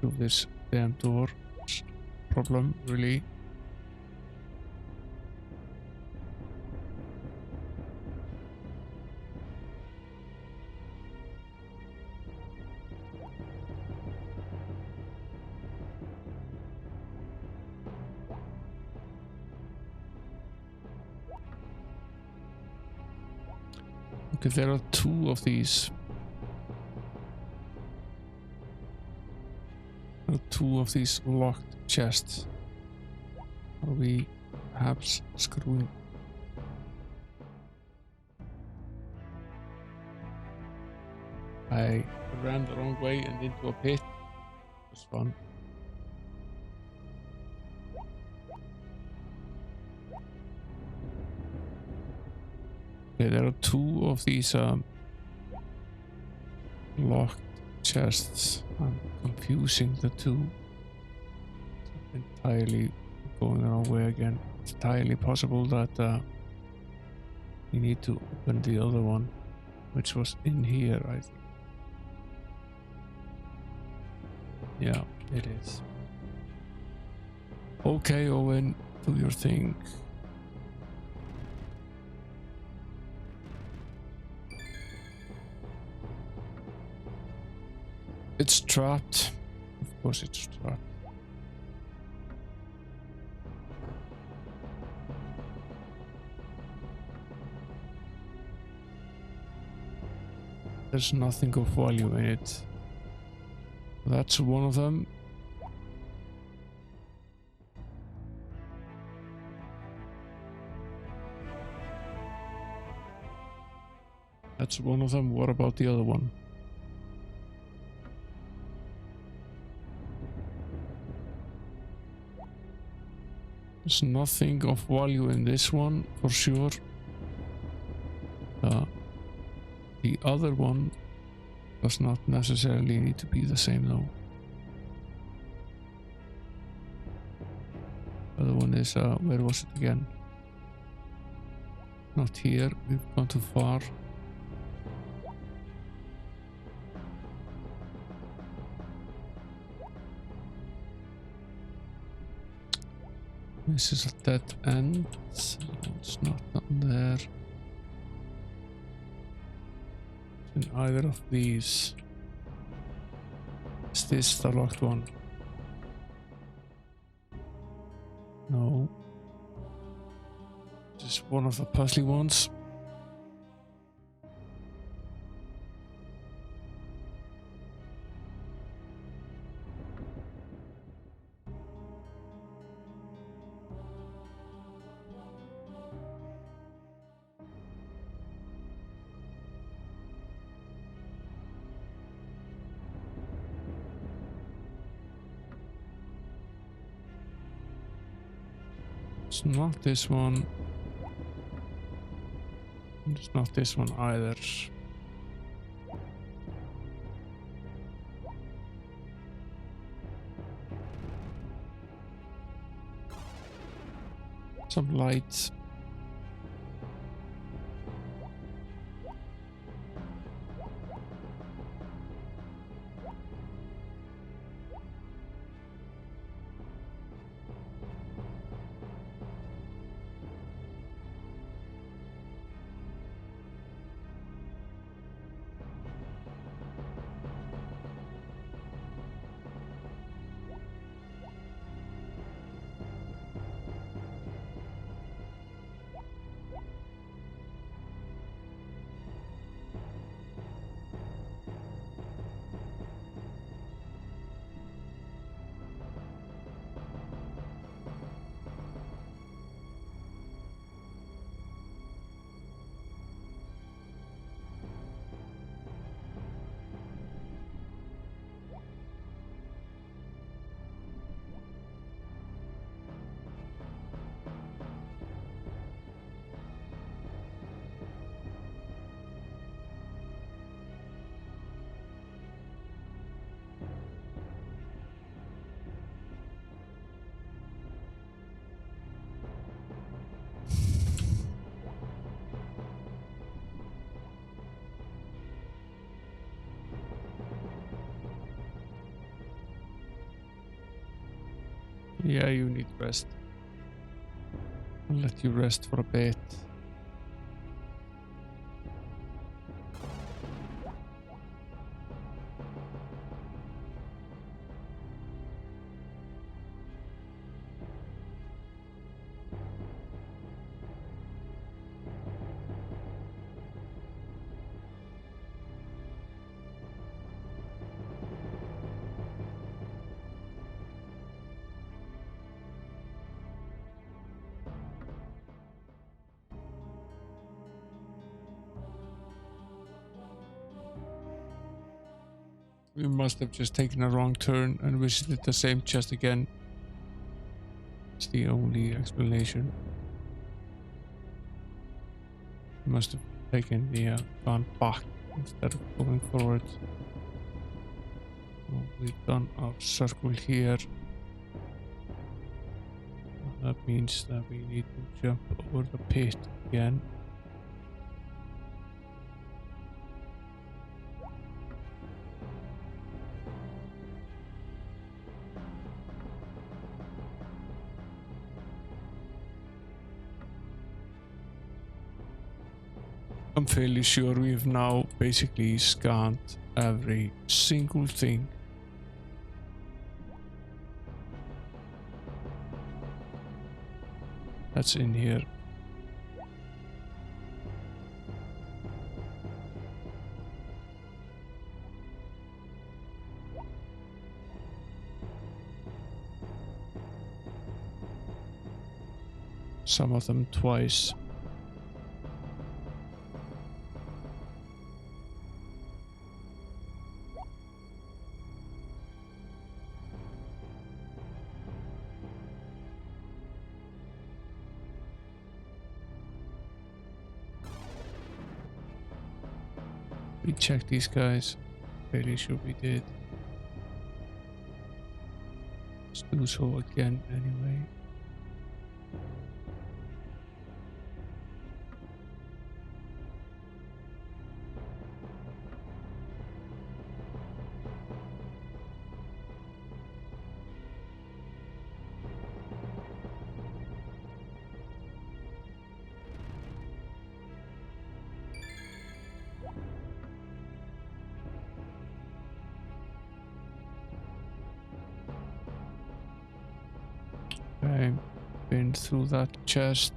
through this damn door. Problem, really. Okay, there are two of these. Two of these locked chests. Are we perhaps screwing? I ran the wrong way and into a pit. It was fun. Okay, there are two of these locked chests. I'm confusing the two. Entirely going the wrong way again. It's entirely possible that we need to open the other one, which was in here, I think. Yeah, it is. Okay, Owen, do your thing. It's trapped. Of course it's trapped. There's nothing of value in it. That's one of them. That's one of them. What about the other one? There's nothing of value in this one, for sure. The other one does not necessarily need to be the same, though. The other one is, where was it again? Not here, we've gone too far. This is a dead end, so it's not down there. In either of these. Is this the locked one? No. This is one of the puzzly ones. It's not this one. It's not this one either. Some lights. Yeah, you need rest. I'll let you rest for a bit. We must have just taken a wrong turn and visited the same chest again. It's the only explanation. We must have taken the gone back instead of going forward. So we've done our circle here. That means that we need to jump over the pit again. I'm fairly sure we've now basically scanned every single thing. That's in here. Some of them twice. We checked these guys. Fairly sure we did. Let's do so again anyway. Okay, been through that chest.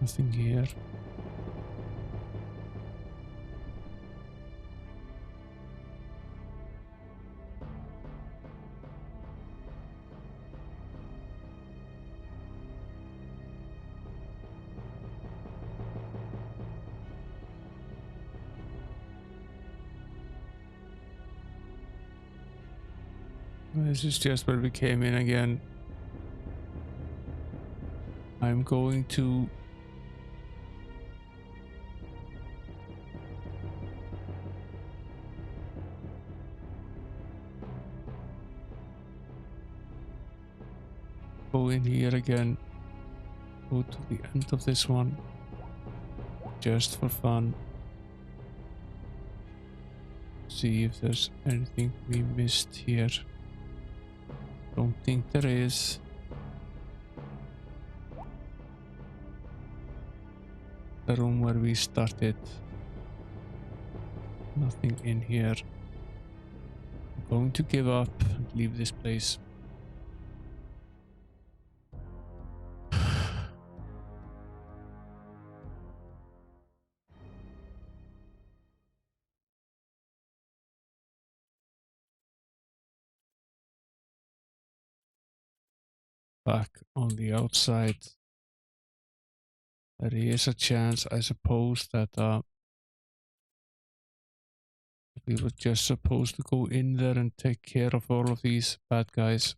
Nothing here. This is just where we came in again. I'm going to go in here again. Go to the end of this one. Just for fun. See if there's anything we missed here. Don't think there is. The room where we started. Nothing in here. I'm going to give up and leave this place. Back on the outside. There is a chance, I suppose, that we were just supposed to go in there and take care of all of these bad guys.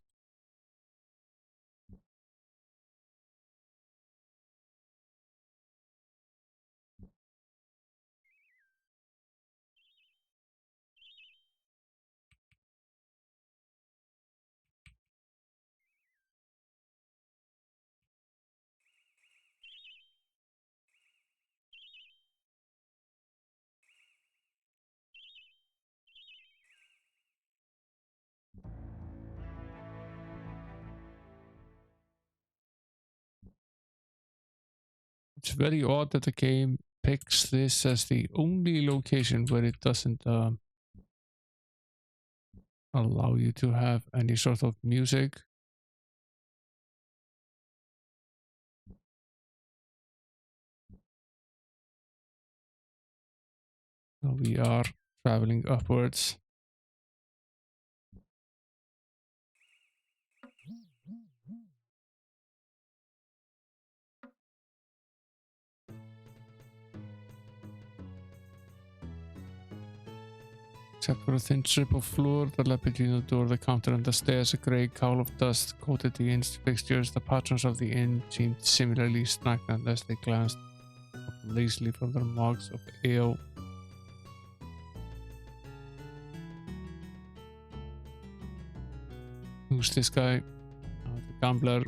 It's very odd that the game picks this as the only location where it doesn't allow you to have any sort of music. So we are traveling upwards. Except for a thin strip of floor that led between the door, the counter, and the stairs, a grey cowl of dust coated the inn's fixtures. The patrons of the inn seemed similarly stagnant as they glanced up lazily from their mugs of ale. Who's this guy? The gambler,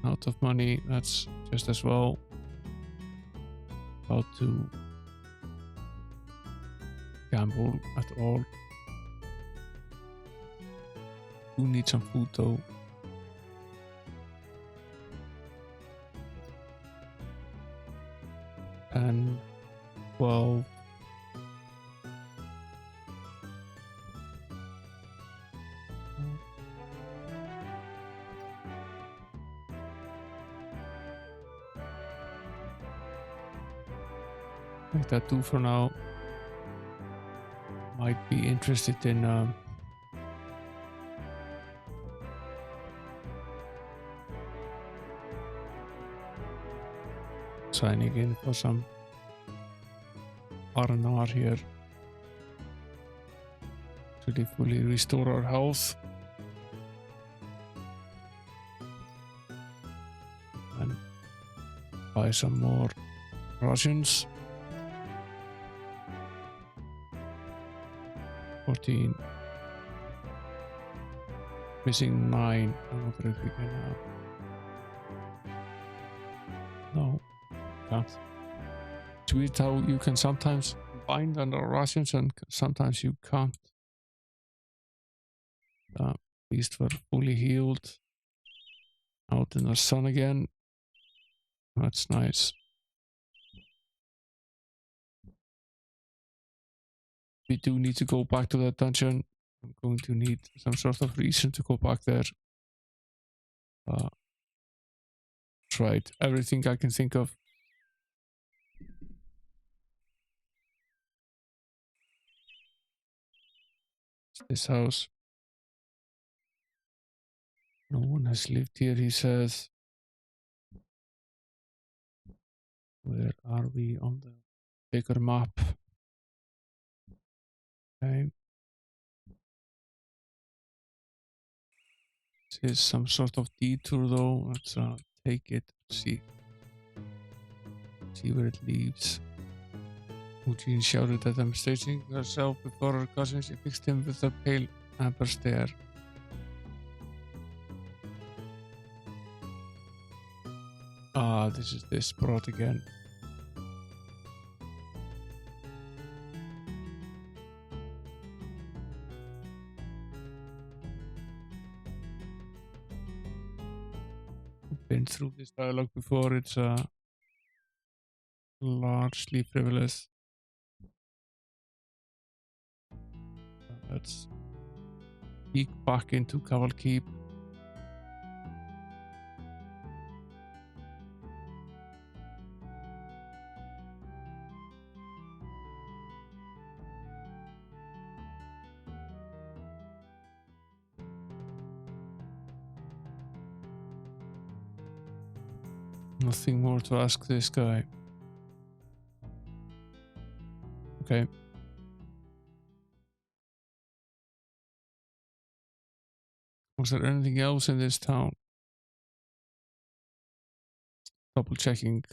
out of money. That's just as well. About to gamble at all. Do need some food though. And 12. Make that 2 for now. Might be interested in signing in for some R&R here to fully restore our health and buy some more rations. 14. Missing 9. I wonder if we can no, can't. It's weird how you can sometimes bind under rations and sometimes you can't. At least we're fully healed. Out in the sun again. That's nice. We do need to go back to that dungeon. I'm going to need some sort of reason to go back there. Tried everything I can think of. This house. No one has lived here, he says. Where are we on the bigger map? Okay. This is some sort of detour though. Let's take it. See where it leads. Eugene shouted at them, staging herself before her cousin. She fixed him with a pale amber stare. Ah, this is this brought again. I've been through this dialogue before. It's largely frivolous. Let's peek back into Caval Keep. Nothing more to ask this guy. Okay. Was there anything else in this town? Double checking.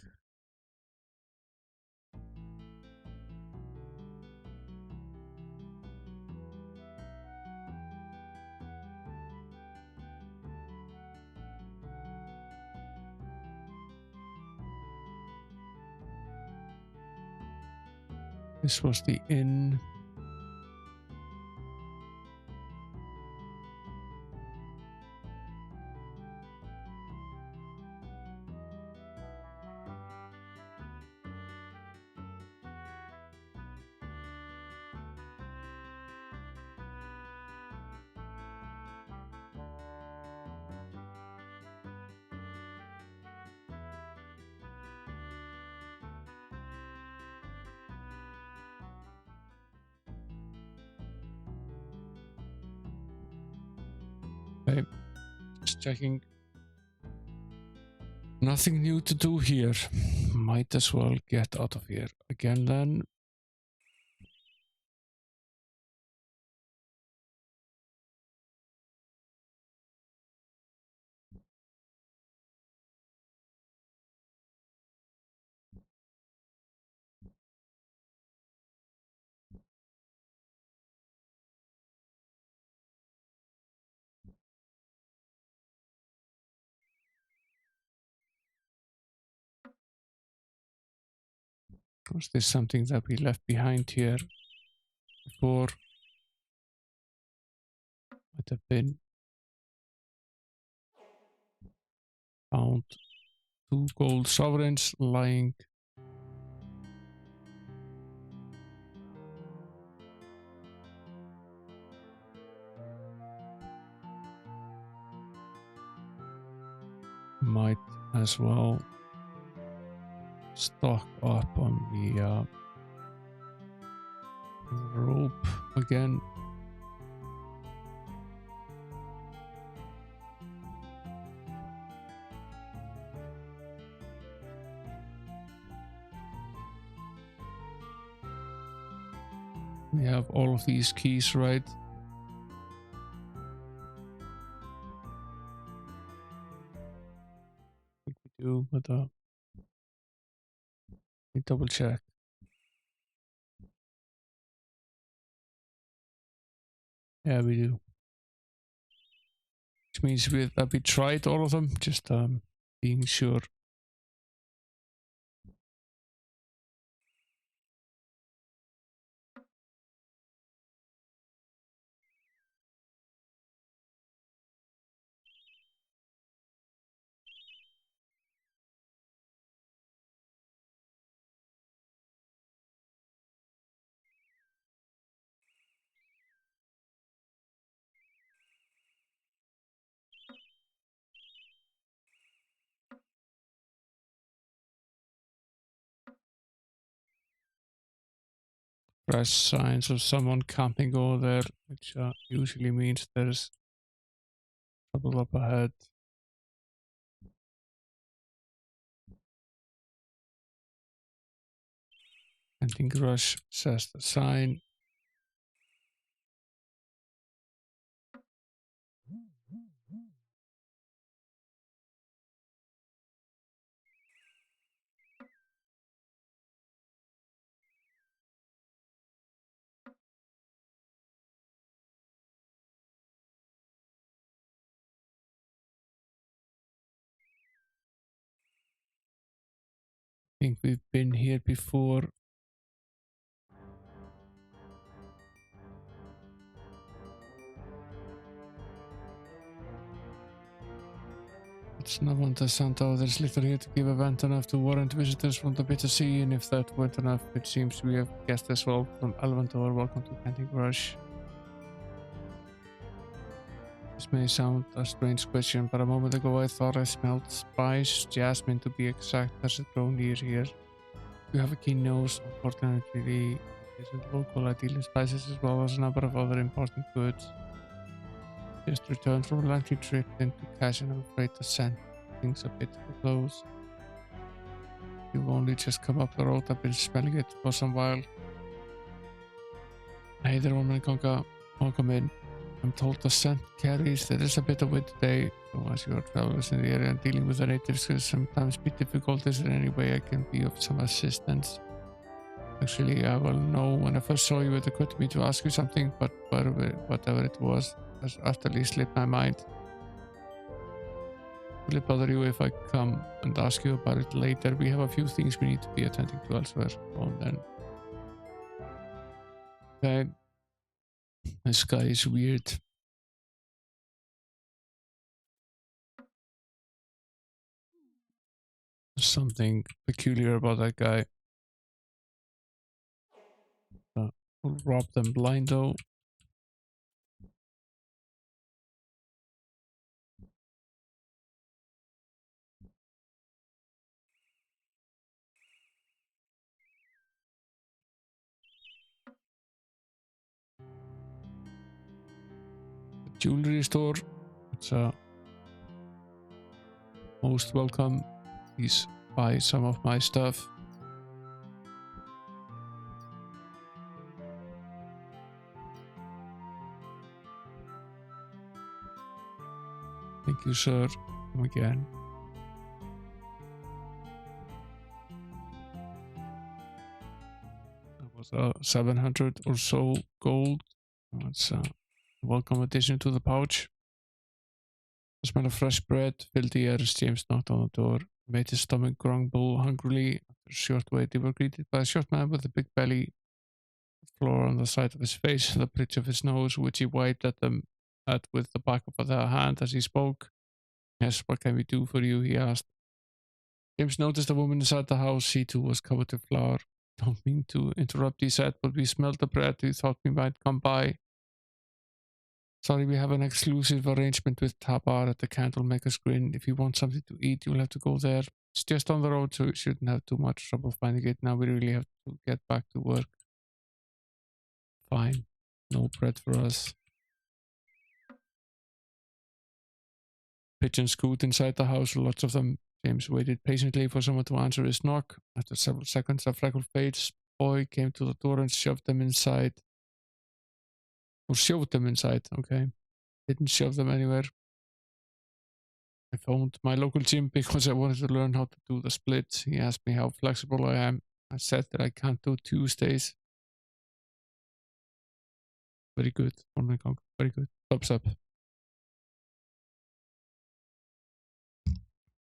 This was the inn. checking. Nothing new to do here. Might as well get out of here again then. Was this something that we left behind here before? Might have been. Found 2 gold sovereigns lying. Might as well stock up on the rope again. We have all of these keys, right? I think we do, but let me double check. Yeah, we do. Which means that we tried all of them, just being sure. Fresh signs of someone camping over there, which usually means there's trouble up ahead. Hunting rush, says the sign. I think we've been here before. It's not one to Santo. There's little here to give a vent enough to warrant visitors from the bitter sea, and if that weren't enough, it seems we have guests as well from Elventor. Welcome to Hunting Rush. This may sound a strange question, but a moment ago I thought I smelled spice, jasmine to be exact. Has it grown near here? You have a keen nose. Unfortunately, it isn't local. I deal in spices as well as a number of other important goods. Just returned from a lengthy trip into cash, and I'm afraid the scent things a bit close. You've only just come up the road. I've been smelling it for some while. Hey there, woman Conga. Welcome in. I'm told the scent carries. There is a bit of wind today, so as you are travelers in the area and dealing with the natives can sometimes be difficult. Is there any way I can be of some assistance? Actually, I will know when I first saw you. It occurred to me to ask you something, but whatever it was has utterly slipped my mind. Will it bother you if I come and ask you about it later? We have a few things we need to be attending to elsewhere. Well, then. Okay. This guy is weird. There's something peculiar about that guy. We'll rob them blind though. Jewelry store. It's a most welcome. Please buy some of my stuff. Thank you, sir. Come again. That was 700 or so gold. That's a welcome addition to the pouch. The smell of fresh bread filled the air as James knocked on the door. Made his stomach grumble hungrily. After a short wait, they were greeted by a short man with a big belly, floor on the side of his face, the bridge of his nose, which he wiped at them with the back of the hand as he spoke. Yes, what can we do for you? He asked. James noticed a woman inside the house. She too was covered with flour. Don't mean to interrupt, he said, but we smelled the bread. We thought we might come by. Sorry, we have an exclusive arrangement with Tabar at the Candlemaker's Grin. If you want something to eat, you'll have to go there. It's just on the road, so you shouldn't have too much trouble finding it. Now we really have to get back to work. Fine. No bread for us. Pigeons cooed inside the house, lots of them. James waited patiently for someone to answer his knock. After several seconds, a freckled-faced boy came to the door and shoved them inside. Or shoved them inside, okay. Didn't shove them anywhere. I phoned my local gym because I wanted to learn how to do the splits. He asked me how flexible I am. I said that I can't do Tuesdays. Very good. Very good. Thumbs up.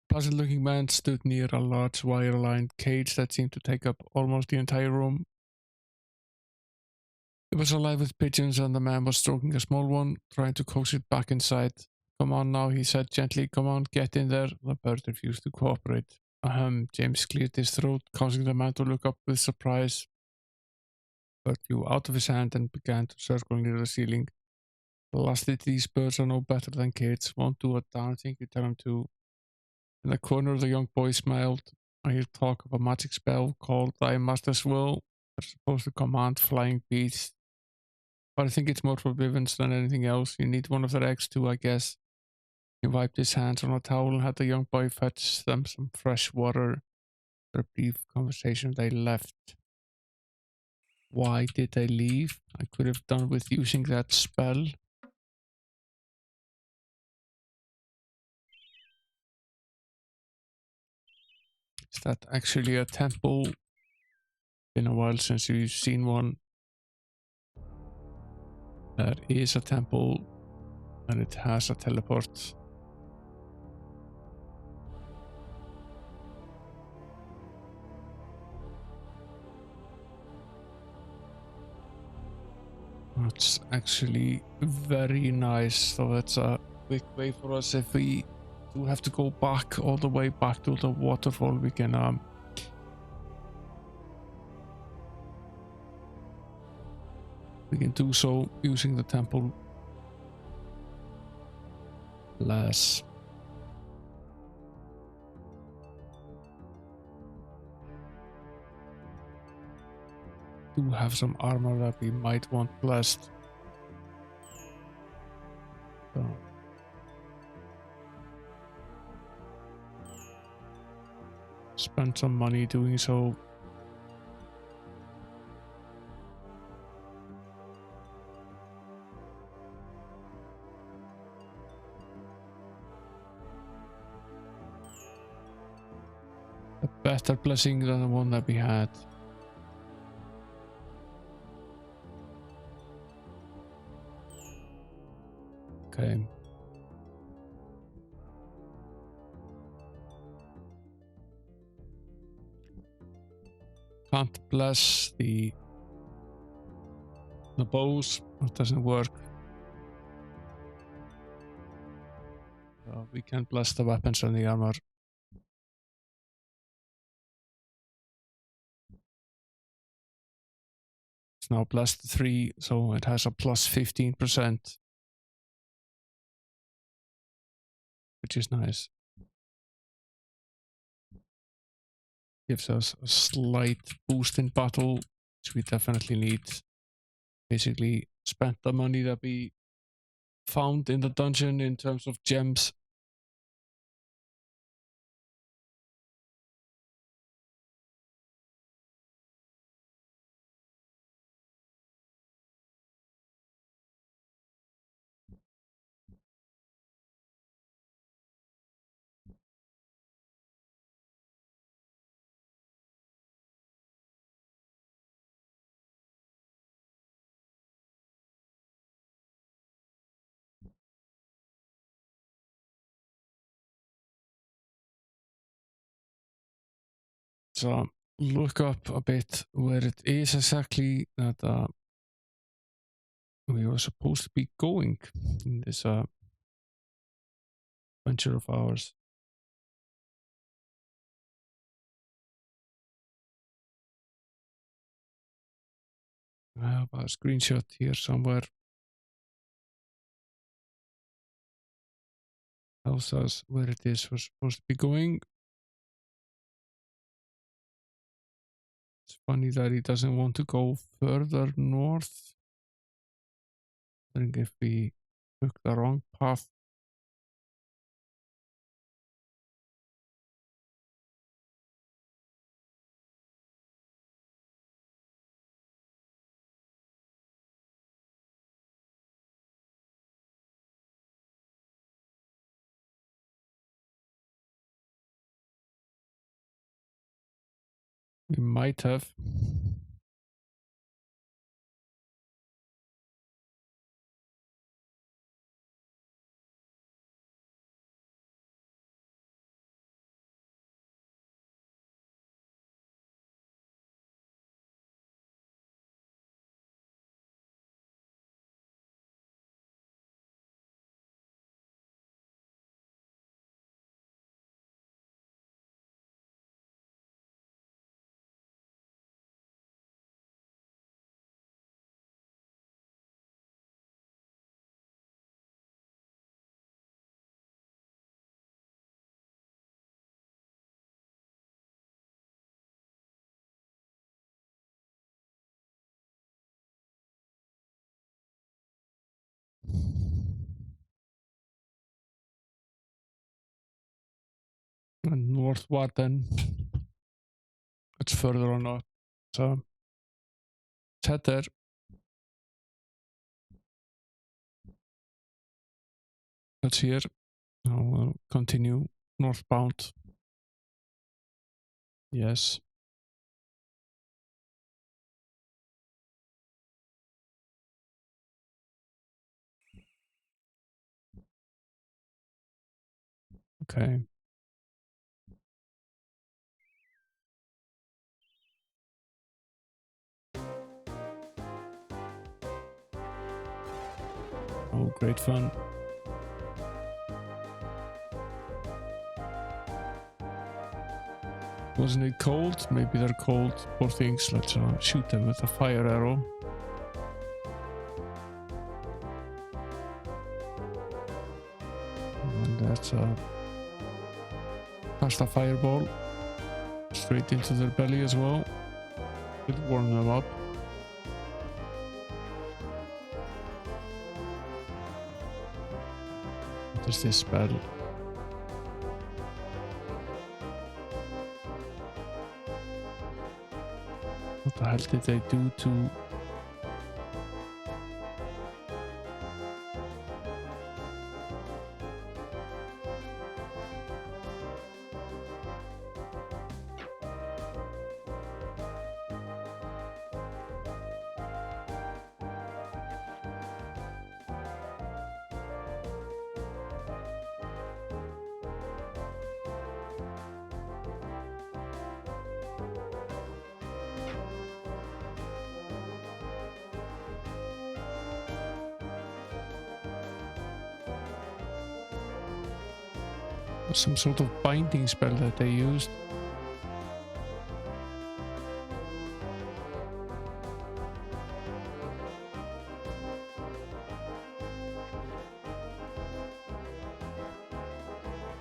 Pleasant-looking man stood near a large wire-lined cage that seemed to take up almost the entire room. It was alive with pigeons, and the man was stroking a small one, trying to coax it back inside. Come on now, he said gently. Come on, get in there. The bird refused to cooperate. Ahem, James cleared his throat, causing the man to look up with surprise. The bird flew out of his hand and began to circle near the ceiling. Blasted, these birds are no better than kids. Won't do a darn thing you tell them to. In the corner, the young boy smiled. I hear talk of a magic spell called Thy Master's Will. They're supposed to command flying beasts. But I think it's more for Vivens than anything else. You need one of their eggs too, I guess. He wiped his hands on a towel and had the young boy fetch them some fresh water. After a brief conversation, they left. Why did they leave? I could have done with using that spell. Is that actually a temple? Been a while since you've seen one. There is a temple and it has a teleport. That's actually very nice. So that's a quick way for us. If we do have to go back all the way back to the waterfall, we can do so using the temple. Less. Do have some armor that we might want blessed. So. Spend some money doing so. A better blessing than the one that we had. Okay. Can't bless the bows. It doesn't work. We can bless the weapons and the armor. It's now blessed 3, so it has a plus 15%. Which is nice. Gives us a slight boost in battle, which we definitely need. Basically, spent the money that we found in the dungeon in terms of gems. let's look up a bit where it is exactly that we were supposed to be going in this venture of ours. I have a screenshot here somewhere. Tells us where it is we're supposed to be going. It's funny that he doesn't want to go further north. I think if we took the wrong path. We might have. And North-warden. It's further on up. So let's head there. That's here. Now we'll continue northbound. Yes. Okay. Oh, great fun. Wasn't it cold? Maybe they're cold. Poor things. Let's shoot them with a fire arrow. And that's cast a fireball straight into their belly as well. Could warm them up. What is this spell? What the hell did they do to... some sort of binding spell that they used.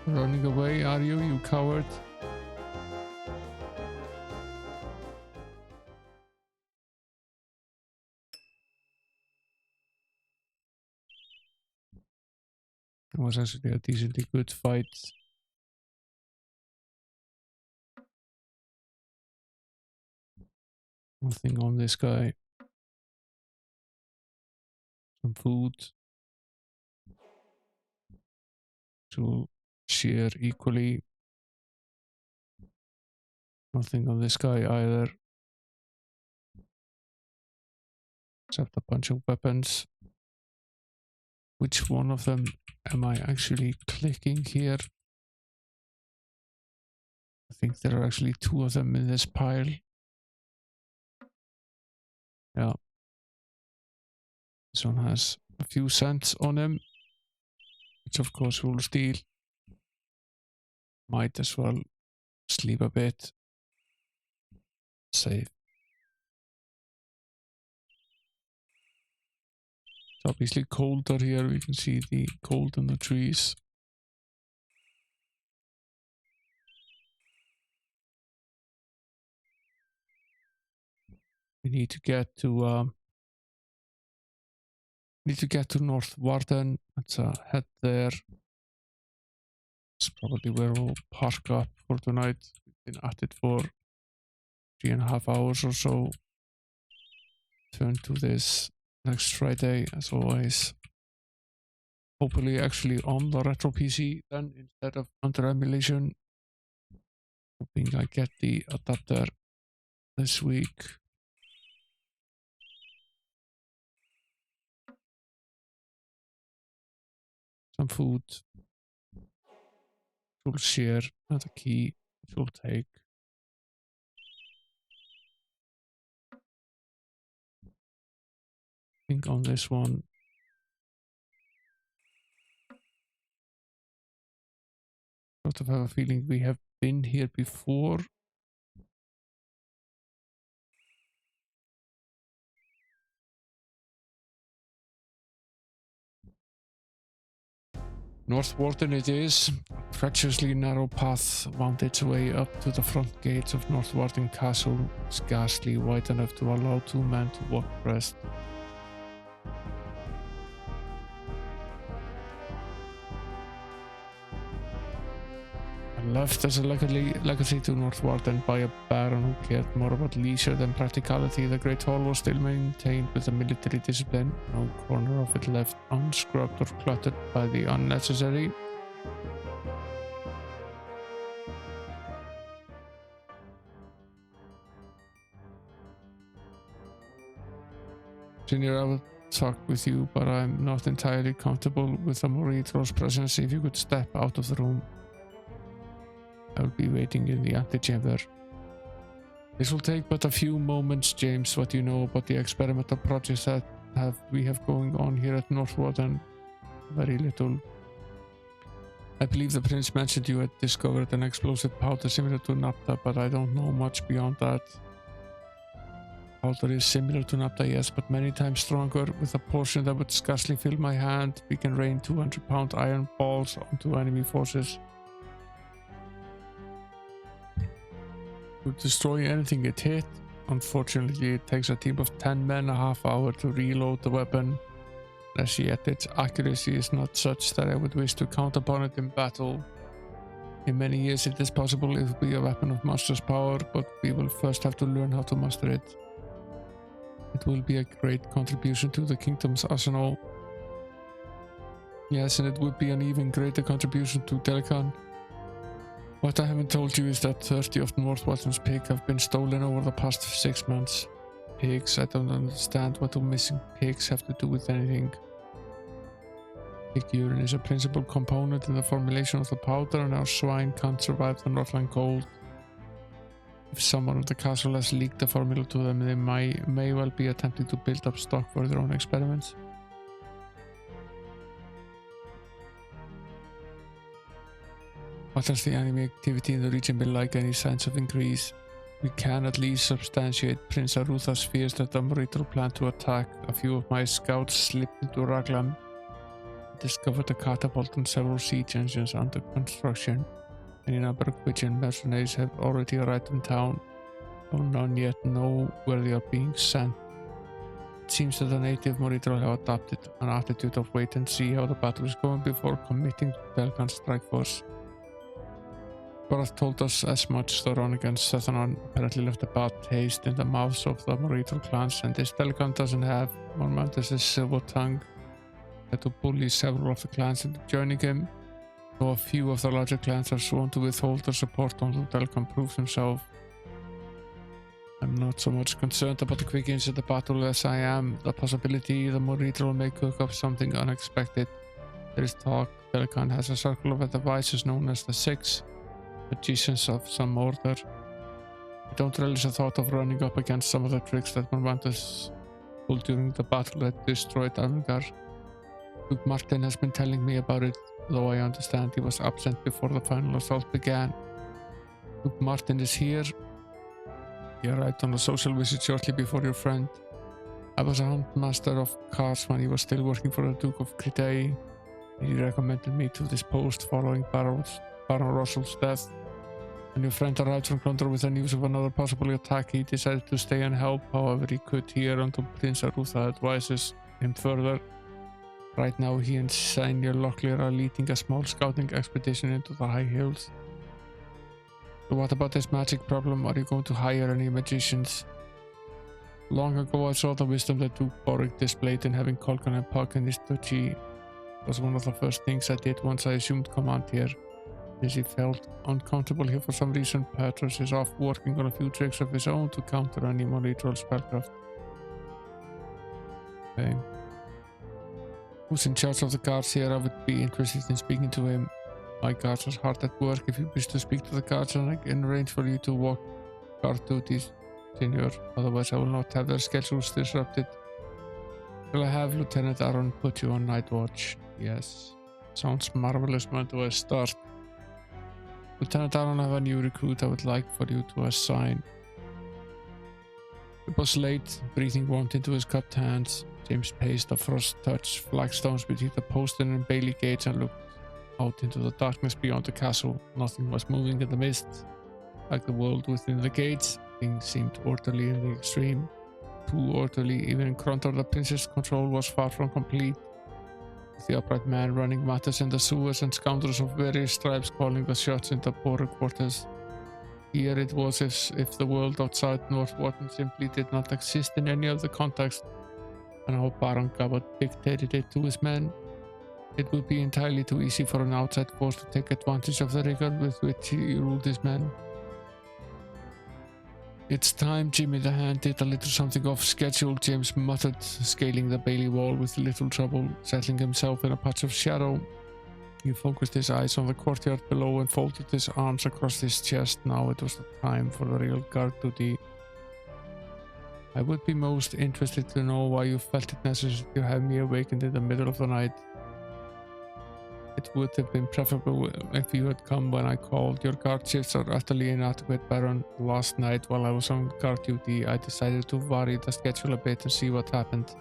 Running away, are you, you coward? It was actually a decently good fight. Nothing on this guy. Some food to share equally. Nothing on this guy either. Except a bunch of weapons. Which one of them am I actually clicking here? I think there are actually 2 of them in this pile. Yeah. This one has a few cents on him, which of course we'll steal. Might as well sleep a bit. Save. It's obviously colder here. We can see the cold in the trees. We need to get to North-warden. Let's head there. It's probably where we'll park up for tonight. We've been at it for 3.5 hours or so. Turn to this next Friday as always. Hopefully actually on the Retro PC then instead of under emulation. Hoping I get the adapter this week. Some food. We'll share another key, which we'll take. I think on this one. Sort of have a feeling we have been here before. North-warden it is. A treacherously narrow path wound its way up to the front gates of North-warden Castle, scarcely wide enough to allow 2 men to walk abreast. Left as a legacy to North-warden by a baron who cared more about leisure than practicality, the Great Hall was still maintained with a military discipline, no corner of it left unscrubbed or cluttered by the unnecessary. Senior, I will talk with you, but I'm not entirely comfortable with the Moritro's presence. If you could step out of the room. I will be waiting in the antechamber. This will take but a few moments, James. What do you know about the experimental projects that we have going on here at North-warden? Very little. I believe the prince mentioned you had discovered an explosive powder similar to naphtha, but I don't know much beyond that. Powder is similar to naphtha, yes, but many times stronger. With a portion that would scarcely fill my hand, we can rain 200-pound iron balls onto enemy forces. To destroy anything it hit. Unfortunately, it takes a team of 10 men a half hour to reload the weapon. As yet, its accuracy is not such that I would wish to count upon it in battle. In many years it is possible it will be a weapon of monstrous power, but we will first have to learn how to master it. It will be a great contribution to the kingdom's arsenal. Yes, and it would be an even greater contribution to Telecon. What I haven't told you is that 30 of North-warden's pigs have been stolen over the past 6 months. Pigs? I don't understand what the missing pigs have to do with anything. Pig urine is a principal component in the formulation of the powder, and our swine can't survive the Northland cold. If someone of the castle has leaked the formula to them, they may well be attempting to build up stock for their own experiments. What has the enemy activity in the region been like? Any signs of increase? We can at least substantiate Prince Arutha's fears that the Moritro planned to attack. A few of my scouts slipped into Raglan, discovered a catapult and several siege engines under construction. Any number of Quidgen mercenaries have already arrived in town, though none yet know where they are being sent. It seems that the native Moritro have adopted an attitude of wait and see how the battle is going before committing to Belkan's strike force. Barath told us as much. The run against Sethanon apparently left a bad taste in the mouths of the Moritro clans, and this Telecon doesn't have Mormantis' silver tongue. Had to bully several of the clans into joining him, though a few of the larger clans have sworn to withhold their support until Telecon proves himself. I'm not so much concerned about the quick ends of the battle as I am the possibility the Moritro may cook up something unexpected. There is talk Telecon has a circle of advisors known as the Six. magicians of some order. I don't relish the thought of running up against some of the tricks that Manvantas pulled during the battle that destroyed Almengar. Duke Martin has been telling me about it, though I understand he was absent before the final assault began. Duke Martin is here. He arrived on a social visit shortly before your friend. I was a huntmaster of cards when he was still working for the Duke of Crete. He recommended me to this post following Baron Russell's death. When your friend arrived from Krondor with the news of another possible attack, he decided to stay and help however he could here until Prince Arutha advises him further. Right now he and Senior Locklear are leading a small scouting expedition into the high hills. So what about this magic problem? Are you going to hire any magicians? Long ago I saw the wisdom that Duke Boric displayed in having Kolkan and Puck in his duchy. It was one of the first things I did once I assumed command here. Since he felt uncomfortable here for some reason, Petrus is off working on a few tricks of his own to counter any monitoral spellcraft. Okay. Who's in charge of the guards here? I would be interested in speaking to him. My guards are hard at work. If you wish to speak to the guards, I can arrange for you to walk guard duties, Senior. Otherwise I will not have their schedules disrupted. Will I have Lieutenant Aaron put you on night watch? Yes. Sounds marvelous. When do I start? Lieutenant Aaron, I have a new recruit I would like for you to assign. It was late. Breathing warmed into his cupped hands. James paced the frost-touched flagstones between the postern and Bailey gates and looked out into the darkness beyond the castle. Nothing was moving in the mist. Like the world within the gates, things seemed orderly in the extreme. Too orderly. Even in Krondor, the prince's control was far from complete. The upright man running matters in the sewers and scoundrels of various tribes calling the shots in the poorer quarters. Here it was as if the world outside North-warden simply did not exist in any other context, and how Baron Gabbard dictated it to his men. It would be entirely too easy for an outside force to take advantage of the rigor with which he ruled his men. It's time. Jimmy the Hand did a little something off schedule, James muttered, scaling the Bailey wall with little trouble, settling himself in a patch of shadow. He focused his eyes on the courtyard below and folded his arms across his chest. Now it was the time for the real guard duty. I would be most interested to know why you felt it necessary to have me awakened in the middle of the night. It would have been preferable if you had come when I called. Your guard shifts are utterly inadequate, Baron. Last night, while I was on guard duty, I decided to vary the schedule a bit and see what happened.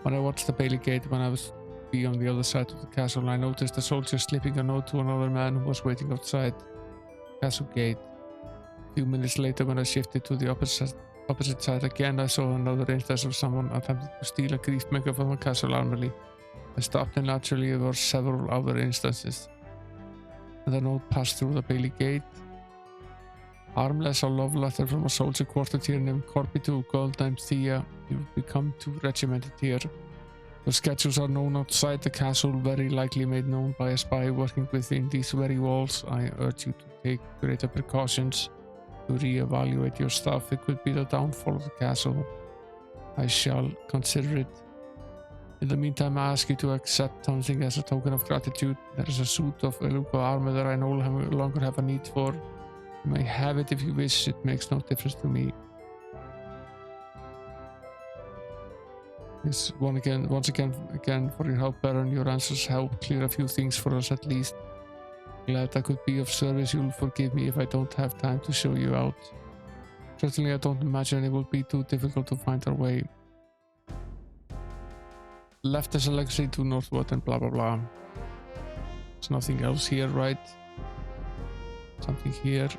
When I watched the Bailey gate when I was be on the other side of the castle, I noticed a soldier slipping a note to another man who was waiting outside the castle gate. A few minutes later, when I shifted to the opposite side again, I saw another instance of someone attempting to steal a griefmaker from the castle armory. I stopped, and naturally there were several other instances. And the note passed through the Bailey gate. Harmless, a love letter from a soldier quartered here named Corby to a girl named Thea. You will become too regimented here. The schedules are known outside the castle, very likely made known by a spy working within these very walls. I urge you to take greater precautions to re-evaluate your stuff. It could be the downfall of the castle. I shall consider it. In the meantime, I ask you to accept something as a token of gratitude. There is a suit of Eluka armor that I no longer have a need for. You may have it if you wish. It makes no difference to me. Yes, once again for your help, Baron. Your answers help clear a few things for us at least. Glad I could be of service. You'll forgive me if I don't have time to show you out. Certainly I don't imagine it will be too difficult to find our way. Left as a legacy to North-warden, blah blah blah. There's nothing else here, right? Something here.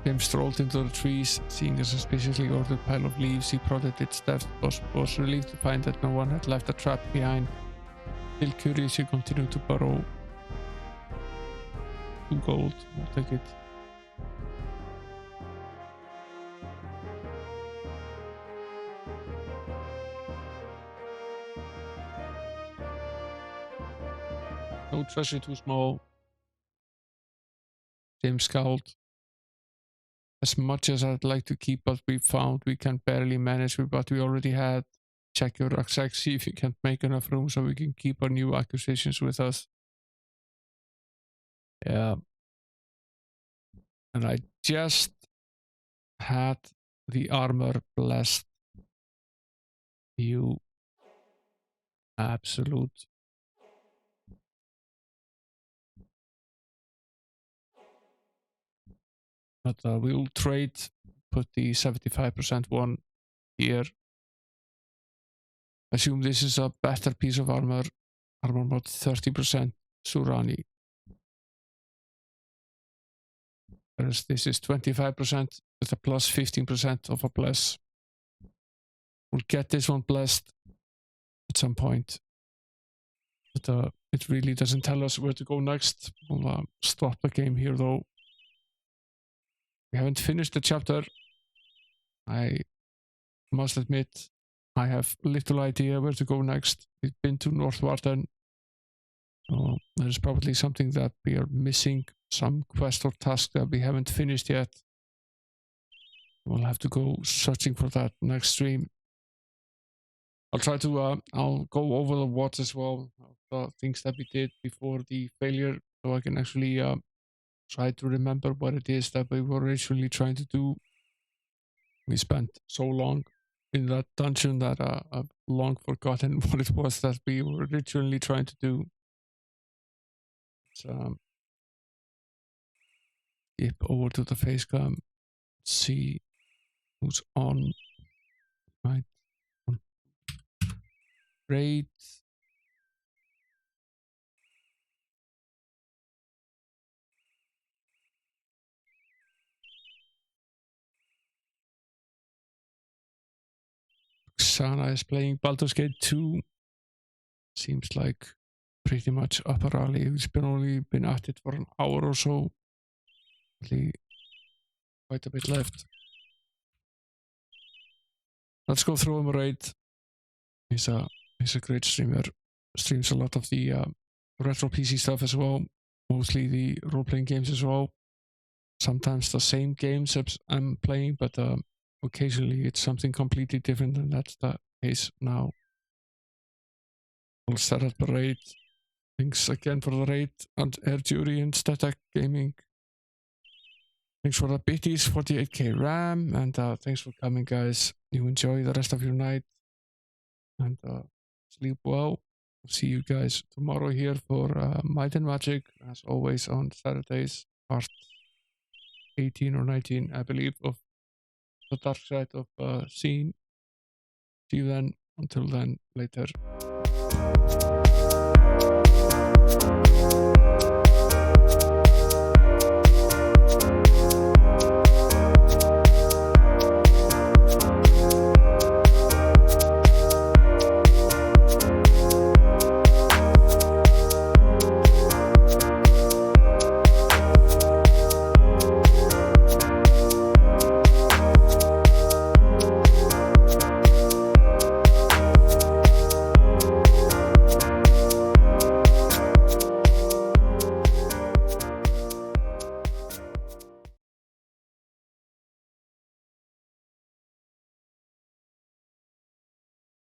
James strolled into the trees, seeing a suspiciously ordered pile of leaves. He prodded its depth, was relieved to find that no one had left a trap behind. Still curious, he continued to burrow. 2 gold, I'll take it. No treasure too small. James scowled. As much as I'd like to keep what we found, we can barely manage with what we already had. Check your rucksack, see if you can make enough room so we can keep our new acquisitions with us. Yeah. And I just had the armor blessed. You absolute. But we'll trade, put the 75% one here. Assume this is a better piece of armor. Armor mod 30% Surani. Whereas this is 25% with a plus 15% of a bless. We'll get this one blessed at some point. But it really doesn't tell us where to go next. We'll stop the game here though. We haven't finished the chapter. I must admit, I have little idea where to go next. We've been to North-warden. So there's probably something that we are missing, some quest or task that we haven't finished yet. We'll have to go searching for that next stream. I'll try to, I'll go over the watch as well, the things that we did before the failure, so I can actually try to remember what it is that we were originally trying to do. We spent so long in that dungeon that I've long forgotten what it was that we were originally trying to do. So, skip over to the face cam, see who's on. Right. Great. Sana is playing Baldur's Gate 2. Seems like pretty much up her alley. He's only been at it for an hour or so. Really quite a bit left. Let's go through him a raid. He's a great streamer. Streams a lot of the retro PC stuff as well. Mostly the role-playing games as well. Sometimes the same games I'm playing, but occasionally it's something completely different, and that's the case now. We'll start at the raid. Thanks again for the raid on Air Jury and Static Gaming. Thanks for the biddies, 48k RAM, and thanks for coming, guys. You enjoy the rest of your night, and sleep well. See you guys tomorrow here for Might and Magic, as always on Saturdays, part 18 or 19, I believe, of the Dark Side of Scene. See you then. Until then, later.